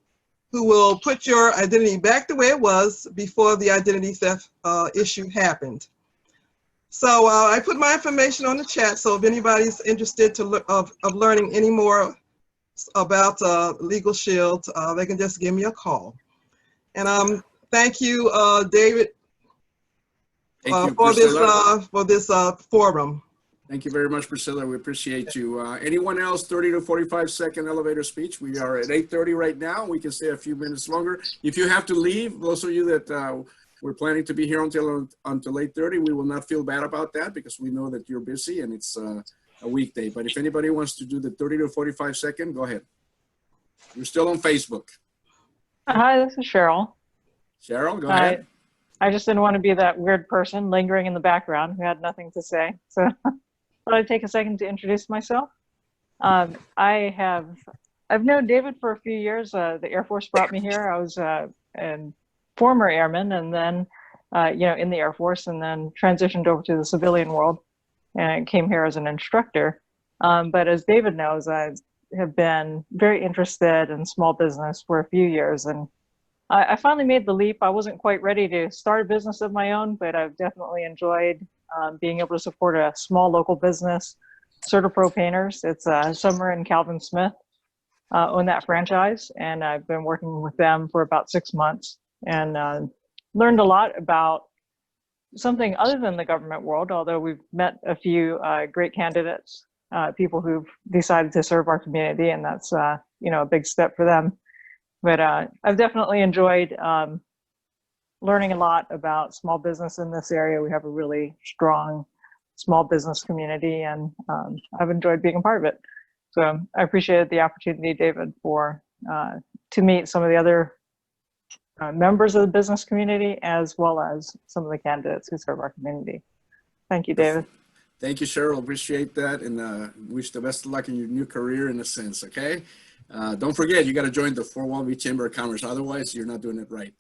who will put your identity back the way it was before the identity theft issue happened. So I put my information on the chat, so if anybody's interested of learning any more about Legal Shield, they can just give me a call. And thank you, David, Thank you, for Priscilla. this forum. Thank you very much, Priscilla. We appreciate you. Anyone else, 30 to 45-second elevator speech? We are at 8:30 right now. We can stay a few minutes longer. If you have to leave, those of you that we're planning to be here until 8:30, we will not feel bad about that because we know that you're busy and it's a weekday. But if anybody wants to do the 30 to 45-second, go ahead. You're still on Facebook. Hi, this is Cheryl. Cheryl, go ahead. I just didn't want to be that weird person lingering in the background who had nothing to say. So thought I'd take a second to introduce myself. I've known David for a few years. The Air Force brought me here. I was a former airman and then, in the Air Force and then transitioned over to the civilian world and came here as an instructor. But as David knows, I have been very interested in small business for a few years. And I finally made the leap. I wasn't quite ready to start a business of my own, but I've definitely enjoyed being able to support a small local business, CertaPro Painters. It's Summer and Calvin Smith own that franchise, and I've been working with them for about 6 months and learned a lot about something other than the government world, although we've met a few great candidates, people who've decided to serve our community, and that's a big step for them. But I've definitely enjoyed learning a lot about small business in this area. We have a really strong small business community, and I've enjoyed being a part of it. So I appreciated the opportunity, David, to meet some of the other members of the business community, as well as some of the candidates who serve our community. Thank you, David. Thank you, Cheryl. Appreciate that, and wish the best of luck in your new career in a sense, okay? Don't forget, you got to join the Fort Walton Beach Chamber of Commerce. Otherwise, you're not doing it right.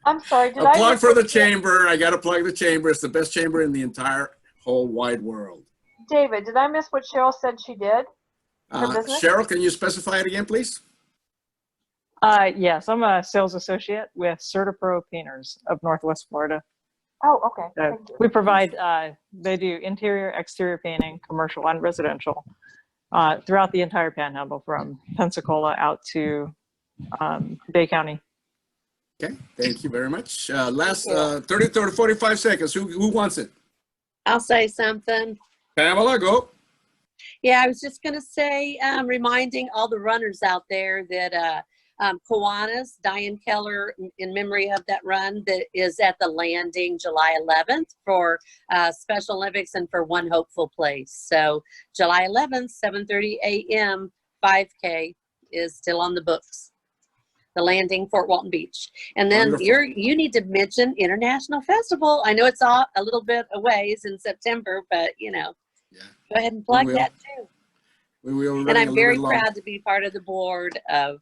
I'm sorry, did A I plug miss for the what- chamber. I got to plug the chamber. It's the best chamber in the entire whole wide world. David, did I miss what Cheryl said she did? Her business? Cheryl, can you specify it again, please? Yes, I'm a sales associate with CertaPro Painters of Northwest Florida. Oh, okay. Thank you. We provide, they do interior, exterior painting, commercial and residential, throughout the entire panhandle from Pensacola out to Bay County. Okay, thank you very much. Last 30 to 45 seconds. Who wants it? I'll say something. Pamela, go. Yeah, I was just going to say, reminding all the runners out there that Kiwanis, Diane Keller, in memory of that run, that is at the Landing July 11th for Special Olympics and for One Hopeful Place. So July 11th, 7:30 a.m., 5K is still on the books. The Landing, Fort Walton Beach. And then Wonderful. you need to mention International Festival. I know it's all a little bit a ways in September, but you know, go ahead and plug will. that too. We will. And I'm very proud to be part of the board of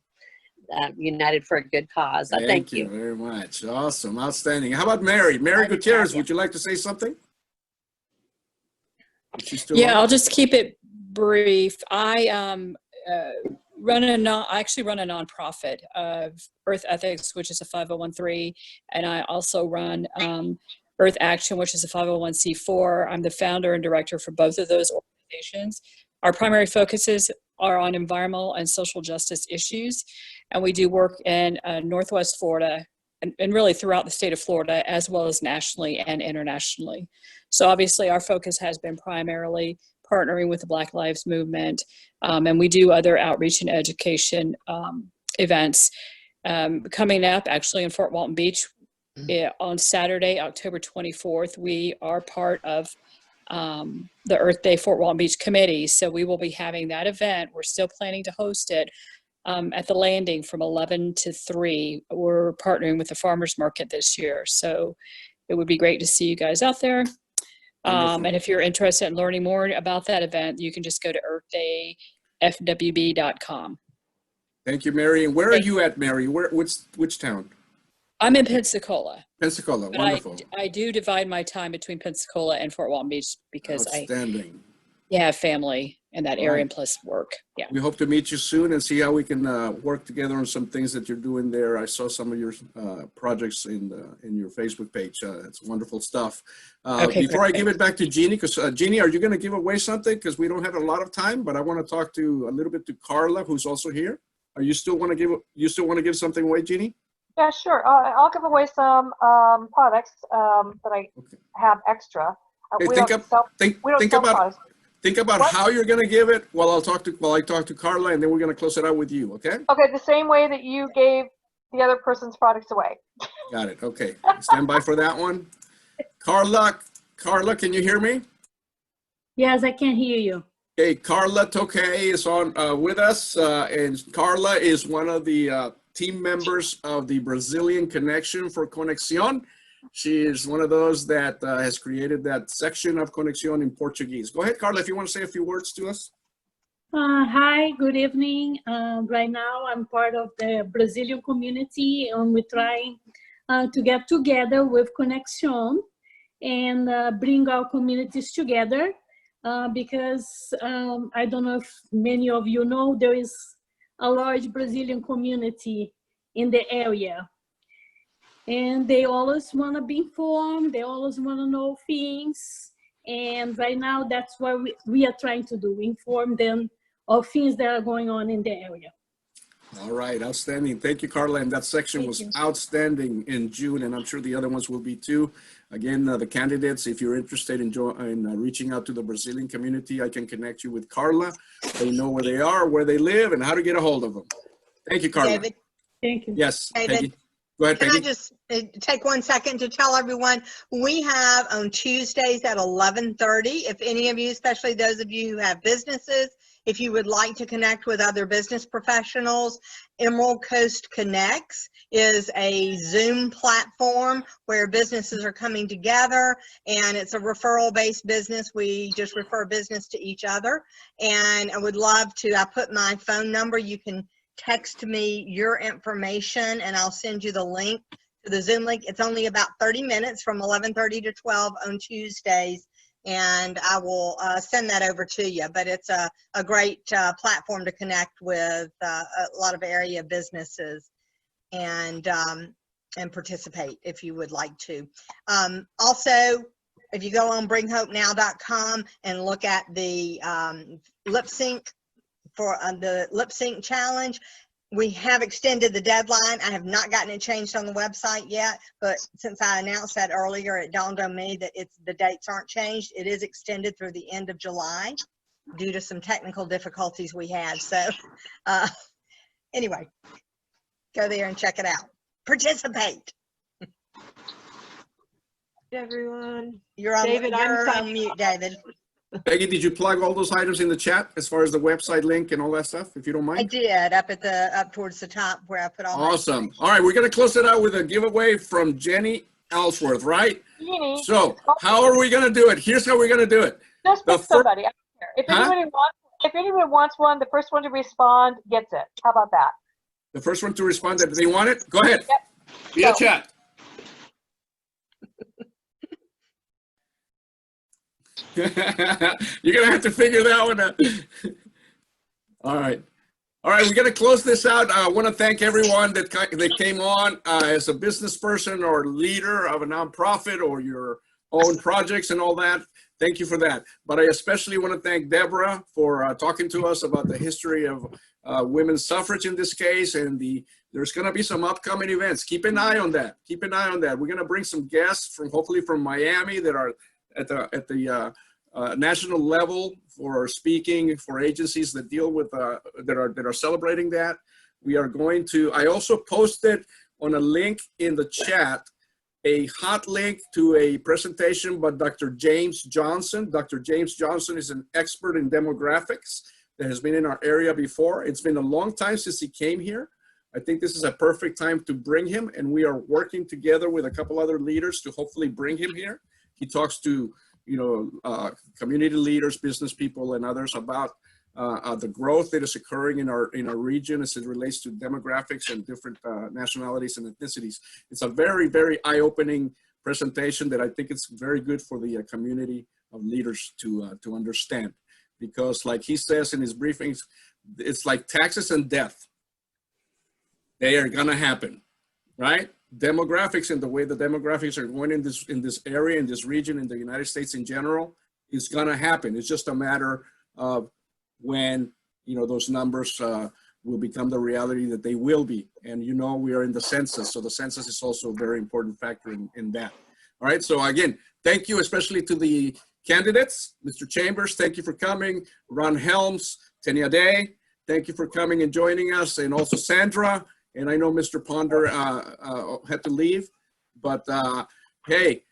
United for a Good Cause. Thank you. Very much. Awesome. Outstanding. How about Mary? Mary Gutierrez, would you like to say something? Is she still Yeah, on? I'll just keep it brief. I actually run a nonprofit of Earth Ethics, which is a 501(c)(3), and I also run Earth Action, which is a 501(c)(4). I'm the founder and director for both of those organizations. Our primary focuses are on environmental and social justice issues, and we do work in Northwest Florida and really throughout the state of Florida, as well as nationally and internationally. So obviously our focus has been primarily partnering with the Black Lives Movement, and we do other outreach and education events. Coming up actually in Fort Walton Beach on Saturday, October 24th, we are part of the Earth Day Fort Walton Beach Committee. So we will be having that event. We're still planning to host it at the Landing from 11 to 3. We're partnering with the farmers market this year. So it would be great to see you guys out there. And if you're interested in learning more about that event, you can just go to earthdayfwb.com. Thank you, Mary. And where are you at, Mary? Which town? I'm in Pensacola. Pensacola. But Wonderful. I do divide my time between Pensacola and Fort Walton Beach because I have family in that area and plus work. Yeah. We hope to meet you soon and see how we can work together on some things that you're doing there. I saw some of your projects in your Facebook page. It's wonderful stuff. Before I give it back to Jeannie, because Jeannie, are you going to give away something? Because we don't have a lot of time, but I want to talk to a little bit to Carla, who's also here. Are you still want to give something away, Jeannie? Yeah, sure. I'll give away some products that I have extra. Hey, think about how you're going to give it while I talk to Carla, and then we're going to close it out with you. Okay? Okay, the same way that you gave the other person's products away. Got it. Okay. Stand by for that one. Carla, can you hear me? Yes, I can hear you. Okay, Carla Tokay is on with us, and Carla is one of the team members of the Brazilian Connection for Conexión. She is one of those that has created that section of Conexión in Portuguese. Go ahead, Carla, if you want to say a few words to us. Hi, good evening. Right now I'm part of the Brazilian community, and we're trying to get together with Conexión and bring our communities together because I don't know if many of you know, there is a large Brazilian community in the area. And they always want to be informed. They always want to know things. And right now, that's what we are trying to do, inform them of things that are going on in the area. All right, outstanding. Thank you, Carla. And that section was outstanding in June, and I'm sure the other ones will be too. Again, the candidates, if you're interested in reaching out to the Brazilian community, I can connect you with Carla. They know where they are, where they live, and how to get a hold of them. Thank you, Carla. David. Thank you. Yes, David. Peggy. Go ahead, Can Peggy. I just take 1 second to tell everyone, we have on Tuesdays at 11:30, if any of you, especially those of you who have businesses, if you would like to connect with other business professionals, Emerald Coast Connects is a Zoom platform where businesses are coming together, and it's a referral-based business. We just refer business to each other, and I would love to, I put my phone number, you can text me your information and I'll send you the link to the Zoom link. It's only about 30 minutes from 11:30 to 12 on Tuesdays and I will send that over to you. But it's a great platform to connect with a lot of area businesses and participate if you would like to. Also, if you go on bringhopenow.com and look at the lip sync for the lip sync challenge, we have extended the deadline. I have not gotten it changed on the website yet, but since I announced that earlier, it dawned on me that the dates aren't changed. It is extended through the end of July due to some technical difficulties we had. So anyway, go there and check it out. Participate. Everyone. You're on, David, you're I'm on mute, David. Peggy, did you plug all those items in the chat as far as the website link and all that stuff, if you don't mind? I did, up towards the top where I put all my Awesome. All right, we're going to close it out with a giveaway from Jenny Ellsworth, right? Jeannie. So how are we going to do it? Here's how we're going to do it. Just pick somebody. I don't care. If Huh? anybody wants one, the first one to respond gets it. How about that? The first one to respond that they want it, go ahead. Yep. Via Go. chat. You're going to have to figure that one out. All right. All right, we're going to close this out. I want to thank everyone that came on as a business person or leader of a nonprofit or your own projects and all that. Thank you for that. But I especially want to thank Deborah for talking to us about the history of women's suffrage in this case. And there's going to be some upcoming events. Keep an eye on that. Keep an eye on that. We're going to bring some guests from hopefully from Miami that are at the national level for speaking for agencies that deal with that are celebrating that. We are going to. I also posted on a link in the chat a hot link to a presentation by Dr. James Johnson. Dr. James Johnson is an expert in demographics that has been in our area before. It's been a long time since he came here. I think this is a perfect time to bring him, and we are working together with a couple other leaders to hopefully bring him here. He talks to community leaders, business people, and others about the growth that is occurring in our region as it relates to demographics and different nationalities and ethnicities. It's a very, very eye-opening presentation that I think it's very good for the community of leaders to understand. Because like he says in his briefings, it's like taxes and death. They are gonna happen, right? Demographics and the way the demographics are going in this area, in this region, in the United States in general, is gonna happen. It's just a matter of when those numbers will become the reality that they will be. And we are in the census, so the census is also a very important factor in that. All right, so again, thank you especially to the candidates. Mr. Chambers, thank you for coming. Ron Helms, Tenia Day, thank you for coming and joining us, and also Sandra. And I know Mr. Ponder had to leave, but hey,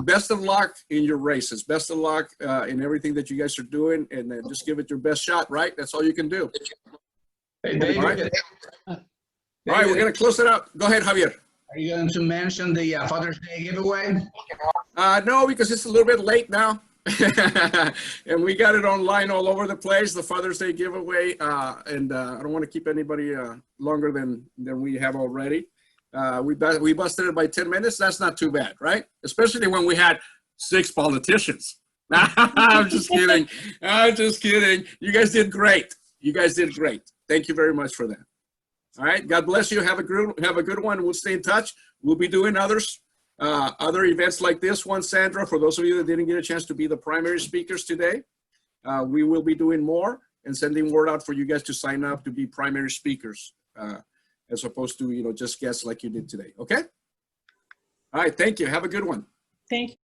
best of luck in your races. Best of luck in everything that you guys are doing, and then just give it your best shot, right? That's all you can do. Hey, David. All right, we're going to close it out. Go ahead, Javier. Are you going to mention the Father's Day giveaway? No, because it's a little bit late now. And we got it online all over the place, the Father's Day giveaway. And I don't want to keep anybody longer than we have already. We busted it by 10 minutes. That's not too bad, right? Especially when we had 6 politicians. I'm just kidding. I'm just kidding. You guys did great. You guys did great. Thank you very much for that. All right. God bless you. Have a good one. We'll stay in touch. We'll be doing other events like this one, Sandra. For those of you that didn't get a chance to be the primary speakers today, we will be doing more and sending word out for you guys to sign up to be primary speakers, as opposed to just guests like you did today. Okay. All right. Thank you. Have a good one. Thank you.